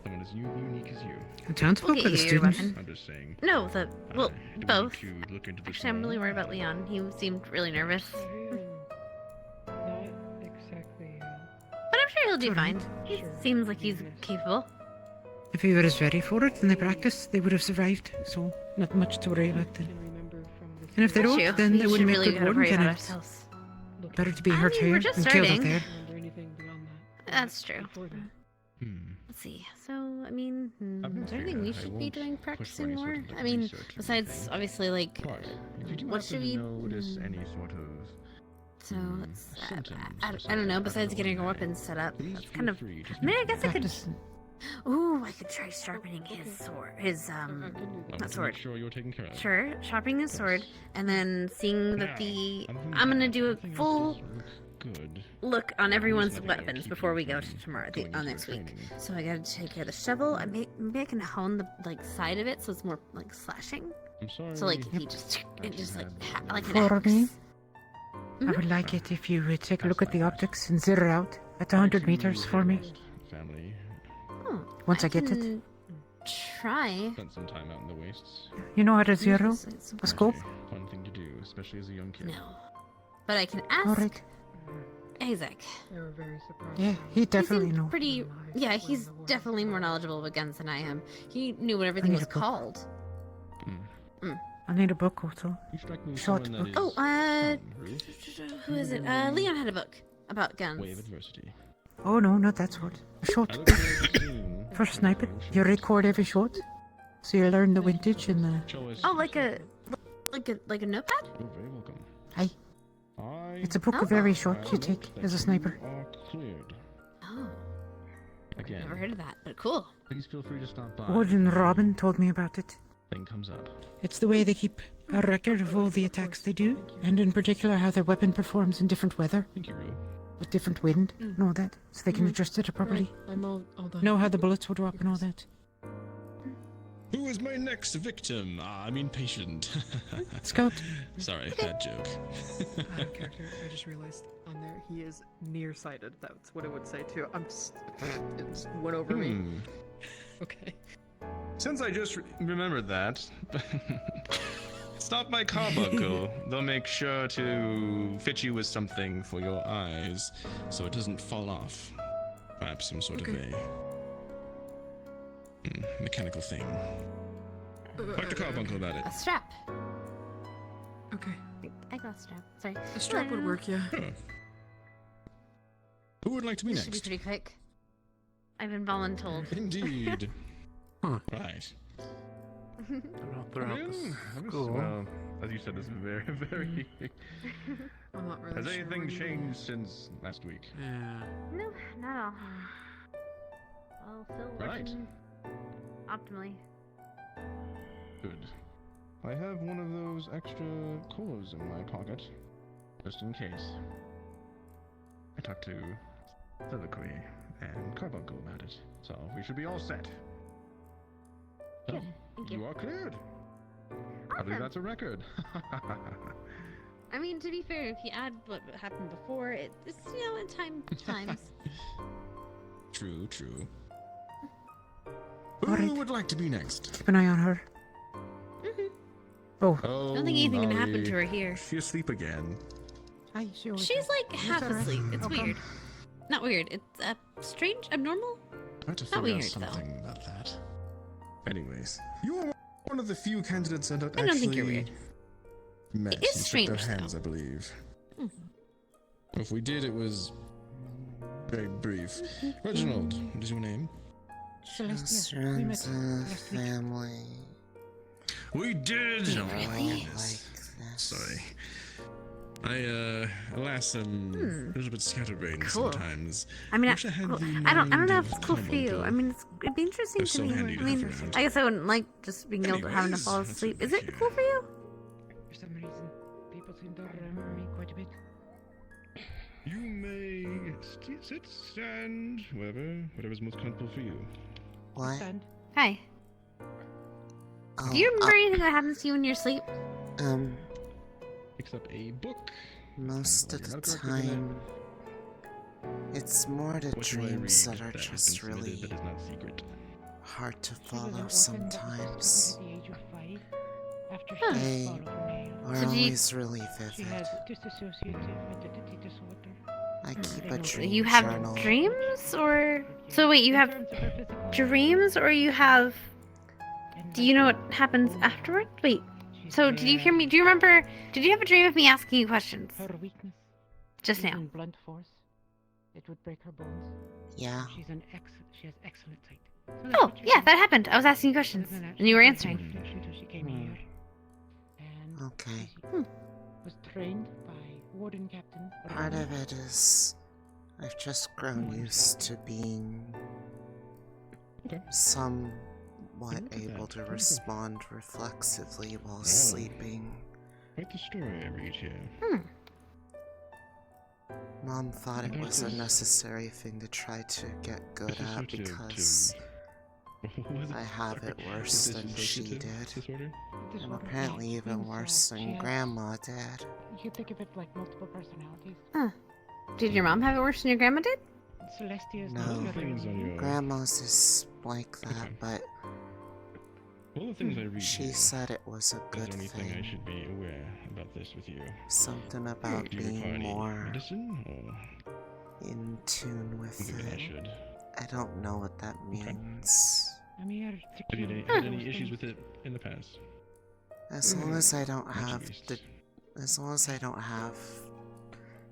someone as unique as you. The townsfolk We'll or get the you your students? weapon. I'm just saying. No, the well, do we both. need to look into this Actually, I'm really more? worried about Leon. He seemed really nervous, Not exactly. but I'm sure he'll do fine. He seems like he's capable. If he was ready for it and they practiced, they would have survived. So, not much to worry about then. And if they That's don't, true. then We they should wouldn't make really good gotta warden worry about candidates. ourselves. Better to be hurt mean, here we're just and killed starting. there. That's true. Let's see. So, I mean, is there anything we should be doing practicing more? I mean, besides obviously like, Did you what happen should we? to notice any sort of So let's. symptoms I don't know. Besides getting our weapens set up, that's kind of. I mean, I guess I could. Ooh, I could try sharpening his sword. His not sword. Make sure you're taken care of. Sure, sharpening his sword, and then seeing that I'm gonna do a full Good. look on everyone's weapons before we go to tomorrow, next week. So I gotta take care of the shovel. Maybe I can hone the like side of it so it's more like slashing. I'm sorry. So like he just like an For axe. me, I would like it if you would take a look at the optics and zero out at 100 meters for me. Family. Oh, Once I get it. can Try. Spent some time out in the wastes. You know how to zero a scope? Fun thing to do, especially as a young kid. No, but I can ask Alright. Isaac. They were very surprised. Yeah, he definitely He seemed knows. pretty. Yeah, he's definitely more knowledgeable with guns than I am. He knew what everything need was a book. called. I need a book also. Short someone book. that Oh, who is it? Leon had a book about guns. Way of adversity. Oh no, not that sort. A short. For sniping, you record every shot, so you learn the vintage and the. Oh, like a notepad? You're very welcome. Aye. It's a book of every shot you take as a sniper. Cleared. Oh, Again. never heard of that, but cool. Please feel free to stop by. Warden Robin told me about it. Thing comes up. It's the way they keep a record of all the attacks they do, and in particular how their weapon performs in different weather, Thank you, Rue. with different wind and all that, so they can adjust it properly. I'm all done. Know how the bullets will drop and all that. Who is my next victim? I mean patient. Scout. Sorry, bad joke. Character, I just realized on there he is nearsighted. That's what it would say too. I'm just, it just went over me. Okay. Since I just remembered that, stop my carbuncle. They'll make sure to fit you with something for your eyes so it doesn't fall off. Perhaps some sort of a mechanical thing. Talk to carbuncle about it. A strap. Okay. I got a strap. Sorry. A strap would work, yeah. Who would like to be This next? should be pretty quick. I've been voluntold. Indeed. Right. Well, as you said, this is very, very. I'm not really Has sure anything what you mean. changed since last week? Yeah. No, not at all. Well, still Right. working optimally. Good. I have one of those extra cores in my pocket, just in case. I talked to Soliloquy and Carbuncle about it, so we should be all set. So, Thank you you. are cleared. I believe that's a record. I mean, to be fair, if you add what happened before, it's at times. True. Alright. Who would like to be next? Keep an eye on her. Oh. I don't think anything can happen to her here. She's asleep again. She's like half asleep. It's weird. Not weird. It's strange, abnormal. I have to Not figure out weird, something about that. Anyways, you are one of the few candidates that I actually don't think you're weird. met It is and shook strange, their hands, I believe. If we did, it was very brief. Reginald, what is your name? Just runs a family. We did. Wait, Oh my really? goodness. Sorry. I alas, am a little bit scatterbrained Cool. sometimes. I mean, Wish I had the I don't mind know if of it's cool for you. Carbuncle. I mean, it'd be interesting They're to so me. handy to I mean, have around. I guess I wouldn't like just being able to having to Anyways, fall asleep. Is it cool for you? For some reason, people seem to remember me quite a bit. You may sit, stand, whatever's most comfortable for you. What? Hi. Oh, Do you remember anything that happens to you when you're asleep? Picks up a book. Most of the Medical record in time, it's more the What do I dreams read that are that has been just submitted really that is not secret? hard to She was an follow orphan that was sometimes. discovered at the age of 5 after she They swallowed her nail. are So do you- always really She vivid. had dissociative identity disorder. I keep a dream You have journal. dreams, or so? Wait, you have dreams, or you have? Do you know what happens afterward? Wait. So did you hear me? Do you remember? Did you have a dream of me asking you questions? Her weakness. Just now. using blunt force, it would break her bones. Yeah. She has excellent sight. Oh, yeah, that happened. I was asking you questions, and you were answering. Until she came here. And Okay. was trained by Warden Captain. Part of it is I've just grown used to being somewhat able to respond reflexively while sleeping. Quite the story I read here. Mom thought it was a necessary thing to try to get good at because I have it worse than she did. And apparently even worse than Grandma did. You can think of it like multiple personalities. Huh. Did your mom have it worse than your grandma did? Celestia is No, not your Grandma's is like that, but All the things I read she here, said it was a is good there anything I thing. should be aware about this with you? Something about Do you require being any more medicine, or in tune with maybe I it. should? I don't know what that means. I'm here to Have you cure had those any issues things. with it in the past? As long as I don't At have least. as long as I don't have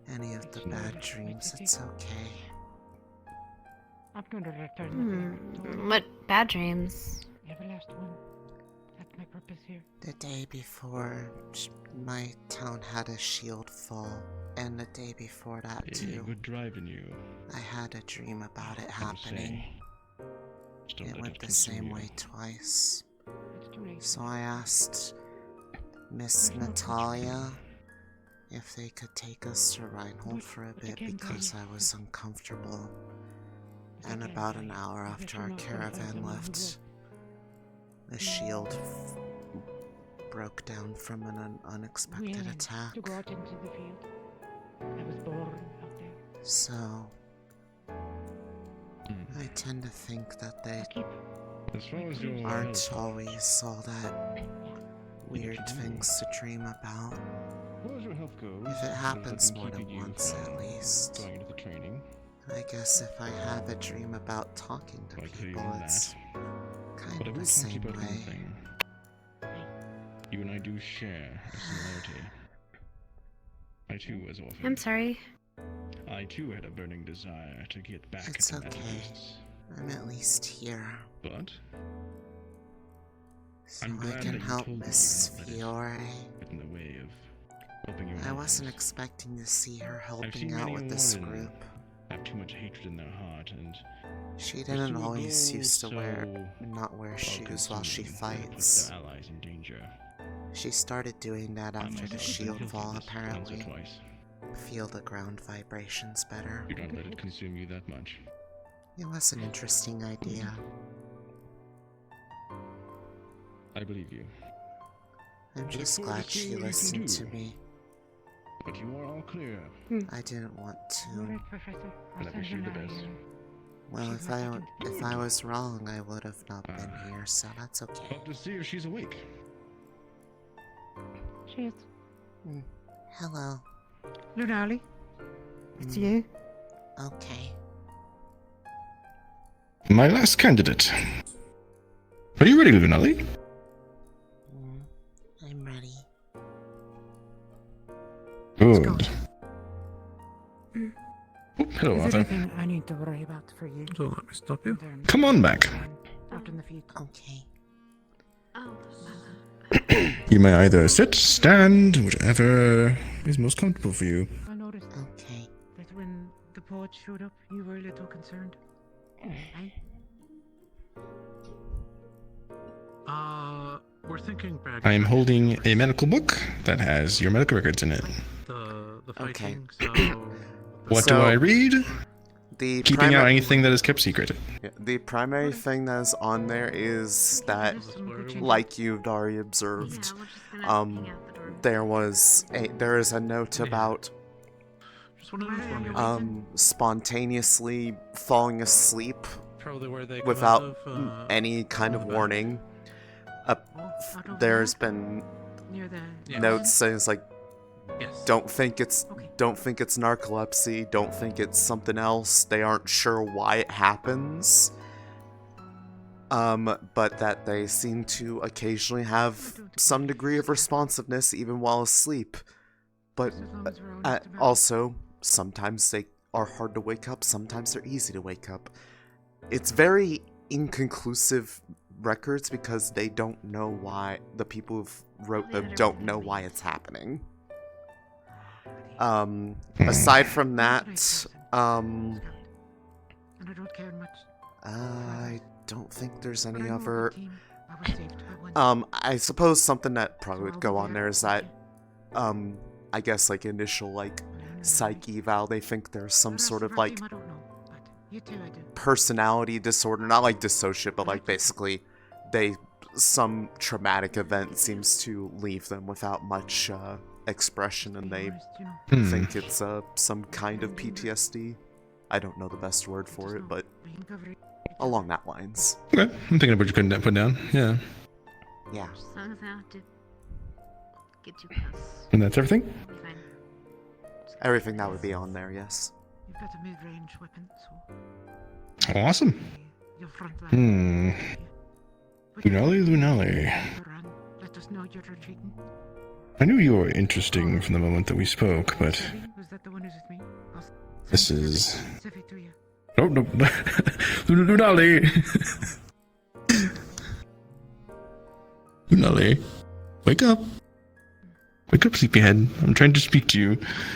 any of the bad dreams, it's okay. I'm going to return the favor. What bad dreams? Every last one. That's my purpose here. The day before, my town had a shield fall, and the day before that Yeah, too. good driving you. I had a dream about it I'm just happening. saying. Just don't It let went it the consume same you. way twice. It's too late. So I asked Miss Natalia if they could take us to Reinhold for a bit because I was uncomfortable. And about an hour after our caravan left, the shield broke down from an unexpected Willing attack. to go out into the field. I was born out there. So I tend to think that they As far as your aren't health, always all that weird things to dream about. Well, as your health goes, If it happens more than keeping you once from at least. going into the training. I guess if I have a dream about talking to people, it's kind But I of will the talk to you same about one way. thing. You and I do share a similarity. I too was orphaned. I'm sorry. I too had a burning desire to get back It's at the okay. Metaphysics. I'm at least here. But So I'm glad I can that you help told me Miss you Fiore. get in the way of helping your I wasn't enemies. expecting to see her I've helping seen out many with this Wardens group. have too much hatred in their heart, and She didn't pursue a always goal used to so not wear shoes while she all-consuming that it puts fights. their allies in danger. She started doing that I after the myself shield have been fall, guilty of this once or apparently. twice. Feel the ground vibrations better. Do not let it consume you that much. It was an interesting idea. I believe you. I'm look just forward to glad seeing she what you can listened to do. me. But you are all clear. I didn't want to. And I wish you the best. Well, if I was wrong, I would have not been here, so that's okay. Hope to see if she's awake. She is. Hello. Lunali, it's you. Okay. My last candidate. Are you ready, Lunali? I'm ready. Good. Oh, hello, Is Arthur. there anything I need to worry about for you? Don't let me stop you. Come on back. Out in the field. Okay. You may either sit, stand, whichever is most comfortable for you. I noticed Okay. that when the poet showed up, you were a little concerned. Right? We're thinking back. I am holding a medical book that has your medical records in it. The Okay. fighting, so... What do I read? The Keeping out anything that is kept secret. Yeah, the primary thing that is on there is that, like you've already observed, there is a note about spontaneously falling asleep Probably where they come without out of, any kind of warning. There's been Near the notes saying it's like, Yes. don't think it's narcolepsy, don't think it's something else. They aren't sure why it happens. But that they seem to occasionally have some degree of responsiveness even while asleep. But also, sometimes they are hard to wake up, sometimes they're easy to wake up. It's very inconclusive records because they don't know why, the people who wrote them don't know why it's happening. Aside from that, And I don't care much. I don't think there's any other. I was saved by one. I suppose something that probably would go on there is that, I guess like initial like psych eval. They think there's some sort of like I don't know, but you two I do. personality disorder, not like dissociate, but like basically some traumatic event seems to leave them without much expression, and they think it's some kind of PTSD. I don't know the best word for it, but along that lines. Okay, I'm thinking of what you couldn't put down. Yeah. Yeah. As long as I have to get you past. And that's everything? We'll be fine. Everything that would be on there, yes. You've got a mid-range weapon, so Awesome. your front line. Lunali. Let us know you're retreating. I knew you were interesting from the moment that we spoke, but Was that the one who's with me? this is... Save it to you. Oh, no. Lunali! Lunali, wake up. Wake up, sleepyhead. I'm trying to speak to you.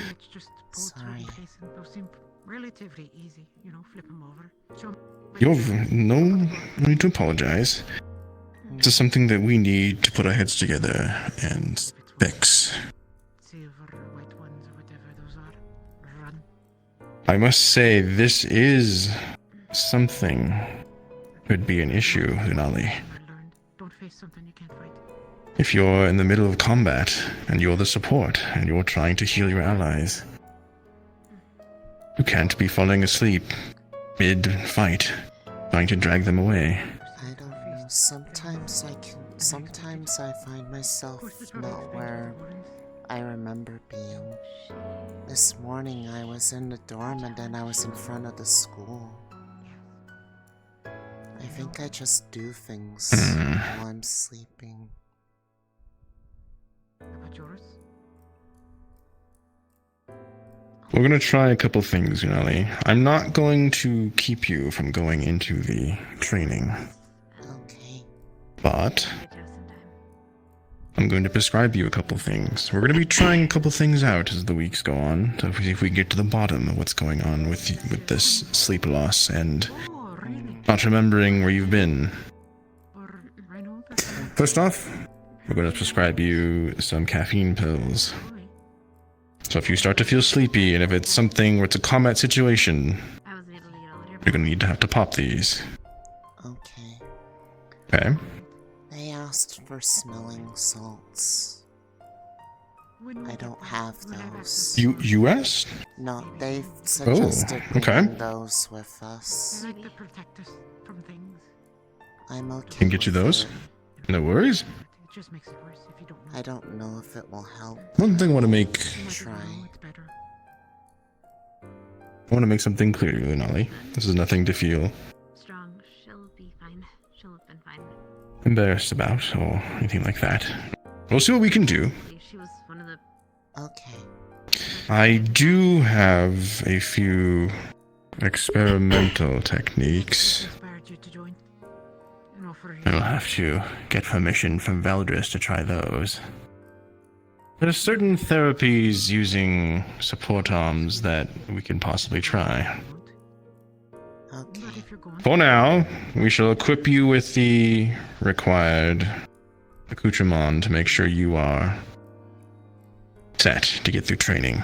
It's just Sorry. those seem relatively easy, you know, flip them over. Show No need to apologize. This is something that we need to put our heads together and fix. silver, white ones, or whatever those are. Run. I must say, this is something could be an issue, Lunali. Don't face something you can't fight. If you're in the middle of combat, and you're the support, and you're trying to heal your allies, you can't be falling asleep mid-fight, trying to drag them away. I don't know sometimes I find myself not where I remember being. This morning I was in the dorm and then I was in front of the school. I think I just do things while I'm sleeping. About yours? We're gonna try a couple things, Lunali. I'm not going to keep you from going into the training. Okay. But I'm going to prescribe you a couple things. We're going to be trying a couple things out as the weeks go on, to see if we can get to the bottom of what's going on with this sleep loss and not remembering where you've been. First off, we're going to prescribe you some caffeine pills. So if you start to feel sleepy, and if it's something where it's a combat situation, you're going to have to pop these. Okay. Okay. They asked for smelling salts. I don't have those. You asked? No, they suggested okay. bringing those with us. I like to protect us from things. I'm okay. Can get you with those. it. No worries. It just makes it worse if you don't know. I don't know if it will help. One thing I want to make. Try. I want to make something clear, Lunali. This is nothing to feel Strong. She'll be fine. She'll have been fine. embarrassed about or anything like that. We'll see what we can do. She was one of the. Okay. I do have a few experimental techniques. I'll have to get permission from Valdris to try those. There's certain therapies using support arms that we can possibly try. Okay. For now, we shall equip you with the required accoutrement to make sure you are set to get through training.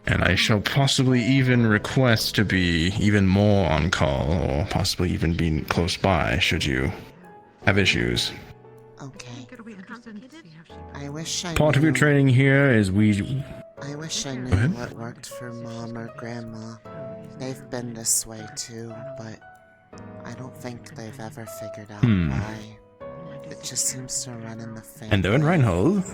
And I shall possibly even request to be even more on call, or possibly even be close by should you have issues. Okay. I wish I Part of your knew- training here is I wish I Go knew ahead. what worked for Mom or Grandma. They've been this way too, but I don't think they've ever figured out why. It just seems to run in the family. And they're in Reinhold.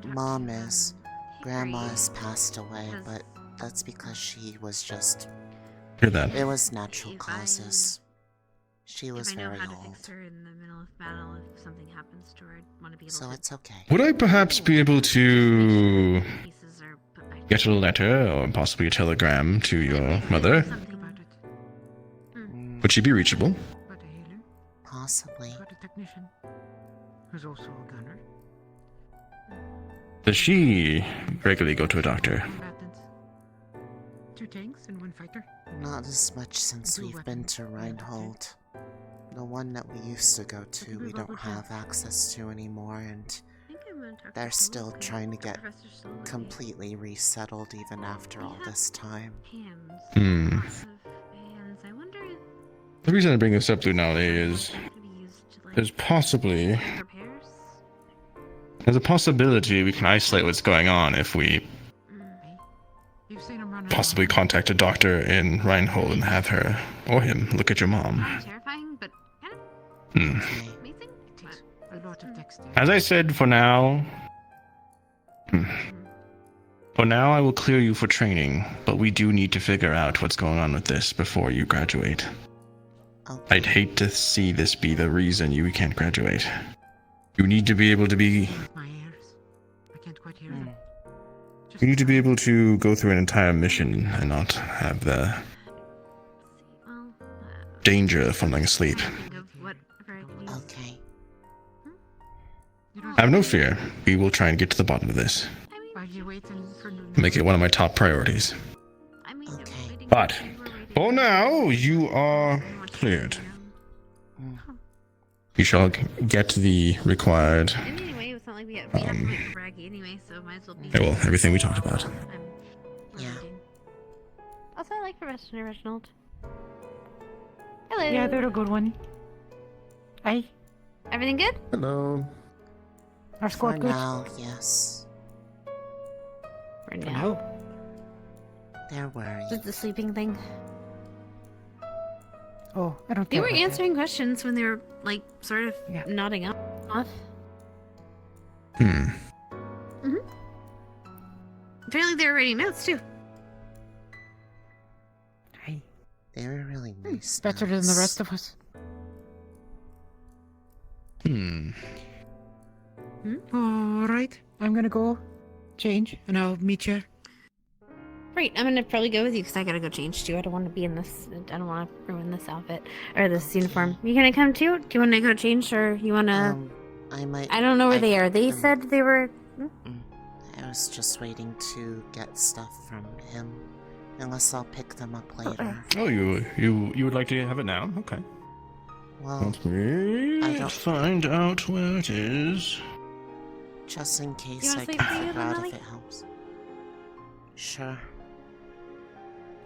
Mom is. Grandma has passed away, but that's because she was just... Hear that. It was natural causes. She was If I know very how to old. fix her in the middle of battle, if something happens to her, I'd want to be able So to. it's okay. Would I perhaps be able to get a letter or possibly a telegram to your mother? Would she be reachable? Possibly. Got a technician who's also a gunner. Does she regularly go to a doctor? Combatants. 2 tanks and 1 fighter. Not as much since we've been to Reinhold. The one that we used to go to, we don't have access to anymore, and they're still trying to get completely resettled even after all this time. Hmm. The reason I bring this up, Lunali, is there's a possibility we can isolate what's going on if we You've seen him run possibly contact a doctor in Reinhold and have her or him look at your mom. Terrifying, but kind of Hmm. amazing. a lot of dexterity. As I said, for now, I will clear you for training, but we do need to figure out what's going on with this before you graduate. I'd hate to see this be the reason you can't graduate. You need to be able to be... My ears. I can't quite hear them. You need to be able to go through an entire mission and not have the danger of falling asleep. Okay. Have no fear. We will try and get to the bottom of this. While you're waiting for Make it one of my top priorities. But for now, you are cleared. You shall get the required. Anyway, it's not like we have to make braggy anyway, so might as well be. Well, everything we talked about. Yeah. Also, I like Professor Reginald. Hello. Yeah, they're a good one. Hi. Everything good? Hello. Our squad For good? now, yes. For now. They're worried. Just the sleeping thing. Oh, I don't They care were about that. answering questions when they were, like, sort of nodding off. Hmm. Mm-hmm. Apparently they were writing notes, too. They were really nice. Better than the rest of us. Hmm. All right, I'm gonna go change, and I'll meet you. Right, I'm gonna probably go with you because I gotta go change too. I don't want to be in this. I don't want to ruin this outfit or this uniform. You gonna come too? Do you want to go change or you wanna? I might. I don't know where they are. They said they were. I was just waiting to get stuff from him. Unless I'll pick them up later. Oh, you would like to have it now? Okay. Well, Let me find out where it is. Just in case wanna I sleep can with you, figure out Lunali? if it helps. Sure.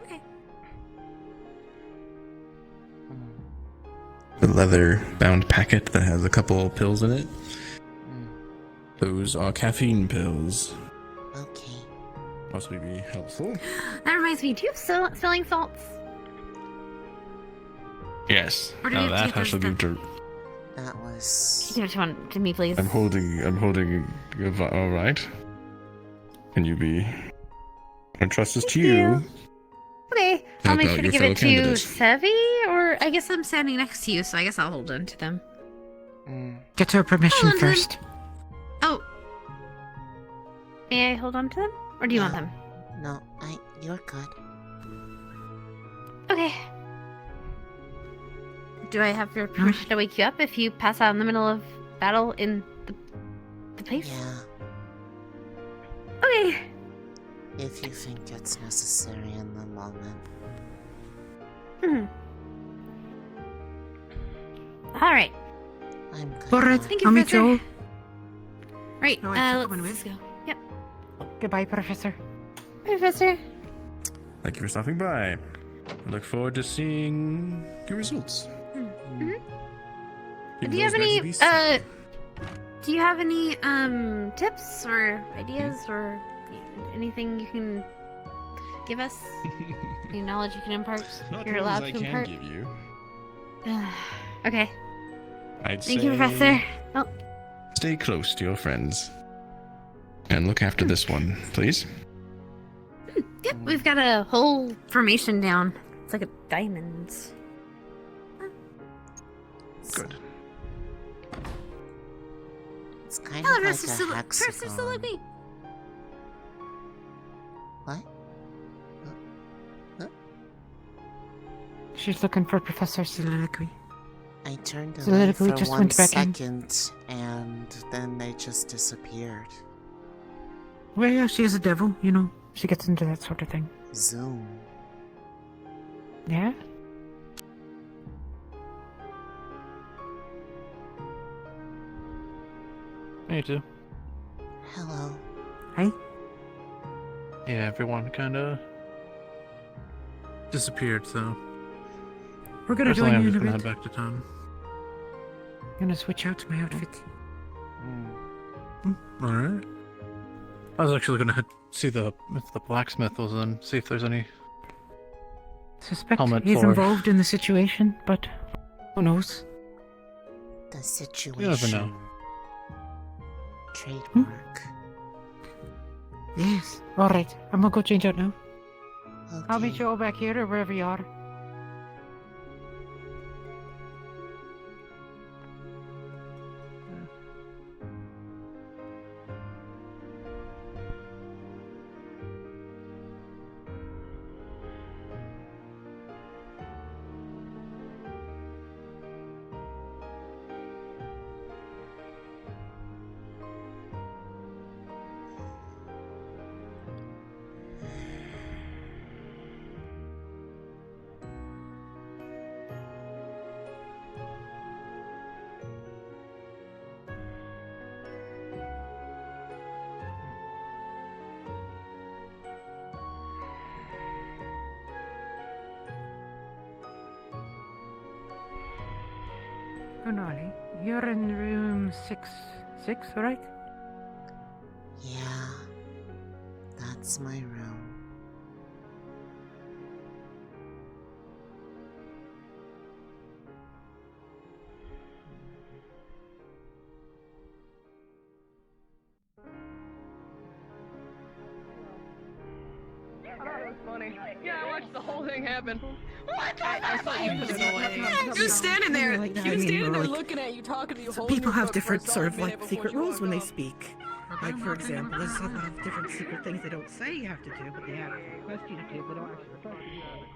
Okay. The leather-bound packet that has a couple pills in it. Those are caffeine pills. Okay. Possibly be helpful. That reminds me. Do you have smelling salts? Yes. Or do Now you have that I shall give to. That was. Give it to me, please. I'm holding. All right. Can you be? I trust this to you. Okay, I'll Help make out sure to your give fellow it to candidates. Sevi, or I guess I'm standing next to you, so I guess I'll hold on to them. Get her permission Hold on to them. first. Oh. May I hold on to them? Or do you want them? No, you're good. Okay. Do I have your permission to wake you up if you pass out in the middle of battle in the place? Yeah. Okay. If you think it's necessary in the moment. Alright. I'm good. Alright, Thank you, I'll meet you all. Professor. Right, No, it's coming let's go. Yep. Goodbye, Professor. Professor. Thank you for stopping by. I look forward to seeing your results. Do you have any do you have any tips or ideas or anything you can give us? Any knowledge you can impart? Not You're ones allowed I to can impart. give you. Okay. I'd Thank say you, Professor. Oh. Stay close to your friends. And look after this one, please. Yep, we've got a whole formation down. It's like a diamond. Good. It's kind Hello, of like Professor a hexagon. Salugui. What? She's looking for Professor Soliloquy. I turned away Soliloquy for just 1 went back in. second, and then they just disappeared. Well, yeah, she is a devil, you know. She gets into that sort of thing. Zoom. Yeah? Me too. Hello. Hi. Yeah, everyone kind of disappeared, so. We're gonna Personally, join I'm you just in a gonna bit. head back to town. Gonna switch out my outfit. Alright. I was actually gonna see if the blacksmith was in, see if there's any Suspect helmet he's for... involved in the situation, but who knows? The situation. You never know. Trademark. Yes. Alright, I'm gonna go change out now. Okay. I'll meet you all back here or wherever you are. Lunali, you're in room 6, right? Yeah. That's my room. was funny. Yeah, I watched the whole thing happen. What the I thought you put it away. He was standing there. Like, He was standing there like, looking at you, talking to you. so people have different sort of like secret rules when they speak. Like for example, there's a lot of different secret things they don't say you have to do, but they have request you to do, but don't actually request you to do.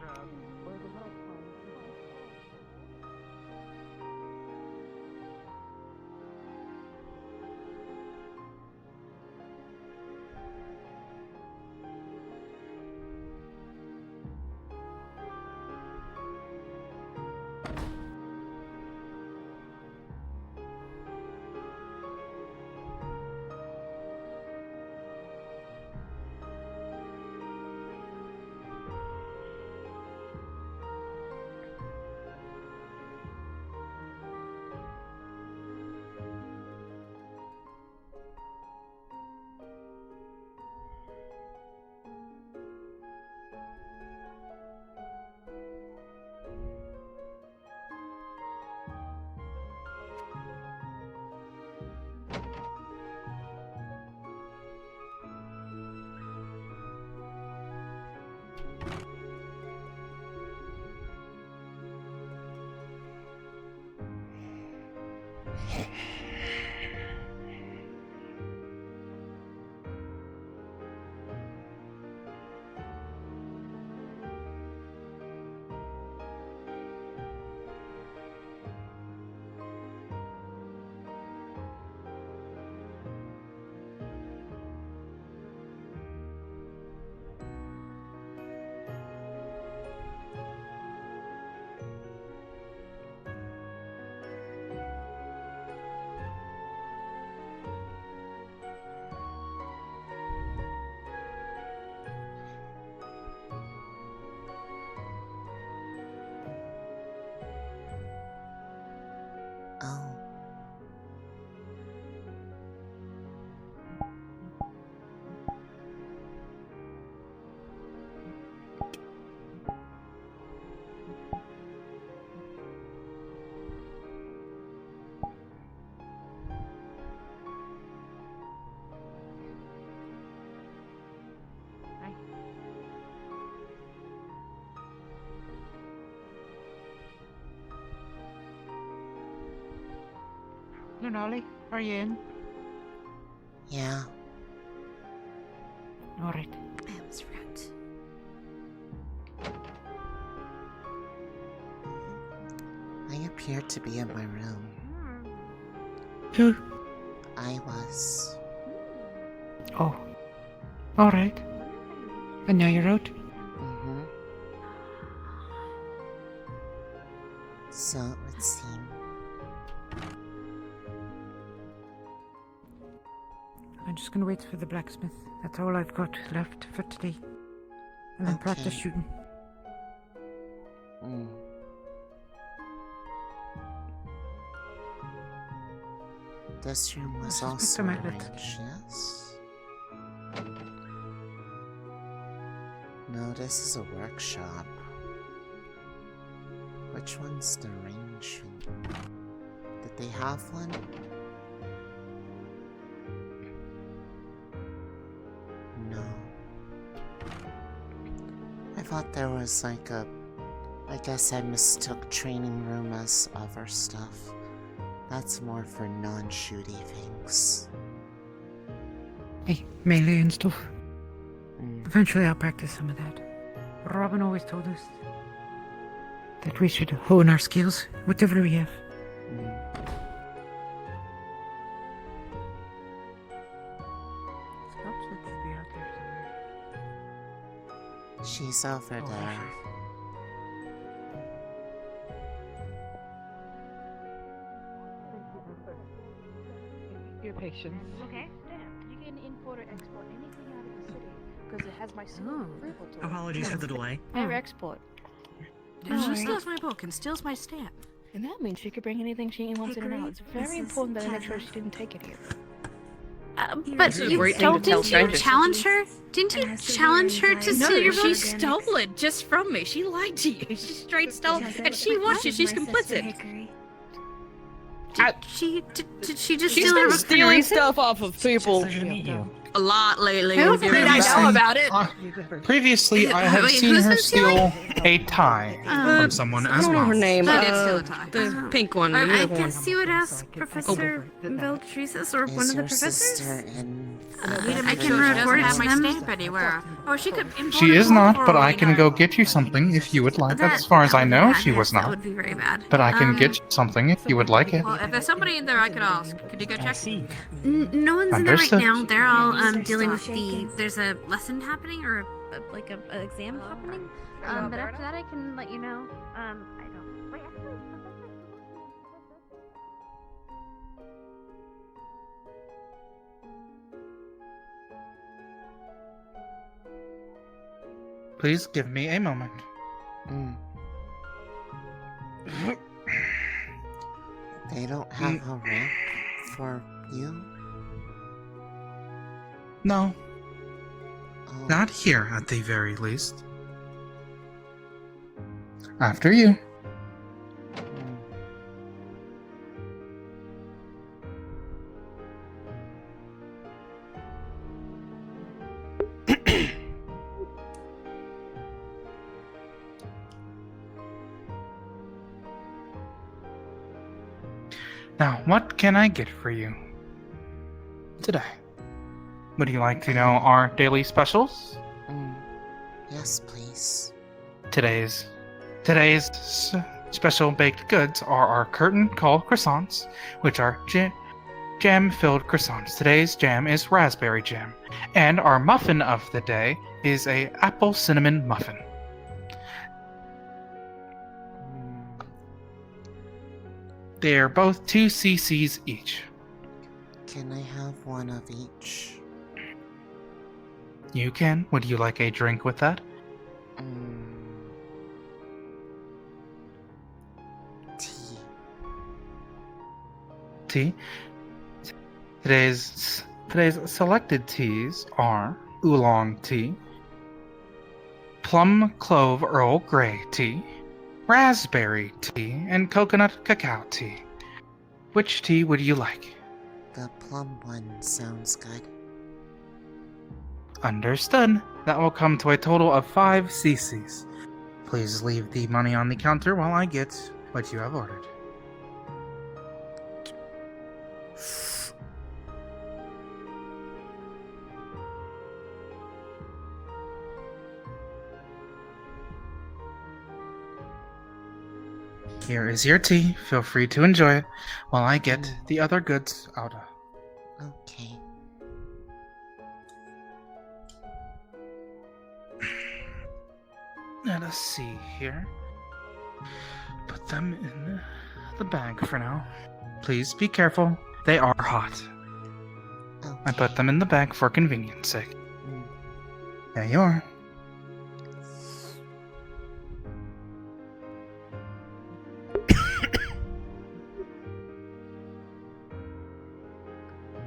Oh. Lunali, are you in? Yeah. Alright. I almost forgot. I appeared to be in my room. Who? I was. Oh. Alright. And now you're out? Mm-hmm. So it would seem. I'm just gonna wait for the blacksmith. That's all I've got left for today. And then practice shooting. Mm. This room was also arranged, yes? No, this is a workshop. Which one's the range room? Did they have one? No. I thought there was like a... I guess I mistook training room as other stuff. That's more for non-shooty things. Hey, melee and stuff. Eventually I'll practice some of that. Robin always told us that we should hone our skills, whatever we have. She's over there. Your patience. Okay. You can import or export anything out of the city because it has my seal of approval to it. Apologies for the delay. Never export. She steals my book and steals my stamp. And that means she could bring anything she wants in and out. It's very important that I make sure she didn't take it here. But This is a you great thing to tell didn't you strangers. challenge her? Didn't you challenge her to steal your book? She stole it just from me. She lied to you. She straight stole it. And she wants you. She's complicit. Did she just She's steal her been book for no stealing reason? stuff off of people. Pleasure to meet you. a lot lately. Who? Did I know about it? Previously, I have Wait, seen who's her been stealing? steal a tie from someone I as don't know well. her name. I did steal a tie. The pink one. I The unicorn. guess you would ask Professor Beltresis or one of the professors. I can report it to my them. stamp anywhere. Or she could import She it is home not, for but all I we can know. go get you something if you would like. That- As far as that I would be know, bad, she yes, was That not. would be very bad. But I can get you something if you would like it. Well, if there's somebody in there, I could ask. Could you go check? No one's in there right Understood. now. They're all dealing with there's a lesson happening or like an exam happening. But after that, I can let you know. I don't. Wait, actually. Please give me a moment. They don't have a ramp for you? No. Oh. Not here, at the very least. After you. Now, what can I get for you today? Would you like to know our daily specials? Yes, please. Today's special baked goods are our curtain call croissants, which are jam-filled croissants. Today's jam is raspberry jam, and our muffin of the day is a apple cinnamon muffin. They are both 2 cc's each. Can I have one of each? You can. Would you like a drink with that? Tea. Tea. Today's selected teas are oolong tea, plum clove Earl Grey tea, raspberry tea, and coconut cacao tea. Which tea would you like? The plum one sounds good. Understood. That will come to a total of 5 cc's. Please leave the money on the counter while I get what you have ordered. Here is your tea. Feel free to enjoy it while I get the other goods out. Okay. Let us see here. Put them in the bag for now. Please be careful. They are hot. Okay. I put them in the bag for convenience sake. There you are.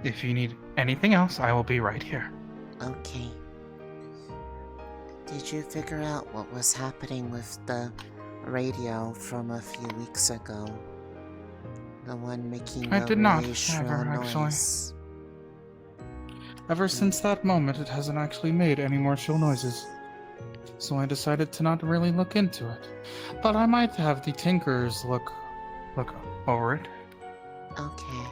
If you need anything else, I will be right here. Okay. Did you figure out what was happening with the radio from a few weeks ago? The one making I the did not, really shrill ever, actually. noise. Ever since that moment, it hasn't actually made any more shrill noises. So I decided to not really look into it. But I might have the Tinkerers look over it. Okay.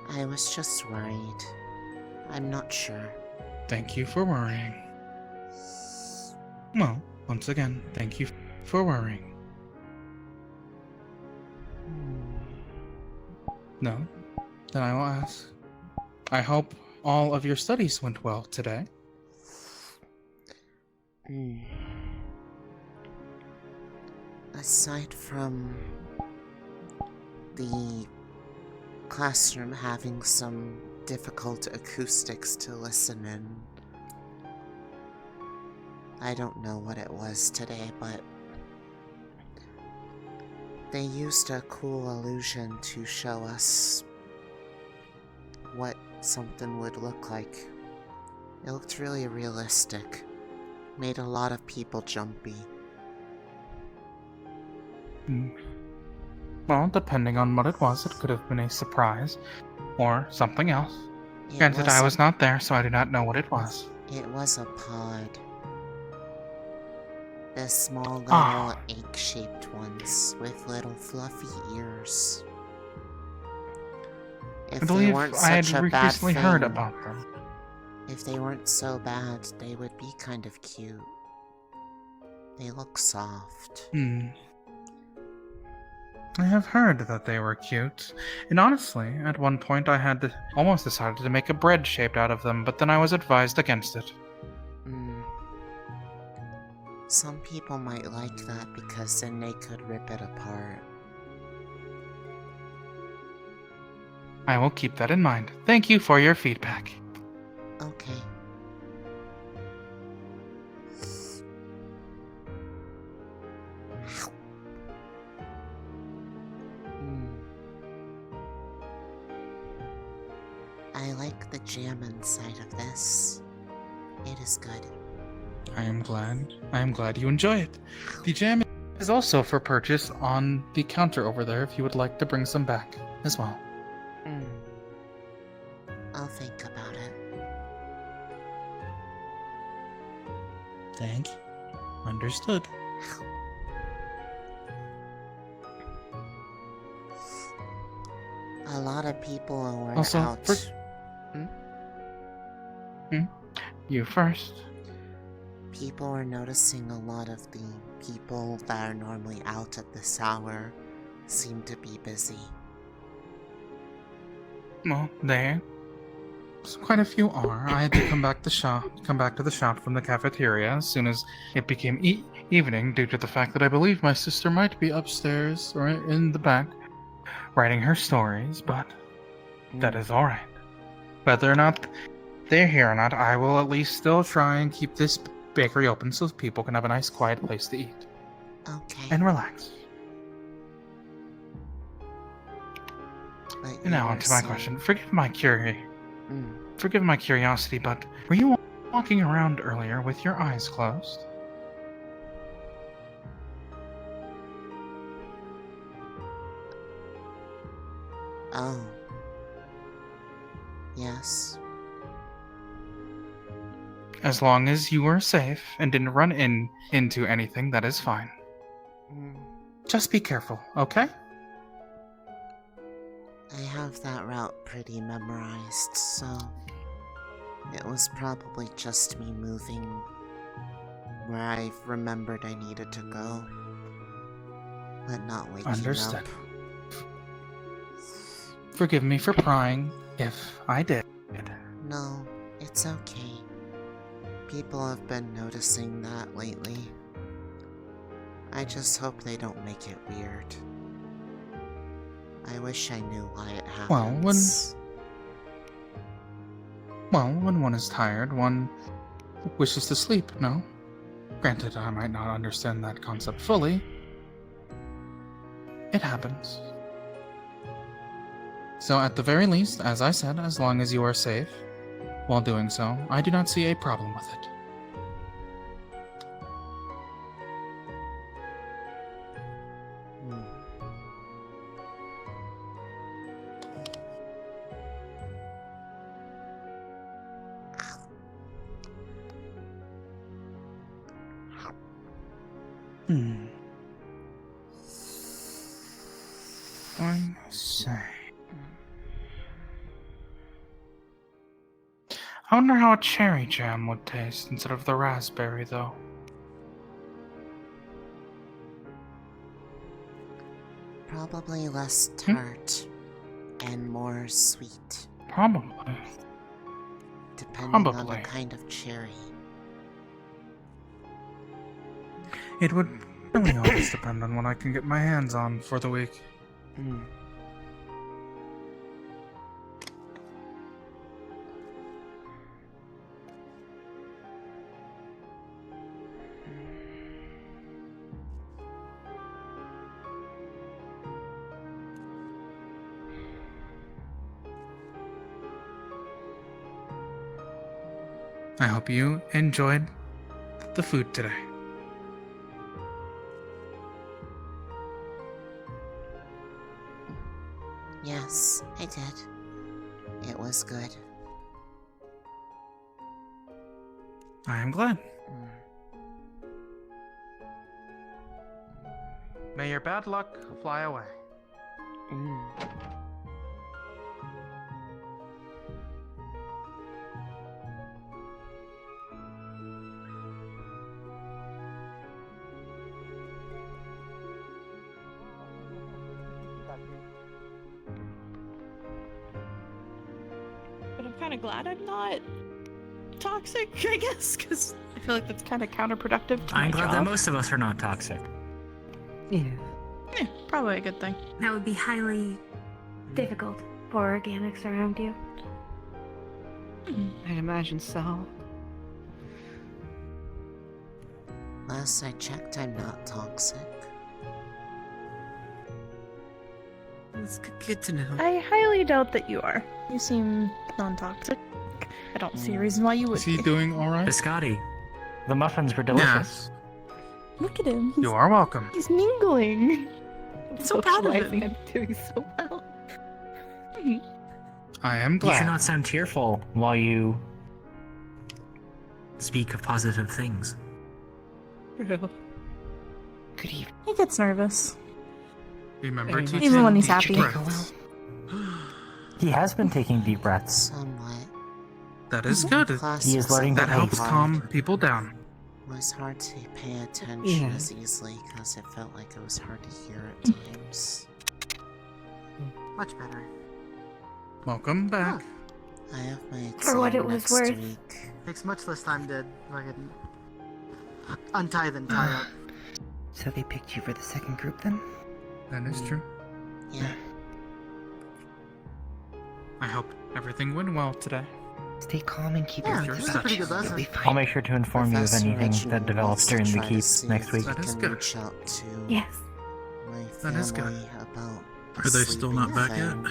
I was just worried. I'm not sure. Thank you for worrying. Well, once again, thank you for worrying. No? Then I will ask. I hope all of your studies went well today. Aside from the classroom having some difficult acoustics to listen in, I don't know what it was today, but they used a cool illusion to show us what something would look like. It looked really realistic. Made a lot of people jumpy. Well, depending on what it was, it could have been a surprise or something else. Granted, I was not there, so I do not know what it was. It was a pod. The small little egg-shaped ones with little fluffy ears. If I believe they weren't I had such a bad previously heard thing, about them. if they weren't so bad, they would be kind of cute. They look soft. I have heard that they were cute, and honestly, at one point I had almost decided to make a bread shaped out of them, but then I was advised against it. Some people might like that because then they could rip it apart. I will keep that in mind. Thank you for your feedback. Okay. I like the jam inside of this. It is good. I am glad. I am glad you enjoy it. The jam is also for purchase on the counter over there if you would like to bring some back as well. I'll think about it. Thank you. Understood. A lot of people were Also, out. You first. People are noticing a lot of the people that are normally out at this hour seem to be busy. Well, there. So quite a few are. I had to come back to the shop from the cafeteria as soon as it became evening due to the fact that I believe my sister might be upstairs or in the back writing her stories, but that is alright. Whether or not they're here or not, I will at least still try and keep this bakery open so people can have a nice quiet place to eat. Okay. And relax. And now onto my question. Forgive my curiosity, but were you walking around earlier with your eyes closed? Oh. Yes. As long as you were safe and didn't run into anything, that is fine. Just be careful, okay? I have that route pretty memorized, so it was probably just me moving where I remembered I needed to go, but not waking Understood. up. Forgive me for prying, if I did. No, it's okay. People have been noticing that lately. I just hope they don't make it weird. I wish I knew why it happens. When one is tired, one wishes to sleep, no? Granted, I might not understand that concept fully. It happens. So at the very least, as I said, as long as you are safe while doing so, I do not see a problem with it. I say. I wonder how a cherry jam would taste instead of the raspberry, though. Probably less tart and more sweet. Probably. Depending on the kind of cherry. It would really always depend on what I can get my hands on for the week. I hope you enjoyed the food today. Yes, I did. It was good. I am glad. May your bad luck fly away. But I'm kind of glad I'm not toxic, I guess, because I feel like that's kind of counterproductive to I'm my glad job. that most of us are not toxic. Yeah, probably a good thing. That would be highly difficult for organics around you. I imagine so. Last I checked, I'm not toxic. It's good to know. I highly doubt that you are. You seem non-toxic. I don't see a reason why you would. Is he doing alright? Biscotti. The muffins were delicious. Look at him. You are welcome. He's mingling. I'm so proud of socializing. him. I'm doing so well. I am You glad. should not sound tearful while you speak of positive things. Good evening. He gets nervous. Remember to Even when he's take happy. deep breaths. He has been taking deep breaths. That is good. He is learning That to helps pace. calm people down. It was hard to pay attention Yeah. as easily because it felt like it was hard to hear at times. Much better. Welcome back. I have my For what exam it was next worth. week. Takes much less time to fucking untie than tie up. So they picked you for the second group then? That is true. Yeah. I hope everything went well today. Stay calm and keep your Yeah, wits it's a about pretty you. good lesson. You'll be fine. I'll make sure to inform you of Professor anything Reginald that develops wants to during the try to keep see next if week. he That is can good. reach out to Yes. my That is good. family about the Are they still not sleeping back yet? thing.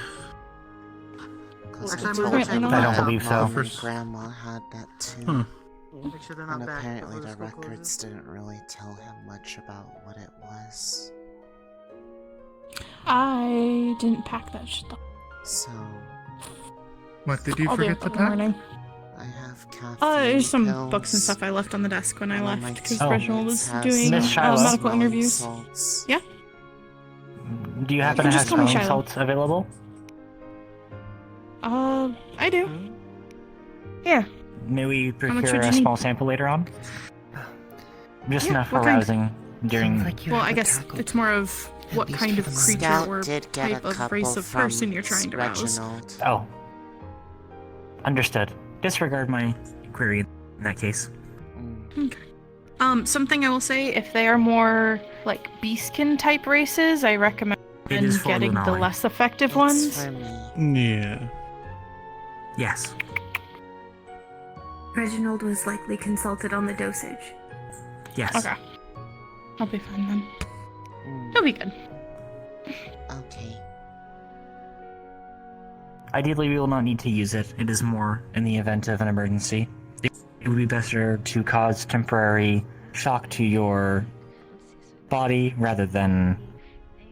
'Cause Actually, I I'm told gonna them check I don't that believe so. Mom and Grandma had that too. Make sure they're not And back apparently before the school closes. records didn't really tell him much about what it was. I didn't pack that stuff. So What did you I'll do forget it to in the pack? morning. I have caffeine There's some pills, books and stuff I left on the desk when I one of my left because Oh. Reginald was teammates doing has Miss Shiloh. medical smelling interviews. salts. Yeah. Do you happen You to have just call me smelling Shiloh. salts available? I do. Yeah. May we much procure would a you need? small sample later on? Just Yeah, enough for what kind? rousing during. Well, I guess it's more of what least kind of for the creature Scout or did get type a of couple race of from person you're trying to rouse. Reginald. Oh. Understood. Disregard my query in that case. Okay. Something I will say, if they are more like beastkin type races, I recommend It is for getting the Lunali. less effective It's ones. for me. Yeah. Yes. Reginald was likely consulted on the dosage. Yes. Okay. I'll be fine then. He'll be good. Okay. Ideally, we will not need to use it. It is more in the event of an emergency. It would be better to cause temporary shock to your body rather than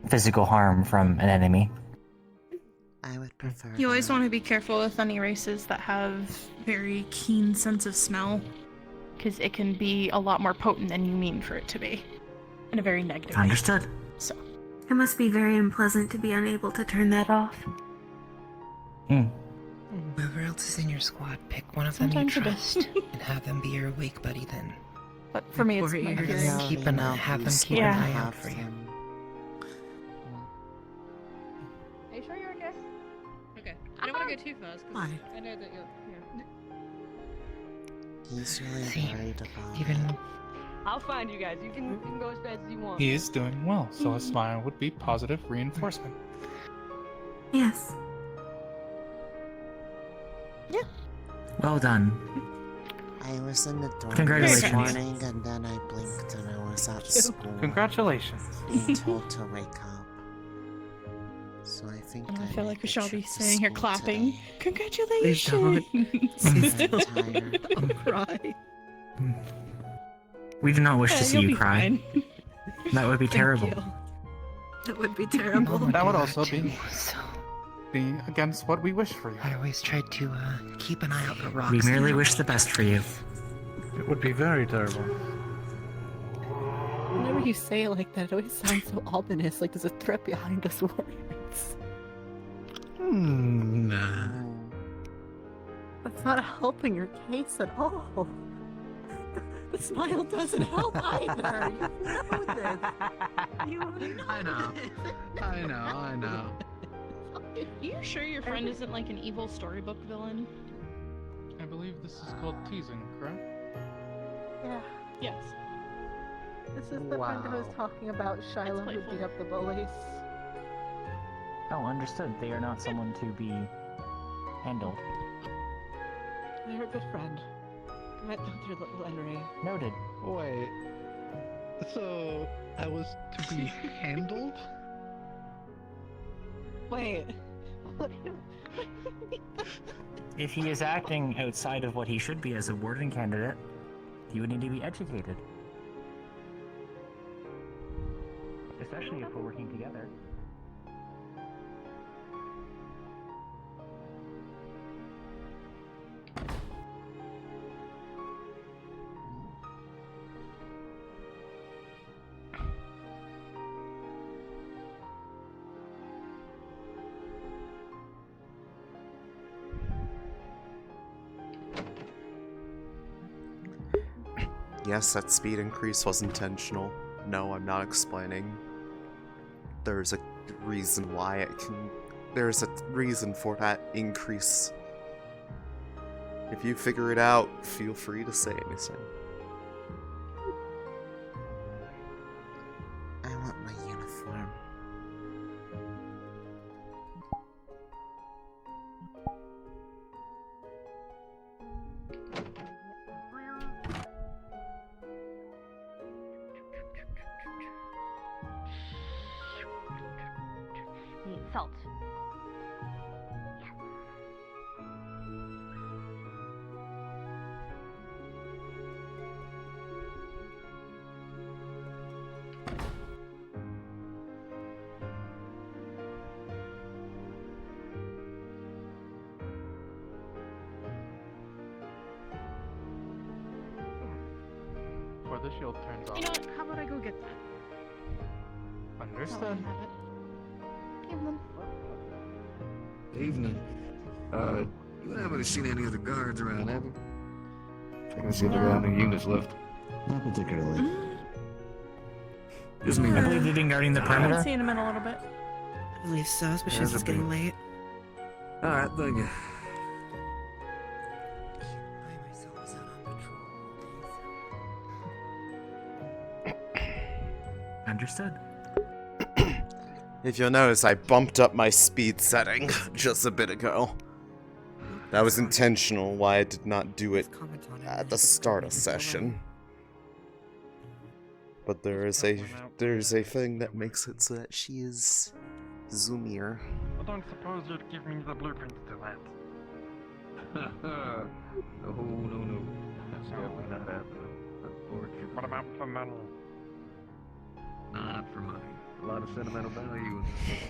physical harm from an enemy. I would prefer. You always want to be careful with any races that have very keen sense of smell, because it can be a lot more potent than you mean for it to be, in a very negative way. Understood. So. It must be very unpleasant to be unable to turn that off. Whoever else is in your squad, pick one of them you Sometimes it trust is. and have them be your awake buddy then. But for me, it's For my ears. hearing. Yeah, Keep they an know have them who's keep Yeah. an eye have out for you. them. Are you sure you're okay? Okay. I don't want to go too fast because Why? I know that you're. He's really See, worried about Even it. I'll find you guys. You can go as fast as you want. He is doing well, so a smile would be positive reinforcement. Yes. Well done. I was in the dorm Congratulations. this morning and then I blinked and I was at school Congratulations. being told to wake up. So I think And I feel like we made the shall be trip to sitting here school clapping. today. Congratulations! I'm tired. I'll cry. We do not wish to Yeah, see you'll you be cry. fine. That would be terrible. That would be terrible. No one That would do also to be- me, so be against what we wish for you. I always tried to keep an eye out for rocks. We merely you know? wish the best for you. It would be very terrible. Whenever you say it like that, it always sounds so ominous, like there's a threat behind us words. Nah. That's not helping your case at all. The smile doesn't help either. You know this. I know. Are you sure your friend isn't like an evil storybook villain? I believe this is called teasing, correct? Yeah. Yes. This is the friend who was talking about Shiloh who beat up the bullies. Oh, understood. They are not someone to be handled. They're a good friend. Met them through Little Henry. Noted. Wait. So I was to be handled? Wait. If he is acting outside of what he should be as a warden candidate, he would need to be educated. Especially if we're working together. Yes, that speed increase was intentional. No, I'm not explaining. There's a reason why it can... There's a reason for that increase. If you figure it out, feel free to say anything. I want my uniform. Salt. Before the shield turns off. You know what? How about I go get that? Understood. Evening. You haven't seen any of the guards around, have you? I can see there are any units left. Not particularly. Just me. I believe they've been guarding the I perimeter. haven't seen him in a little bit. I believe so, especially There's since it's a getting bit. late. Alright, thank you. Understood. If you'll notice, I bumped up my speed setting just a bit ago. That was intentional, why I did not do it at the start of session. But there's a thing that makes it so that she is zoomier. I don't suppose you'd give me the blueprints to that. No. That's definitely not happening. Unfortunately. What about for money? Not for money. A lot of sentimental value in this.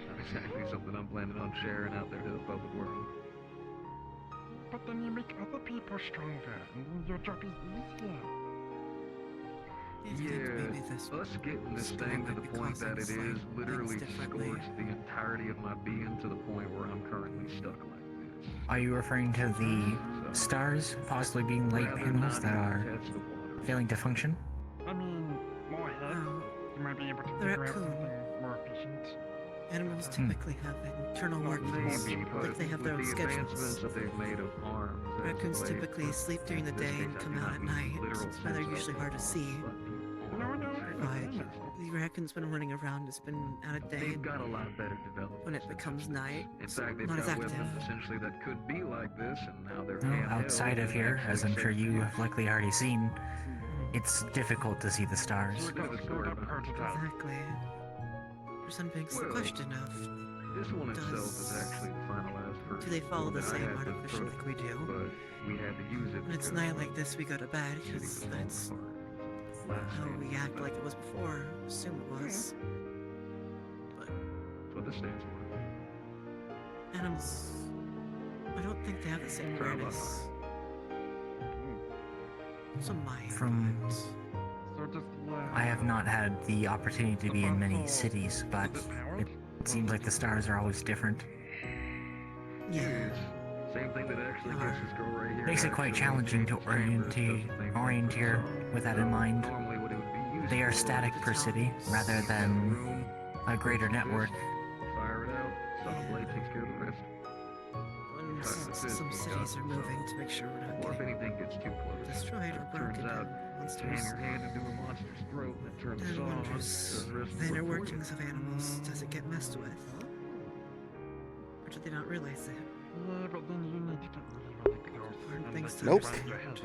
Not exactly something I'm planning on sharing out there to the public world. But then you make other people stronger, and then your job is easier. Yeah, us getting this thing to the point that it is literally scorched the entirety of my being to the point where I'm currently stuck like this. Are you referring to the stars possibly being light panels that are failing to function? I mean, more heads. You might be able to The figure out raccoon. something more efficient. Animals typically have internal workings, like they have their own schedules. That they've made of arms. Raccoons typically sleep during the day and come out at night. That's why they're usually hard to see. But the raccoon's been running around, it's been out of day. They've got a lot better developed. When it becomes night, In fact, they've not as got active. weapons essentially that could be like this, and now they're No, handheld outside of and here, as I'm actually sure you have likely already seen, it's difficult to see the stars. Exactly. Which then begs the question of, This one itself is actually the finalized version. do they follow the that I same had to artificial like we do? But we had to use it When it's because night like this, we go to bed, because that's how we act like it was before. Assume it was. That's what this stands for. Animals. I don't think they have the same awareness. So my From I have not had the opportunity to be in many cities, but it seems like the stars are always different. Yeah. Same thing that actually gets this girl right here. Makes it quite challenging to orienteer with that in mind. They are static per city rather than a greater network. Fire it out. Saw blade takes care of the rest. Some cities are moving to make sure we're not Or if getting anything gets too close. destroyed or Turns broken out, down by jam monsters. your hand into a monster's throat and it turns And off. wonders, the inner workings of animals, does it get messed with? Or do they not realize it? Things to Nope. understand.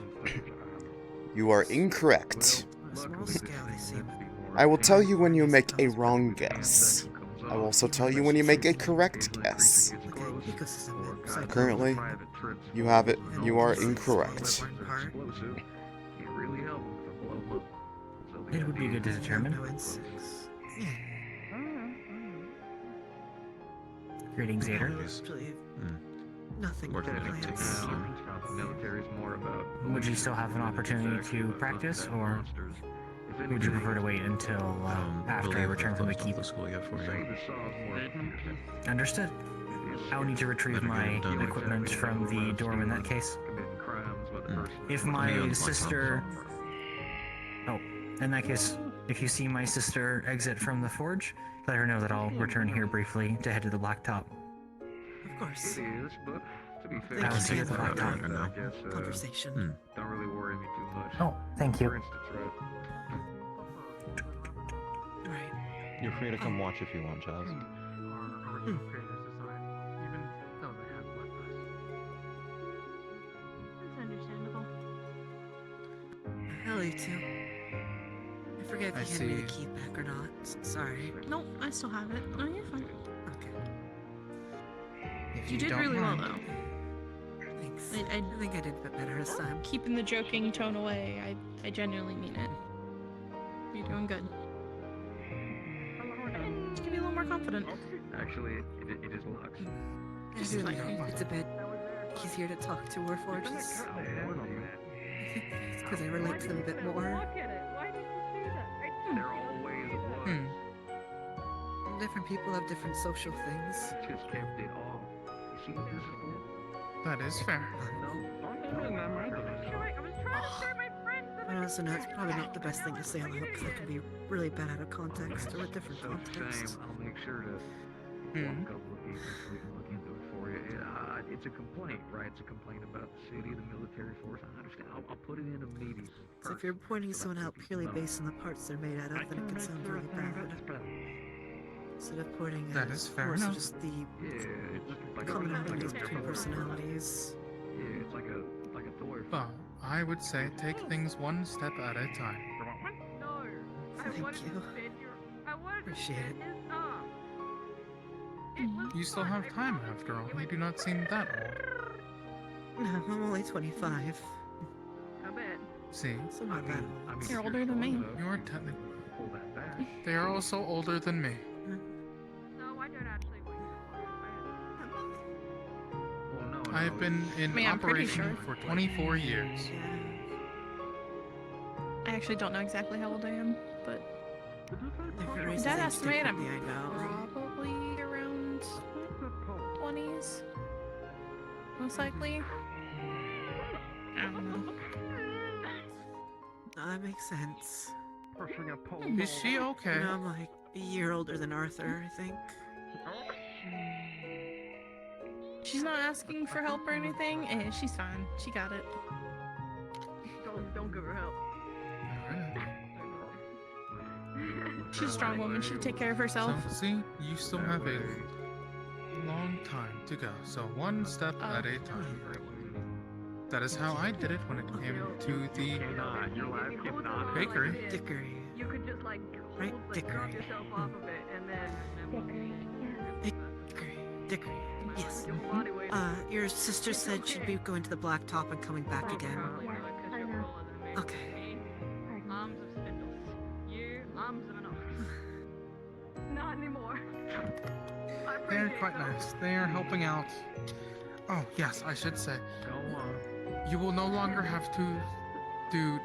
You are incorrect. On a small scale, they seem I will tell you when you make a wrong guess. I will also tell you when you make a correct guess. ecosystem. Currently, you have it. You are incorrect. It would be good to determine. Greetings, Ader. Nothing but plants. Military's more about. Would you still have an opportunity to practice, or would you prefer to wait until after I return from the keep? Understood. I will need to retrieve my equipment from the dorm in that case. If my sister... Oh, in that case, if you see my sister exit from the forge, let her know that I'll return here briefly to head to the blacktop. Of course. It is, but to be fair, I will see you at the blacktop. I guess, Conversation. don't really worry me too much. Oh, thank you. For instance, right? Right. You're free to come watch if you want, Chaz. That's understandable. Hell, you too. I forget if you handed me the key back or not. Sorry. Nope, I still have it. Oh, you're fine. If You did don't really well, mind. though. Thanks. I think I did a bit better this time. Keeping the joking tone away, I genuinely mean it. You're doing good. Just give you a little more confident. Actually, it is Lux. It's a bit easier to talk to Warforges. I think it's because I relate to them a bit more. They're all ways of love. Different people have different social things. Just kept it all. You see what this is for? That is fair. I also know it's probably not the best thing to say on the hook because it can be really bad out of context or a different context. I'll make sure to walk a couple of people so we can look into it for you. It's a complaint, right? It's a complaint about the city, the military force. I understand. I'll put it in immediately. So if you're pointing someone out purely based on the parts they're made out of, then it can sound really bad. Instead of pointing That out is fair more enough. just the commonalities between personalities. Yeah, it's like a toy. But I would say take things one step at a time. Thank you. Appreciate it. You still have time after all. You do not seem that old. No, I'm only 25. See? So not that old. You're older than me. You are technically. They are also older than me. I have been in I mean, I'm pretty operation sure. for 24 years. I actually don't know exactly how old I am, but Different races that age estimate, I'm differently, I know. probably around 20s, most likely. I don't know. That makes sense. Is she okay? You know, I'm like a year older than Arthur, I think. She's not asking for help or anything. She's fine. She got it. Don't give her help. She's a strong woman. She'll take care of herself. So, see, you still have a long time to go. So one step at a time. That is how I did it when it came to the bakery. Dickery. You could just like Right, hold, like, dickery. drop yourself off of it and then Dickery. Yes. Your sister said she'd be going to the blacktop and coming back again. Okay. Arms of spindles. You arms of an ox. Not anymore. They're quite nice. They are helping out. Oh, yes, I should say. Go on. You will no longer have to do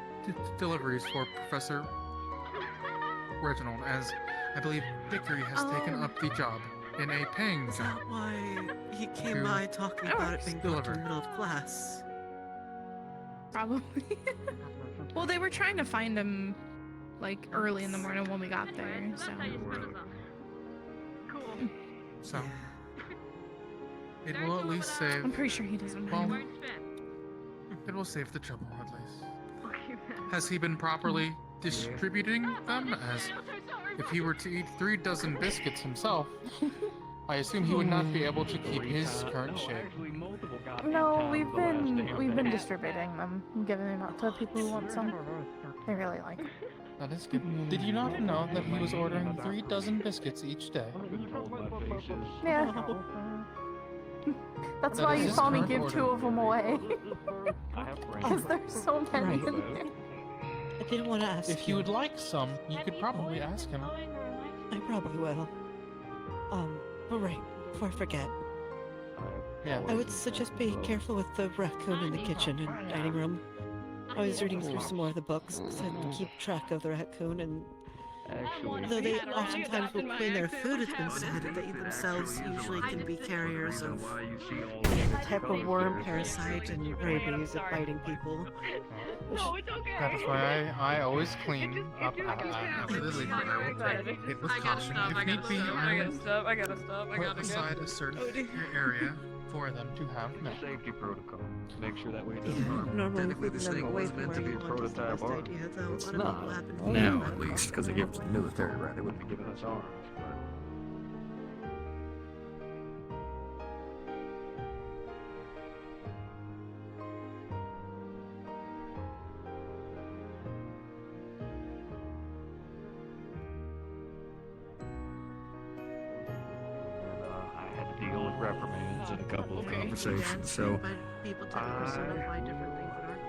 deliveries for Professor Reginald, as I believe Victory has taken up the job in a paying Is job. that why he came to by talking about it being booked in the middle of class? Probably. Well, they were trying to find him like early in the morning when we got there, so. So, it will at least save. I'm pretty sure he doesn't Well, mind. it will save the trouble at least. Has he been properly distributing them? As if he were to eat 3 dozen biscuits himself, I assume he would not be able to keep his current shape. No, we've been distributing them, giving them out to people who want some. They really like it. That is good. Did you not know that he was ordering 3 dozen biscuits each day? Yeah. That's That why is you his saw me current give order. 2 of them away. Because there's so many Right. in there. I didn't want to ask If you would like some, you could probably ask him. I probably will. But right, before I forget, Yeah. I would suggest be careful with the raccoon in the kitchen and dining room. I was reading through some more of the books so I can keep track of the raccoon, and though they oftentimes will clean their food, it's been said they themselves usually can be carriers of a type of worm parasite and rabies of biting people. That is why I always clean up after the leaving. I will take it with caution. If need be, I will put aside a certain area for them to have milk. Safety protocol. Make sure that way it doesn't harm. Normally Technically, keeping this them thing away was from meant where to be you a want is the prototype best arm. idea, though. A lot It's of people not. have been Now, doing at least, because they gave us the military, right? They wouldn't be giving us arms. But... I had to deal with reprimands and a couple of conversations, so people tend to personify different things that aren't.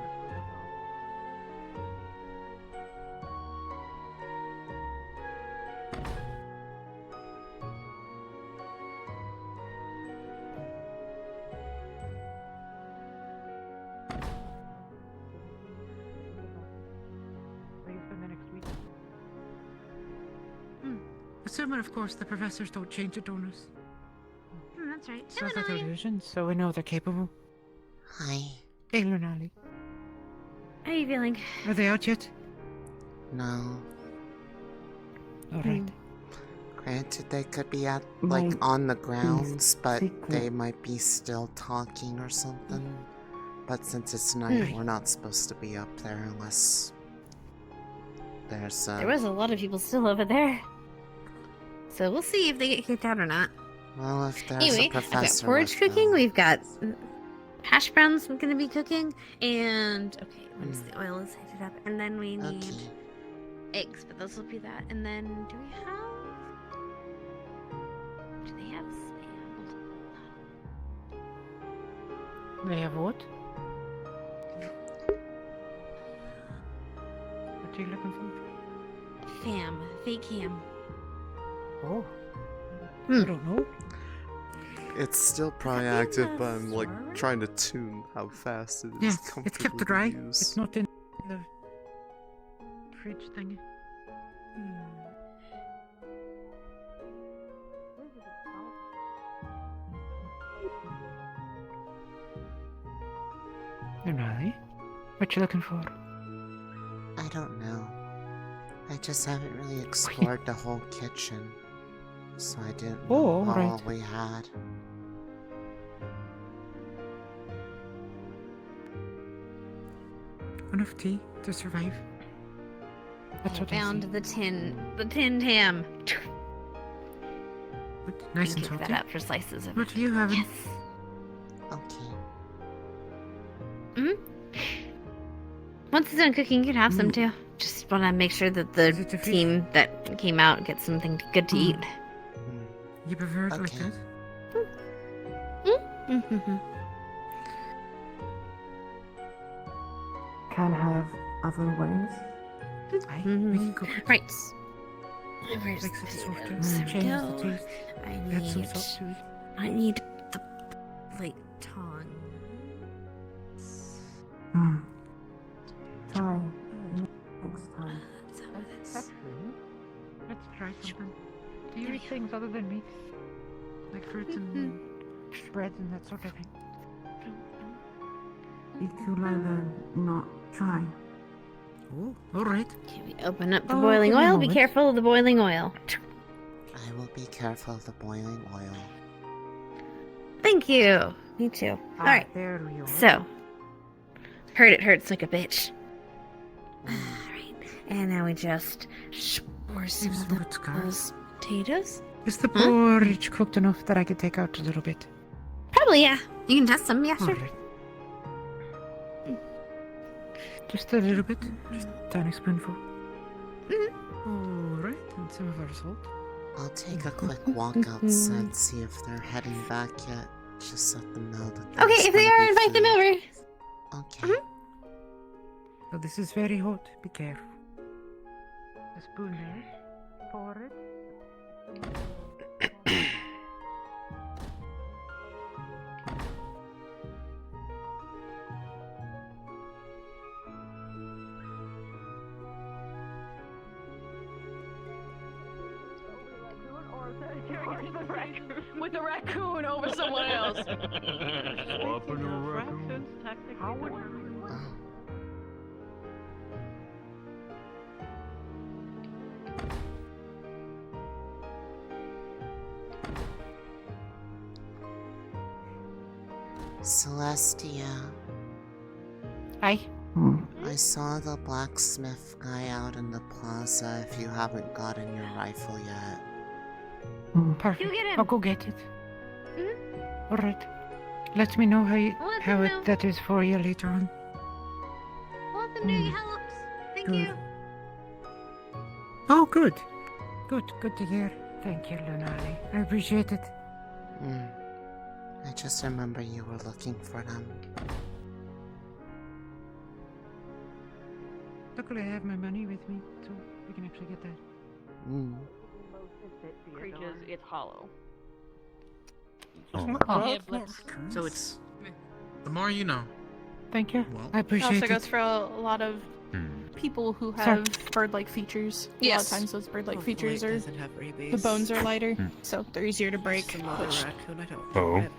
Assuming, of course, the professors don't change it on us. That's right. So the delusions, so we know they're capable. Hi. Hey, Lunali. How are you feeling? Are they out yet? No. Alright. Granted, they could be at, My like, on the grounds, but secret. they might be still talking or something. But since it's night, Hmm. we're not supposed to be up there unless there's, There was a lot of people still over there. So we'll see if they get kicked out or not. Well, if there's Anyway, a I've got professor porridge with cooking. We've got hash browns I'm gonna be cooking, and okay, once the oil is heated up, and then we need eggs, but those will be that. And then do we have? Do they have spam? They have what? What are you looking for? Fam, fake ham. Oh. I don't know. It's still probably active, but I'm like trying to tune how fast it is. Yeah, it's kept comfortably dry. to use. It's not in the fridge thing. Lunali, what you looking for? I don't know. I just haven't really explored the whole kitchen, so I didn't know Oh, all alright. we had. Enough tea to survive. That's I what I found see. the tinned ham. Nice and Pick that salty. up for slices of What it. do you have? Yes. Okay. Once it's done cooking, you can have some too. Just want to make sure that the team that came out gets something good to eat. You prefer it like Okay. that? Mm-hmm. Can have other ways. Right. Where's Makes it softer. There we Change go. the taste. I Add some need. salt to it. I need the plate tongs. Try next time. Actually, let's try something. Do you eat things other than meat? Like fruits and breads and that sort of thing? If you rather not try. Oh, alright. Okay, we open up the Oh, boiling give me a oil. Be moment. careful of the boiling oil. I will be careful of the boiling oil. Thank you. Me too. Ah, Alright. there we are. So, heard it hurts like a bitch. Alright. And now we just pour some Leave of some good scars. those potatoes. Is the porridge cooked enough that I could take out a little bit? Probably, yeah. You can test them, yeah, sure. Alright. Just a little bit. Just a tiny spoonful. Alright, and some of our salt. I'll take a quick walk outside, see if they're heading back yet. Just let them know that. Okay, there's if they gonna are, be invite them food. over. Okay. So this is very hot. Be careful. A spoon there. Pour it. With a raccoon over someone else. Swapping a raccoon. How would Celestia, Hi. I saw the blacksmith guy out in the plaza if you haven't gotten your rifle yet. Perfect. get him. I'll go get it. Alright. Let me know how that is for you later on. Let them know you helped. Thank Good. you. Oh, good. Good to hear. Thank you, Lunali. I appreciate it. I just remember you were looking for them. Luckily, I have my money with me, so we can actually get that. creatures, it's hollow. So it's the more you know. Thank you. Well, I It appreciate also it. goes for a lot of people who have bird-like features. A lot of times those bird-like features are the bones are lighter, so they're easier to break. Which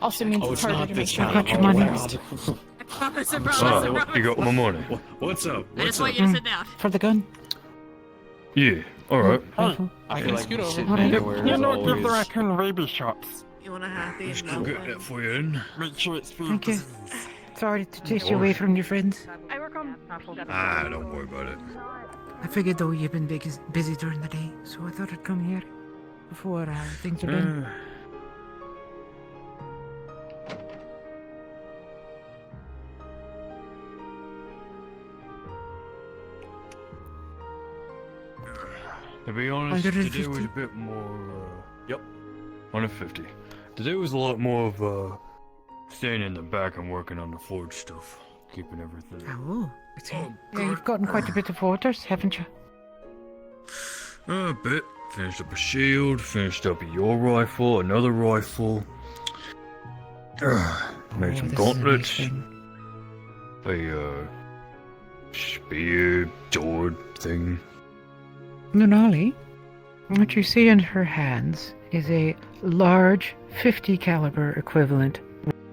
also means it's harder to make sure. Got your money. You got my money. What's up? I just want you to sit down. For the gun. Yeah, alright. I can scoot over. You know, give the raccoon rabies shots. You wanna have these? Just go get that for you then. Make sure it's free. Thank you. Sorry to chase you away from your friends. I work on Don't worry about it. I figured though you've been busy during the day, so I thought I'd come here before things are done. To be honest, today 150? was a bit more, yep, 150. Today was a lot more of, staying in the back and working on the forge stuff. Keeping everything. Oh, yeah, you've gotten quite a bit of orders, haven't you? A bit. Finished up a shield, finished up your rifle, another rifle. Made some this is gauntlets. amazing. A, spear, sword thing. Lunali, what you see in her hands is a large 50 caliber equivalent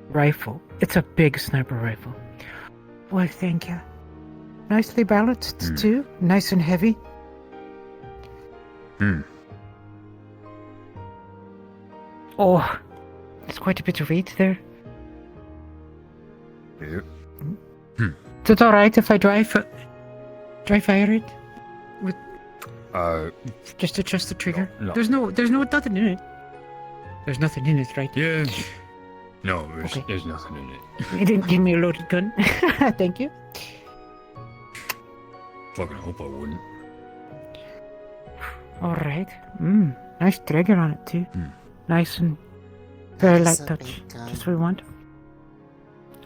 rifle. It's a big sniper rifle. Well, thank you. Nicely balanced too, nice and heavy. Oh, there's quite a bit of weight there. Yep. Is it alright if I dry fire it? With just adjust the trigger? No. There's nothing in it. There's nothing in it, right? Yeah. No, there's nothing in it. You didn't give me a loaded gun. Thank you. Fucking hope I wouldn't. Alright. Nice trigger on it too. Nice and very light That's a touch. big gun. Just what we want.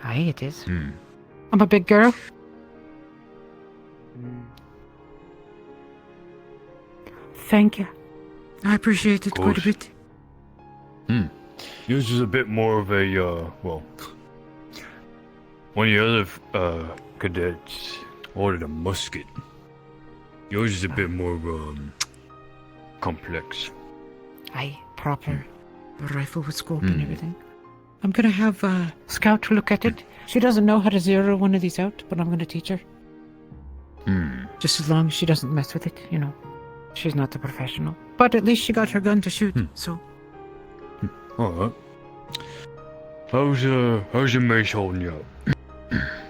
Aye, it is. I'm a big girl. Thank you. I appreciate it quite a bit. Yours is a bit more of a, well, one of the other, cadets ordered a musket. Yours is a bit more, complex. Aye, proper rifle with scope and everything. I'm gonna have Scout look at it. She doesn't know how to zero one of these out, but I'm gonna teach her. Just as long as she doesn't mess with it, you know. She's not the professional. But at least she got her gun to shoot, so... Alright. How's your mace holding you up?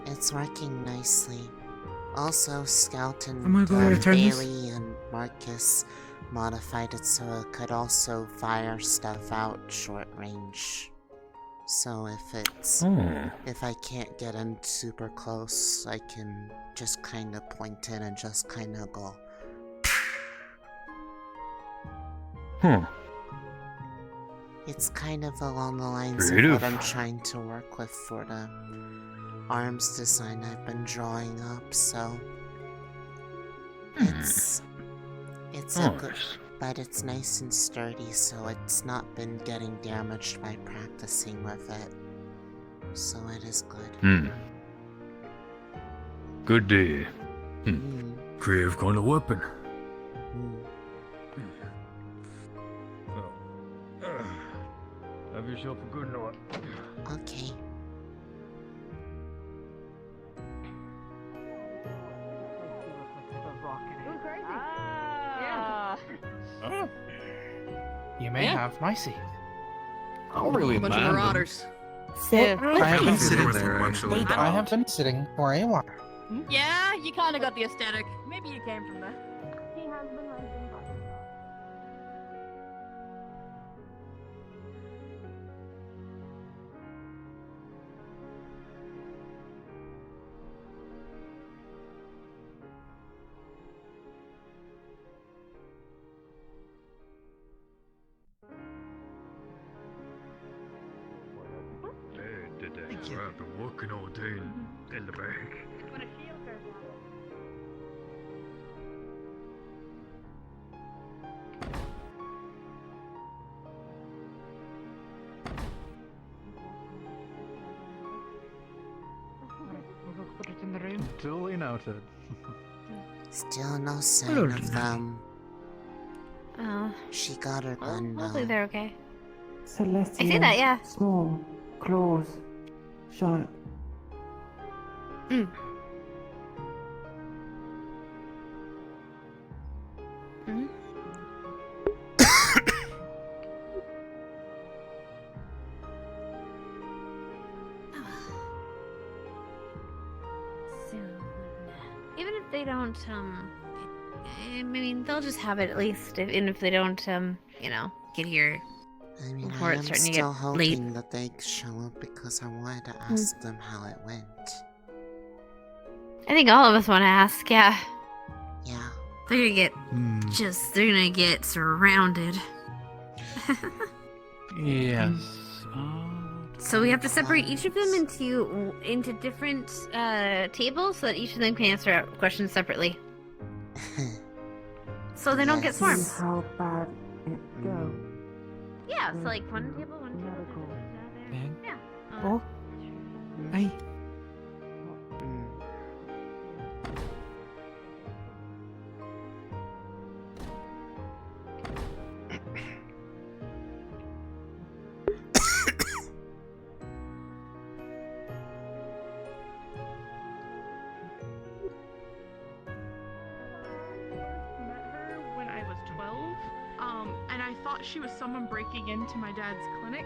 It's working nicely. Also, Scout and Am I going to return this? Bailey and Marcus modified it so it could also fire stuff out short range. So if I can't get in super close, I can just kind of point it and just kind of go. It's kind of along the lines of what I'm trying to work with for the arms design I've been drawing up, so it's a good, but it's nice and sturdy, so it's not been getting damaged by practicing with it. So it is good. Good day. Creative kind of weapon. Have yourself a good night. Okay. You may have my seat. Oh, really? Bunch of marauders. Sit. I have been sitting there, actually. I have been sitting for a while. Yeah, you kind of got the aesthetic. Maybe you came from there. He has been rising by. I've been working all day in the back. Put it in the room. Duly noted. Still no sign Hello, of them. Oh. She got her gun Hopefully though. they're okay. Celestia. I see that, yeah. Small, claws, sharp. Even if they don't, I mean, they'll just have it at least, even if they don't, you know, get here I mean, before I it's am starting to still get hoping late. that they show up because I wanted to ask them how it went. I think all of us want to ask, yeah. Yeah. They're gonna get, they're gonna get surrounded. Yes. So we have to separate each of them into different tables so that each of them can answer questions separately. So they don't get swarmed. How bad it go? Yeah, so like one table, one table. Yeah. Oh. Aye. When I was 12, and I thought she was someone breaking into my dad's clinic.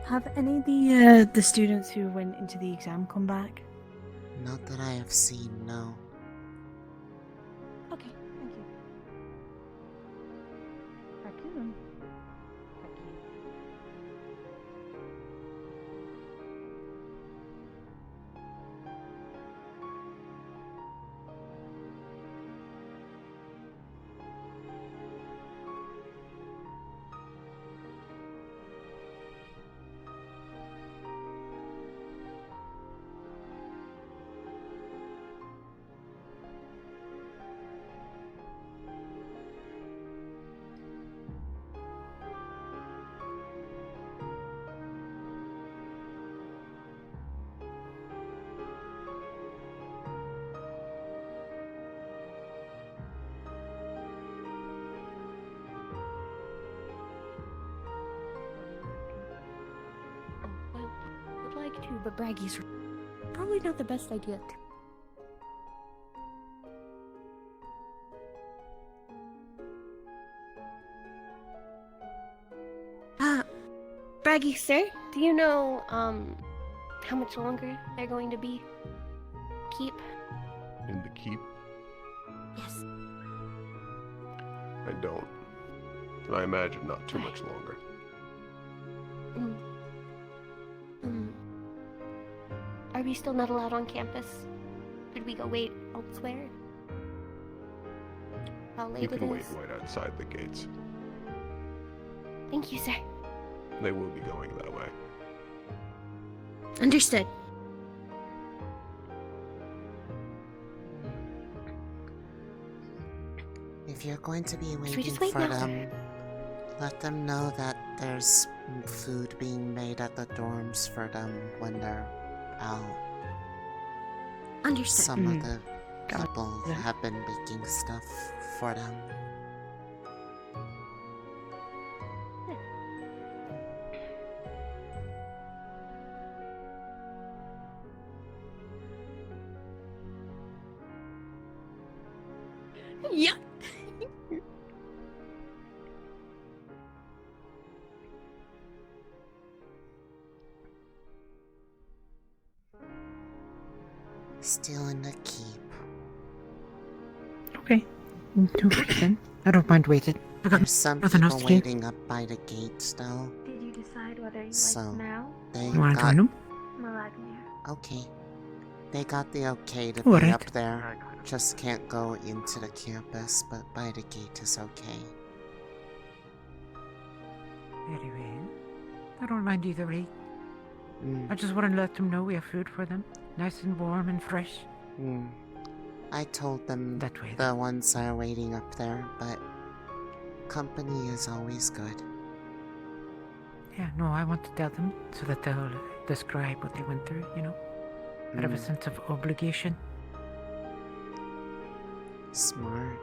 Have any of the students who went into the exam come back? Not that I have seen, no. Okay, thank you. Raccoon. too, but Braggy's probably not the best idea. Braggy, sir, do you know, how much longer they're going to be keep? In the keep? Yes. I don't. I imagine not too much longer. Are we still not allowed on campus? Could we go wait elsewhere? How late You can it wait is? right outside the gates. Thank you, sir. They will be going that way. Understood. If you're going to be Should we waiting just wait for now? them, let them know that there's food being made at the dorms for them when they're out. Understood. Some of the people have been making stuff for them. Yeah. Still in the keep. Okay. No worries then. I don't mind waiting. I got There's some nothing else people to do. waiting up by the gates though. Did you decide whether you So, like Mal? they You wanna got... join them? Malagmir. Okay. They got the okay to Alright. be up there. Just can't go into the campus, but by the gate is okay. Very well. I don't mind either way. Mm. I just want to let them know we have food for them. Nice and warm and fresh. I told them That way, the ones are waiting up there, but company is always good. Yeah, no, I want to tell them so that they'll describe what they went through, you know? Out of a sense of obligation. Smart.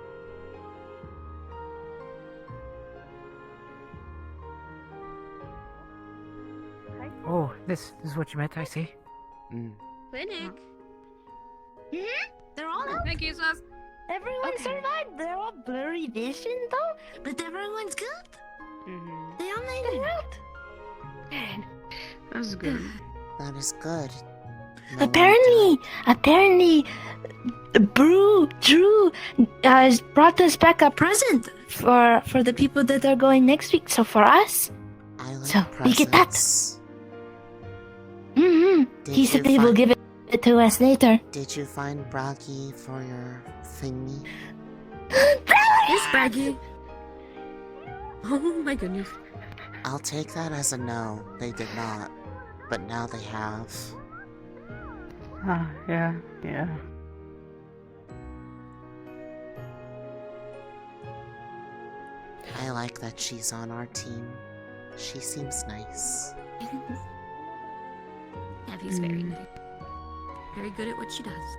Oh, this is what you meant, I see. Clinic. They're all out. Thank you, sus. Everyone survived. They're all blurry vision though. But everyone's good. They all made it out. That was good. That is good. Apparently, Drew brought us back a present for the people that are going next week. So for us, I like so we get that. He said they will give it to us later. Did you find Braggy for your thingy? Yes, Braggy. Oh my goodness. I'll take that as a no. They did not. But now they have. Yeah. I like that she's on our team. She seems nice. Abby's very nice. Very good at what she does.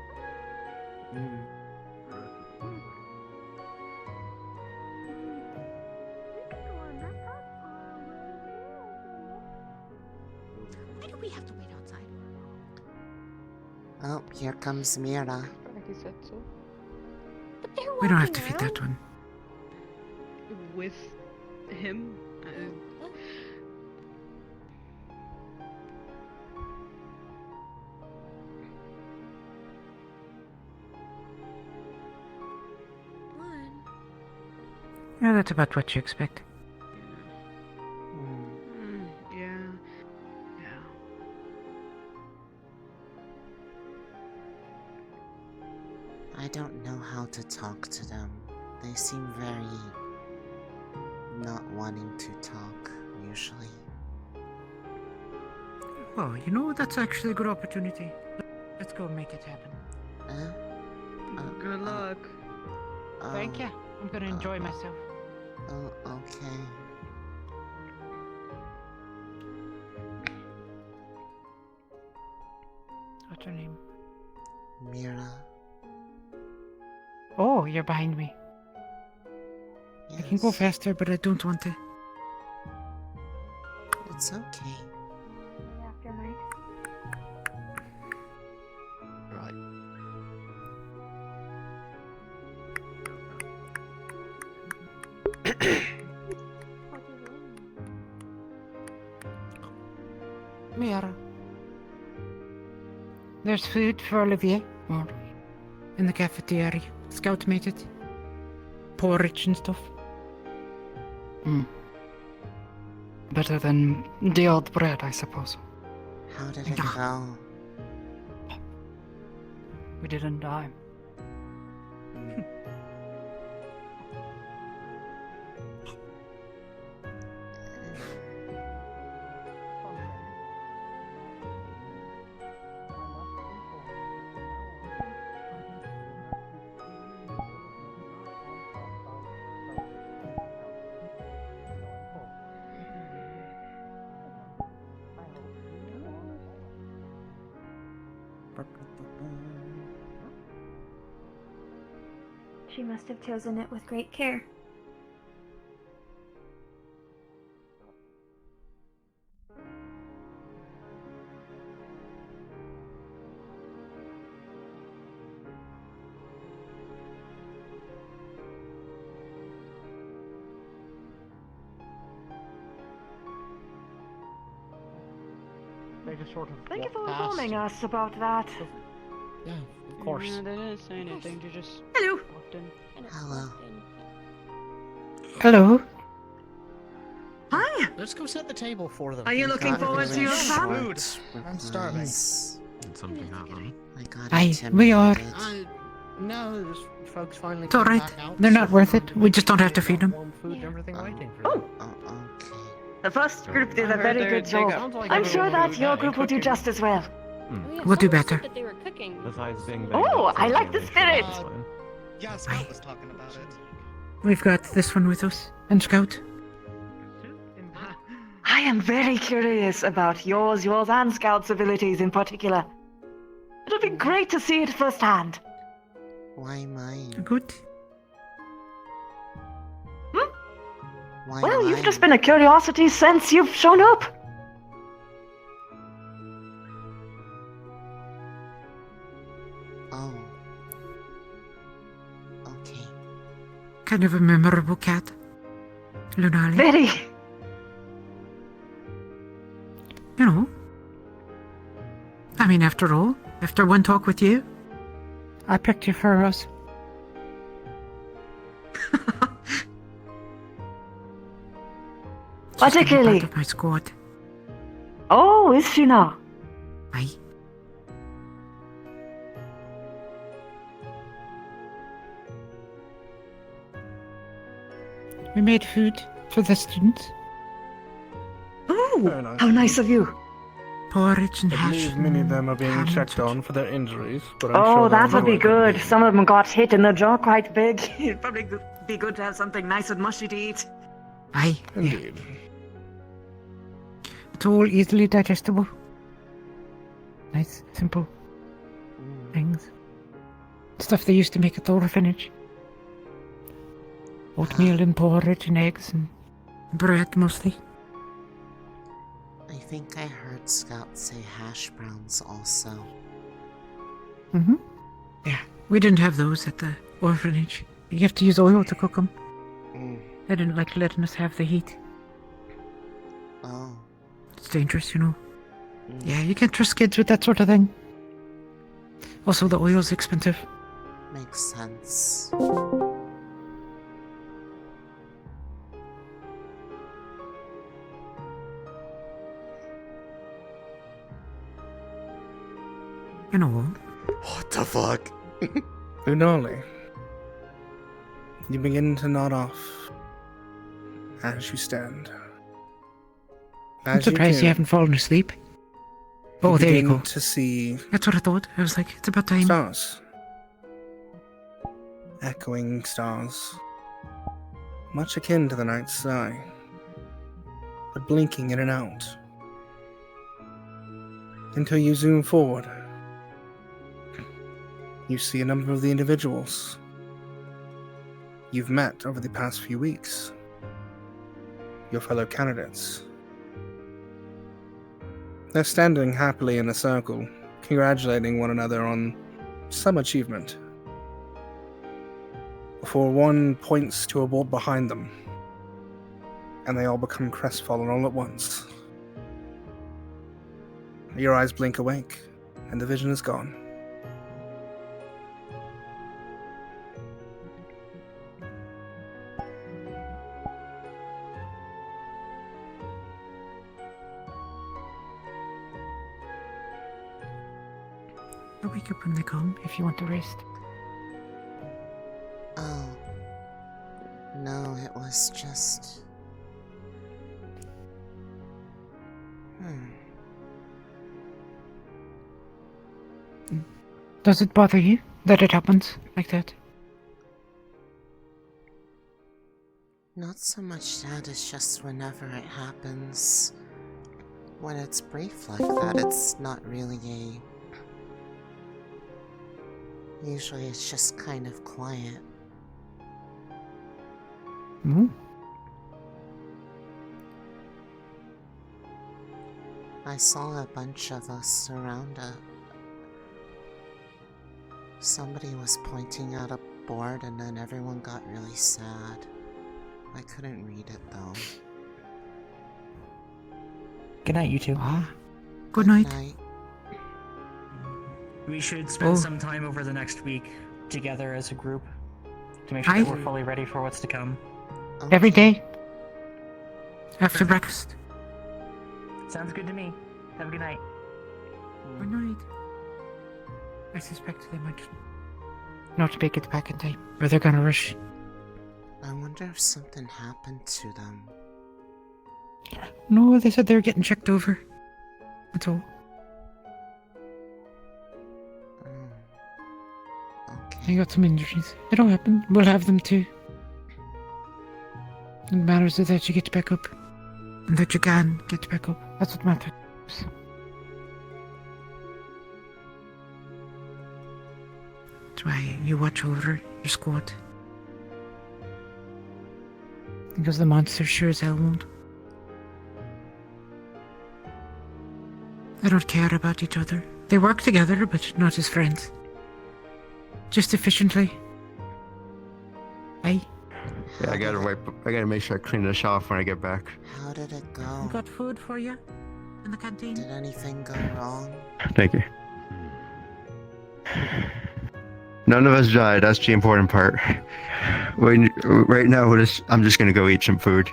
Why do we have to wait outside? Oh, here comes Mira. We don't have to feed that one. With him? Yeah, that's about what you expect. Yeah. I don't know how to talk to them. They seem very... not wanting to talk, usually. Well, you know, that's actually a good opportunity. Let's go make it happen. Good luck. Thank you. I'm gonna enjoy myself. Oh, okay. What's your name? Mira. Oh, you're behind me. I can go faster, but I don't want to. It's okay. After Mike. Miara. There's food for Olivier, or in the cafeteria. Scout made it. Porridge and stuff. Better than the old bread, I suppose. How did it go? We didn't die. She must have chosen it with great care. They just sort of Thank you walk for past. informing us about that. Yeah, of course. Yeah, they didn't say anything. They just Hello. walked in. Hello. Hello. Hi. Let's go set the table for them. Are you looking forward to your food? fun? I'm starving. Something happened. I got Aye, we are. No, there's folks finally. It's alright. came back out, They're not so worth it. We just don't have to feed them. warm food and everything waiting for Oh. them. The first group did I a heard very they're- good they job. got- Sounds like I'm sure everyone that who your died group will do cooking. just as well. We'll do better. That they were cooking. Besides being banged Oh, up, I like the they spirit. should be fine. Yeah, Scott was talking about it. We've got this one with us. And Scout. I am very curious about yours and Scout's abilities in particular. It'll be great to see it firsthand. Why mine? Good. Why Well, mine? you've just been a curiosity since you've shown up. Oh. Okay. Kind of a memorable cat. Lunali. Very. You know. I mean, after all, after one talk with you, I picked you for us. Particularly. Part of my squad. Oh, is she now? Aye. We made food for the students. Oh, how nice of you. Porridge and I hash. believe many of them are being checked on for their injuries, but I'm sure Oh, they'll that would know be it. good. Some of them got hit in the jaw quite big. It'd probably be good to have something nice and mushy to eat. Aye. Indeed. It's all easily digestible. Nice, simple things. Stuff they used to make at the orphanage. Oatmeal and porridge and eggs and bread mostly. I think I heard Scout say hash browns also. Mm-hmm. Yeah, we didn't have those at the orphanage. You have to use oil to cook them. They didn't like letting us have the heat. Oh. It's dangerous, you know. Yeah, you can't trust kids with that sort of thing. Also, the oil's expensive. Makes sense. You know. What the fuck? Lunali, you begin to nod off as you stand. I'm surprised you haven't fallen asleep. Oh, there you begin go. To see That's what I thought. I was like, it's about time. stars, echoing stars, much akin to the night sky, but blinking in and out until you zoom forward. You see a number of the individuals you've met over the past few weeks, your fellow candidates. They're standing happily in a circle, congratulating one another on some achievement, before one points to a board behind them and they all become crestfallen all at once. Your eyes blink awake, and the vision is gone. I'll wake up when they come if you want to rest. Oh. No, it was just... Does it bother you that it happens like that? Not so much that, it's just whenever it happens. When it's brief like that, it's not really a... Usually it's just kind of quiet. I saw a bunch of us around it. Somebody was pointing at a board and then everyone got really sad. I couldn't read it though. Good night, you two. Good night. We should spend some time over the next week together as a group to make sure that we're fully ready for what's to come. Every day. After breakfast. Sounds good to me. Have a good night. Good night. I suspect they might not make it back in time, or they're gonna rush. I wonder if something happened to them. No, they said they were getting checked over. That's all. They got some injuries. It'll happen. We'll have them too. It matters is that you get back up. And that you can get back up. That's what matters. That's why you watch over your squad. Because the monsters sure as hell won't. They don't care about each other. They work together, but not as friends. Just efficiently. Aye. Yeah, I gotta make sure I clean this off when I get back. How did it go? We got food for you in the canteen. Did anything go wrong? Thank you. None of us died, that's the important part. Right now, I'm just gonna go eat some food.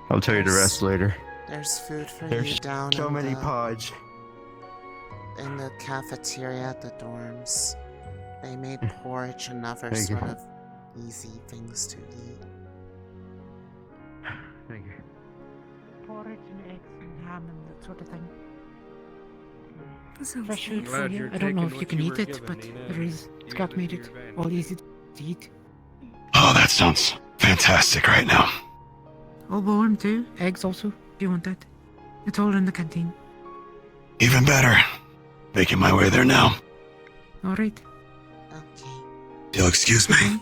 I'll tell you the rest later. There's food for There's you down so in many the, pods. in the cafeteria at the dorms. They made porridge and other Thank you. sort of easy things to eat. Thank you. Porridge and eggs and ham and that sort of thing. Sounds Fresh food nice. for you. I don't know if you can eat it, but there is. Scott made it all easy to eat. Oh, that sounds fantastic right now. All warm too. Eggs also, if you want that. It's all in the canteen. Even better. Making my way there now. Alright. You'll excuse me.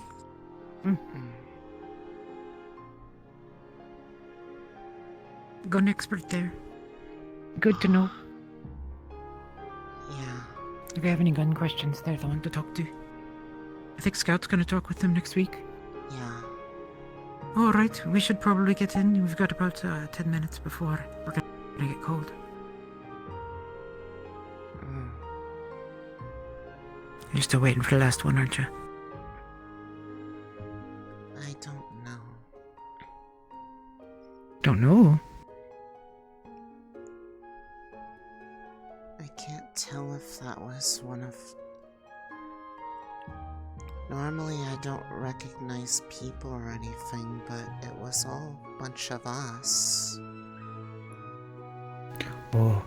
Gun expert there. Good to know. Yeah. If you have any gun questions, they're the one to talk to. I think Scout's gonna talk with them next week. Yeah. Alright, we should probably get in. We've got about 10 minutes before we're gonna get cold. You're still waiting for the last one, aren't you? I don't know. Don't know. I can't tell if that was one of... Normally I don't recognize people or anything, but it was all a bunch of us. Oh,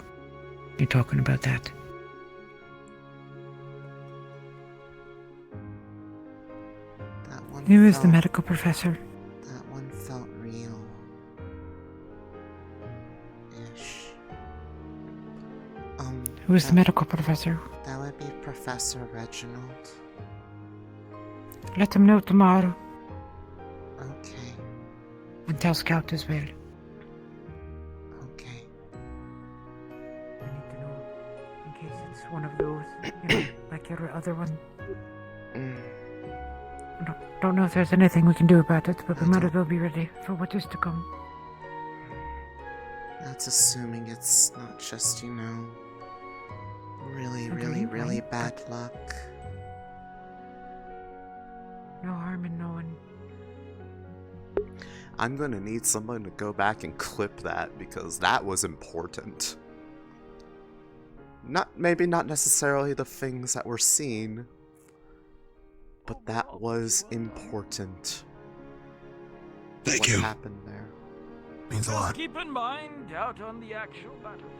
you're talking about that. Who is the medical professor? That one felt real. Ish. Who is the medical professor? That would be Professor Reginald. Let him know tomorrow. Okay. And tell Scout as well. Okay. I need to know in case it's one of those, you know, like your other one. Don't know if there's anything we can do about it, but we might as well be ready for what is to come. That's assuming it's not just, you know, really bad luck. No harm in knowing. I'm gonna need someone to go back and clip that because that was important. Maybe not necessarily the things that were seen, but that was important. Thank you. What happened there? Means a lot. Keep in mind, out on the actual battlefield,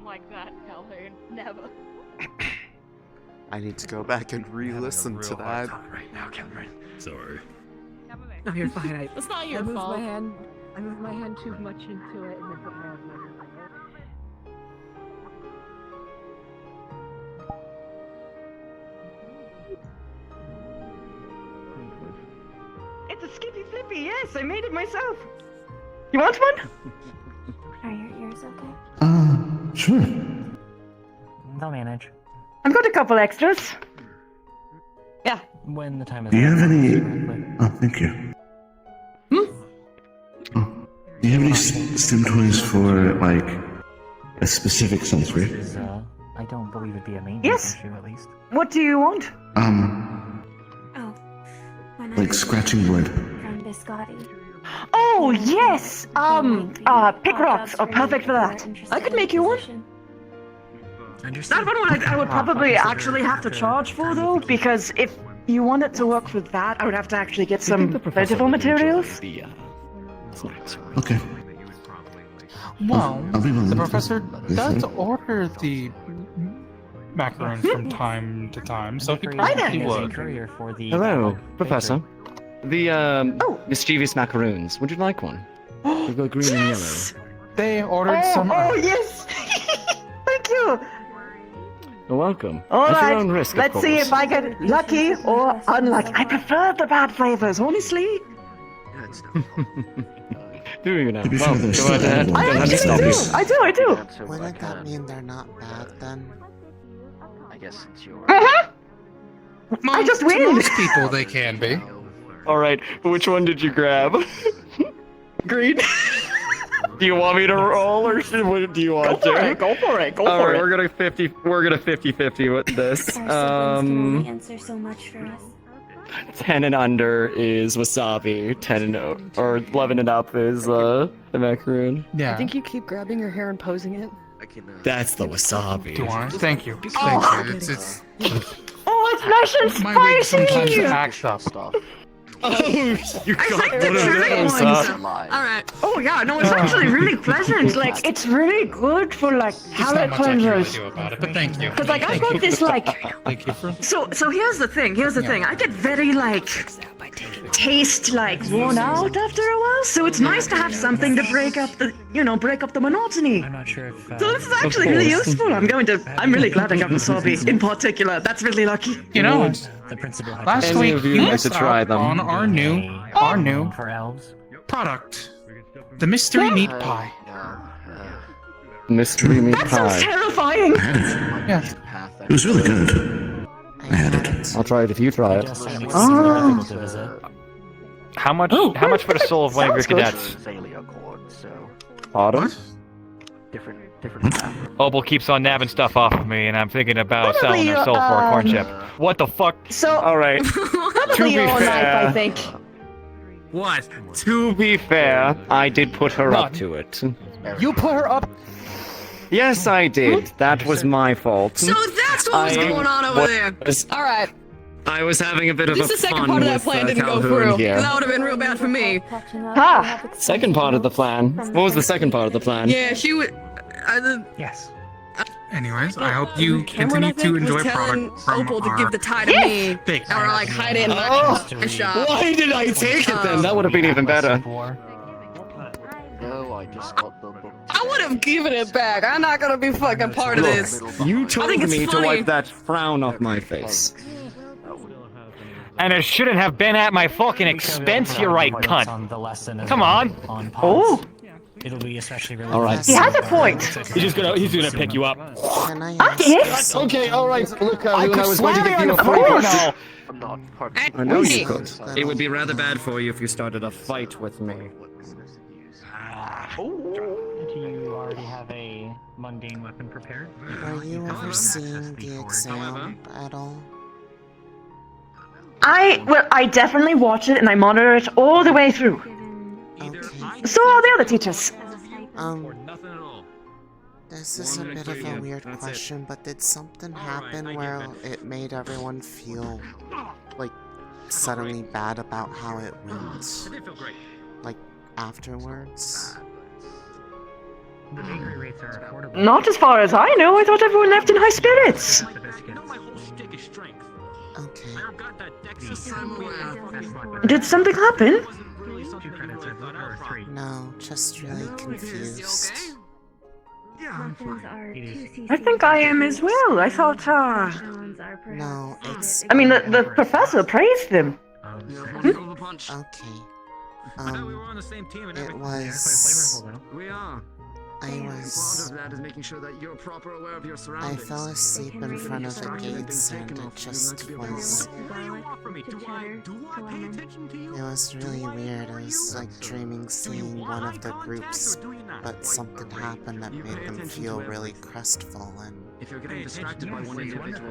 like that, Calhoun. Never. I need to go back and re-listen to that. Right now, Cameron. Sorry. No, you're fine. It's not your moved fault. I moved my hand too much into it and then put my hand in it. It's a Skippy Flippy, yes, I made it myself. You want one? Are your ears okay? Sure. They'll manage. I've got a couple extras. Yeah. When the time is Do you right. have any... Oh, thank you. Oh. Do you have any stim toys for, like, a specific sensory? I don't believe it'd be a main Yes. issue, at least. What do you want? Oh. Like scratching wood. From Biscotti. Oh, yes! Pick rocks are perfect for that. I could make you one. That one I would probably actually have to charge for, though, because if you want it to work for that, I would have to actually get some plentiful materials. Okay. Well, I'll be willing the to professor listen. does order the macaroons from time to time, so he Hi probably there. would. Courier for the Hello, Professor. The mischievous macaroons. Would you like one? We've got green and yellow. They ordered some. Oh, yes! Thank you! You're welcome. All At right, your own risk, of let's see course. if I get lucky or unlucky. I prefer the bad flavors, honestly. Do you now? To be Well, fair, go ahead. I Don't have to actually stop do. you. I do. Wouldn't that mean they're not bad then? I guess it's yours. I just To win. most people, they can be. All right, which one did you grab? Green. Do you want me to roll, or do you want to? Go for it. Go All for right, it. we're gonna 50-50 with this. Our siblings can only answer so much for us. 10 and under is wasabi. 10 and or 11 and up is the macaroon. Yeah. I think you keep grabbing your hair and posing it. That's the wasabi. Do I? Thank you. Oh. Thank you. It's Oh, it's nice and my way spicy. sometimes to act up. Oh, you I got like the one of cherry those, ones. huh? Alright. Oh yeah, no, it's actually really pleasant. Like, it's really good for like There's not palate much I can really cleansers. do about it, but thank you. Cause like I've got this like. Thank you for. So here's the thing. Here's the thing. I get very like taste like worn out after a while. So it's nice to have something to break up the monotony. I'm not sure if. So this is actually really useful. I'm really glad I got wasabi in particular. That's really lucky. You know, The principal had last Any week of you you like missed to try out them? on our new for elves. product, the mystery meat pie. Mystery meat That sounds pie. terrifying. I had it. Yes. It was really good. I had it. I'll try it if you try it. Oh. To visit. How much for the soul of one of your Sounds good. cadets? Pardon? Opal keeps on nabbing stuff off of me, and I'm thinking about selling their soul for a corn chip. What the fuck? So All right. probably be your own life, fair- I think. What? To be fair, I did put her up None. to it. You put her up. Yes, I did. That was my fault. So that's what was I going on over there. All right. I was having a bit of At a least the second fun part of that with, plan didn't go Calhoun through. here. That would have been real bad for me. Ha! Second part of the plan. What was the second part of the plan? Yeah, she would. Yes. Anyways, I hope you Cameron, I continue think, to was enjoy telling product from Opal to our give the tie to me, big or like hide it in Oh, my shop. why did I take it then? That would have been even better. No, I just got the book. I would have given it back. I'm not gonna be fucking part of this. You I told think it's me to funny. wipe that frown off my face. And it shouldn't have been at my fucking expense, you right, cunt. On the lesson as Come well, on. On pods. Oh. It'll be especially relevant. All right. He has a point. He's gonna pick you up. Can I Okay. ask you Okay, all right. Look, I when could I was going to swear give you on a the free course. no. I know you Please. could. It would be rather bad for you if you started a fight with me. Do you already have a mundane weapon prepared? Are you overseeing the exam at all? I definitely watch it and I monitor it all the way through. Okay. So are the other teachers. This is a bit of a weird question, but did something happen where it made everyone feel, like, suddenly bad about how it went? Like, afterwards? The bakery rates are affordable. Not as far as I know. I thought everyone left in high spirits. Okay. Did something happen? No, just really confused. I think I am as well. I thought, No, it's... I mean, the professor praised them. Okay. It was... I fell asleep in front of the gates and it just was... It was really weird. I was like dreaming seeing one of the groups, but something happened that made them feel really crestfallen.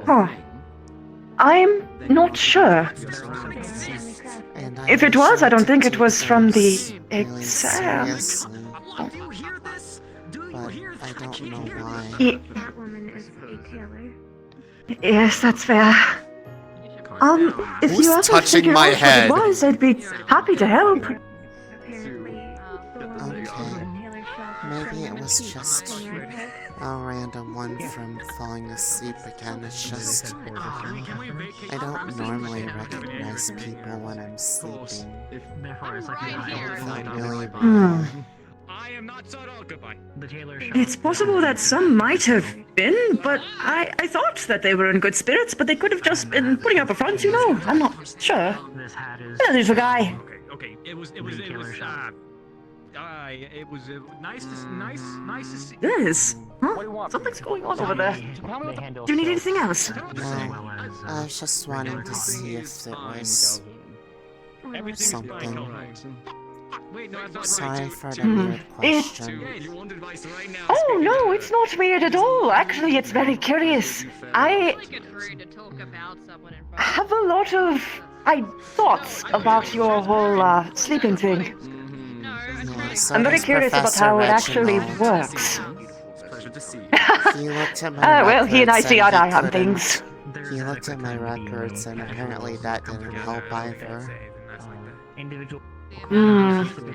Huh. I'm not sure. And If it was, I don't think it was from the exam. Seriously. But I don't know why. That woman is a tailor. Yes, that's fair. If Who's you ever touching figure my out head? what it was, I'd be happy to help. Okay. Maybe it was just a random one from falling asleep again. It's just... I don't normally recognize people when I'm sleeping. I felt really weird. It's possible that some might have been, but I thought that they were in good spirits, but they could have just been putting up a front, you know? I'm not sure. Yeah, there's a guy. Okay. It was nice to see. Yes. Huh? Something's going on over there. Do you need anything else? No, I was just wanting to see if it was something. Sorry for the weird question. Oh no, it's not weird at all. Actually, it's very curious. I have a lot of thoughts about your whole sleeping thing. So I'm very does curious about Professor how it actually Reginald. works. He looked at my Well, he and I records see eye to eye he on couldn't- things. He looked at my records and apparently that didn't help either.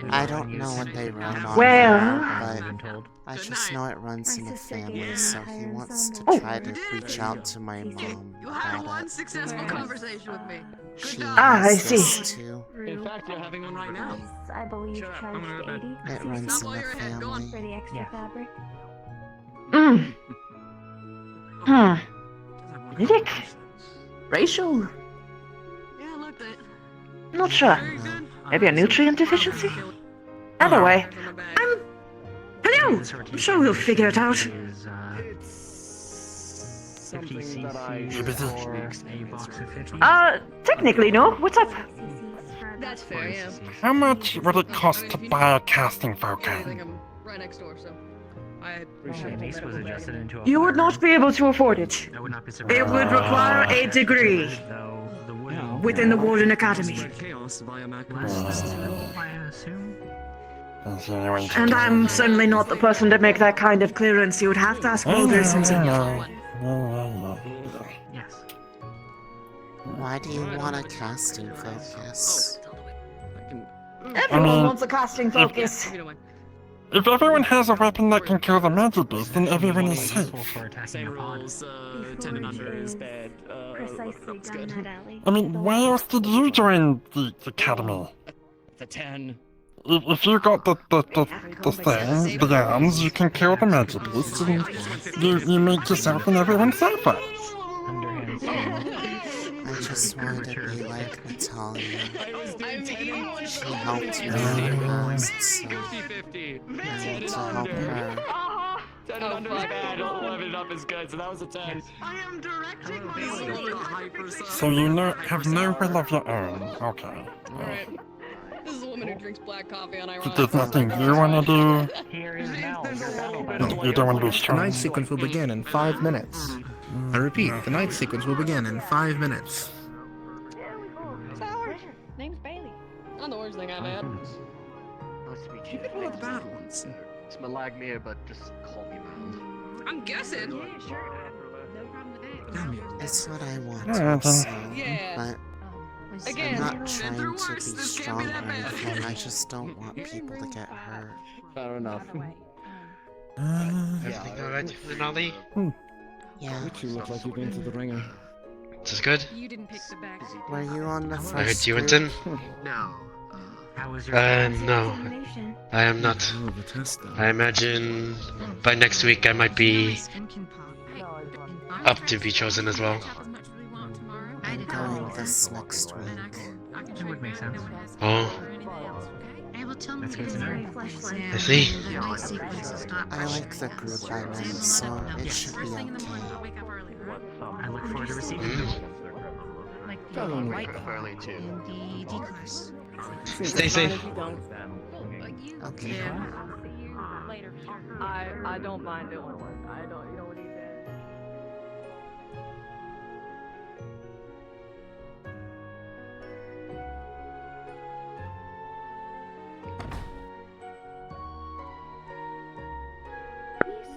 I don't know what they run on Well- but I just know it runs in the family, so he wants to try to reach out to my mom about it. Successful conversation with me. She I has see. this too. In fact, you're having one right now. I believe charged 80 It runs in the family. for the extra fabric. Genetic? Racial? Not sure. Maybe a nutrient deficiency? Either way, Hello! I'm sure we'll figure it out. Technically no. What's up? That's fair, yeah. How much would it cost to buy a casting photo? I think I'm right next door, so I Base was adjusted into a You would not be able to afford it. I would not be It surprised. would require a degree within the Warden Academy. And I'm certainly not the person to make that kind of clearance. You would have to ask Wardens himself. Why do you want a casting focus? Everyone wants a casting focus. If everyone has a weapon that can kill the magic beast, then everyone is safe. Same rules, 10 and under is bad. Precisely down that alley. I mean, why else did you join the academy? The 10. If you got the thing, the arms, you can kill the magic beast, and you make yourself and everyone safer. just wanted to be like Natalia. She helped me in the past, so I had to help her. 10 and under is bad, 11 and up is good, so that was a 10. I am directing myself. So you have no will of your own. Okay. Alright. This is a woman who drinks black coffee on ironic. There's nothing you want to do. Here is Mel, your battle You battle. don't want to be The strong. night sequence will begin in 5 minutes. I repeat, the night sequence will begin in 5 minutes. Sour. Name's Bailey. Not the worst thing I've had. Nice to meet you. One of the bad ones. It's Malagmir, but just call me Mal. I'm guessing. Yeah, sure. No problem with that. It's what I want Yeah, to say, Yeah. but Again, I'm not been trying through to be worse. This can't strong be or that bad. anything. I just don't want people to get hurt. Fair enough. Everything alright, Lunali? Yeah. You look like you've been to the ringer. This is good. You didn't pick the back. Were you on the first I heard you went group? in. No. How was your No. I am not. I imagine by next week I might be up to be chosen as well. I'm going this next week. It would make sense. Oh, That's good to know. I see. I like the group I'm in, so it should be okay. I look forward to receiving Mm. them. Wake up early too. Stay safe. Okay. I don't mind doing work. I don't, you know what he said.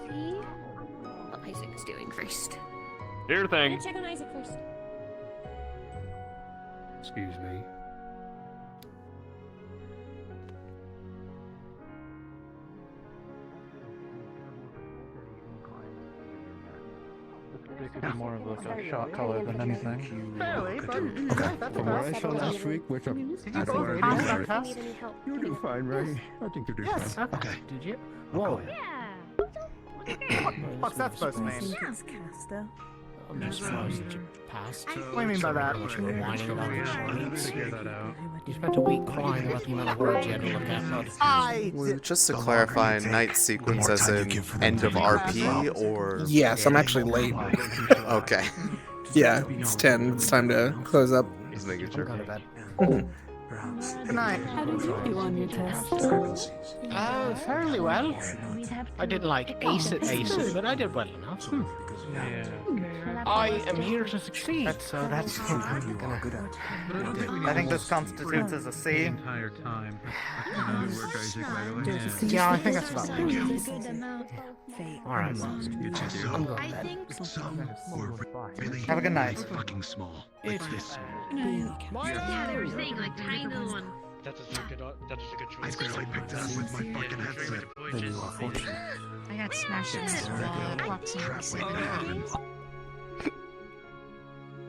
See what Isaac's doing first. Here thing. Check on Isaac first. Excuse me. It could be more of like a shot color than anything. Fairly, but Okay. that's From what I saw last week, which I'm Did you go over past that test? You do fine, right? I think you do Yes. fine. Okay. Did you? Whoa. Yeah. What's that supposed to mean? I'm surprised that you passed. What do you mean by that? You were whining about the points. Figure that out. You spent a week crying about the amount of words you had to look at. Well, just to clarify, night sequence as in end of RP or? Yes, I'm actually late. Okay. Yeah, it's 10. It's time to close up. Just making sure. Good night. How did you do on your test? Fairly well. I didn't like ace it, but I did well enough. I am here to succeed, so that's I think this constitutes as a C. Entire time. Yeah, I think that's about right. alright. I'm going to bed. Have a good night. Fucking small. It's this. Yeah, they were saying like tiny little one. That is a good choice. I barely picked up with my fucking headset. I got smashed in this wall.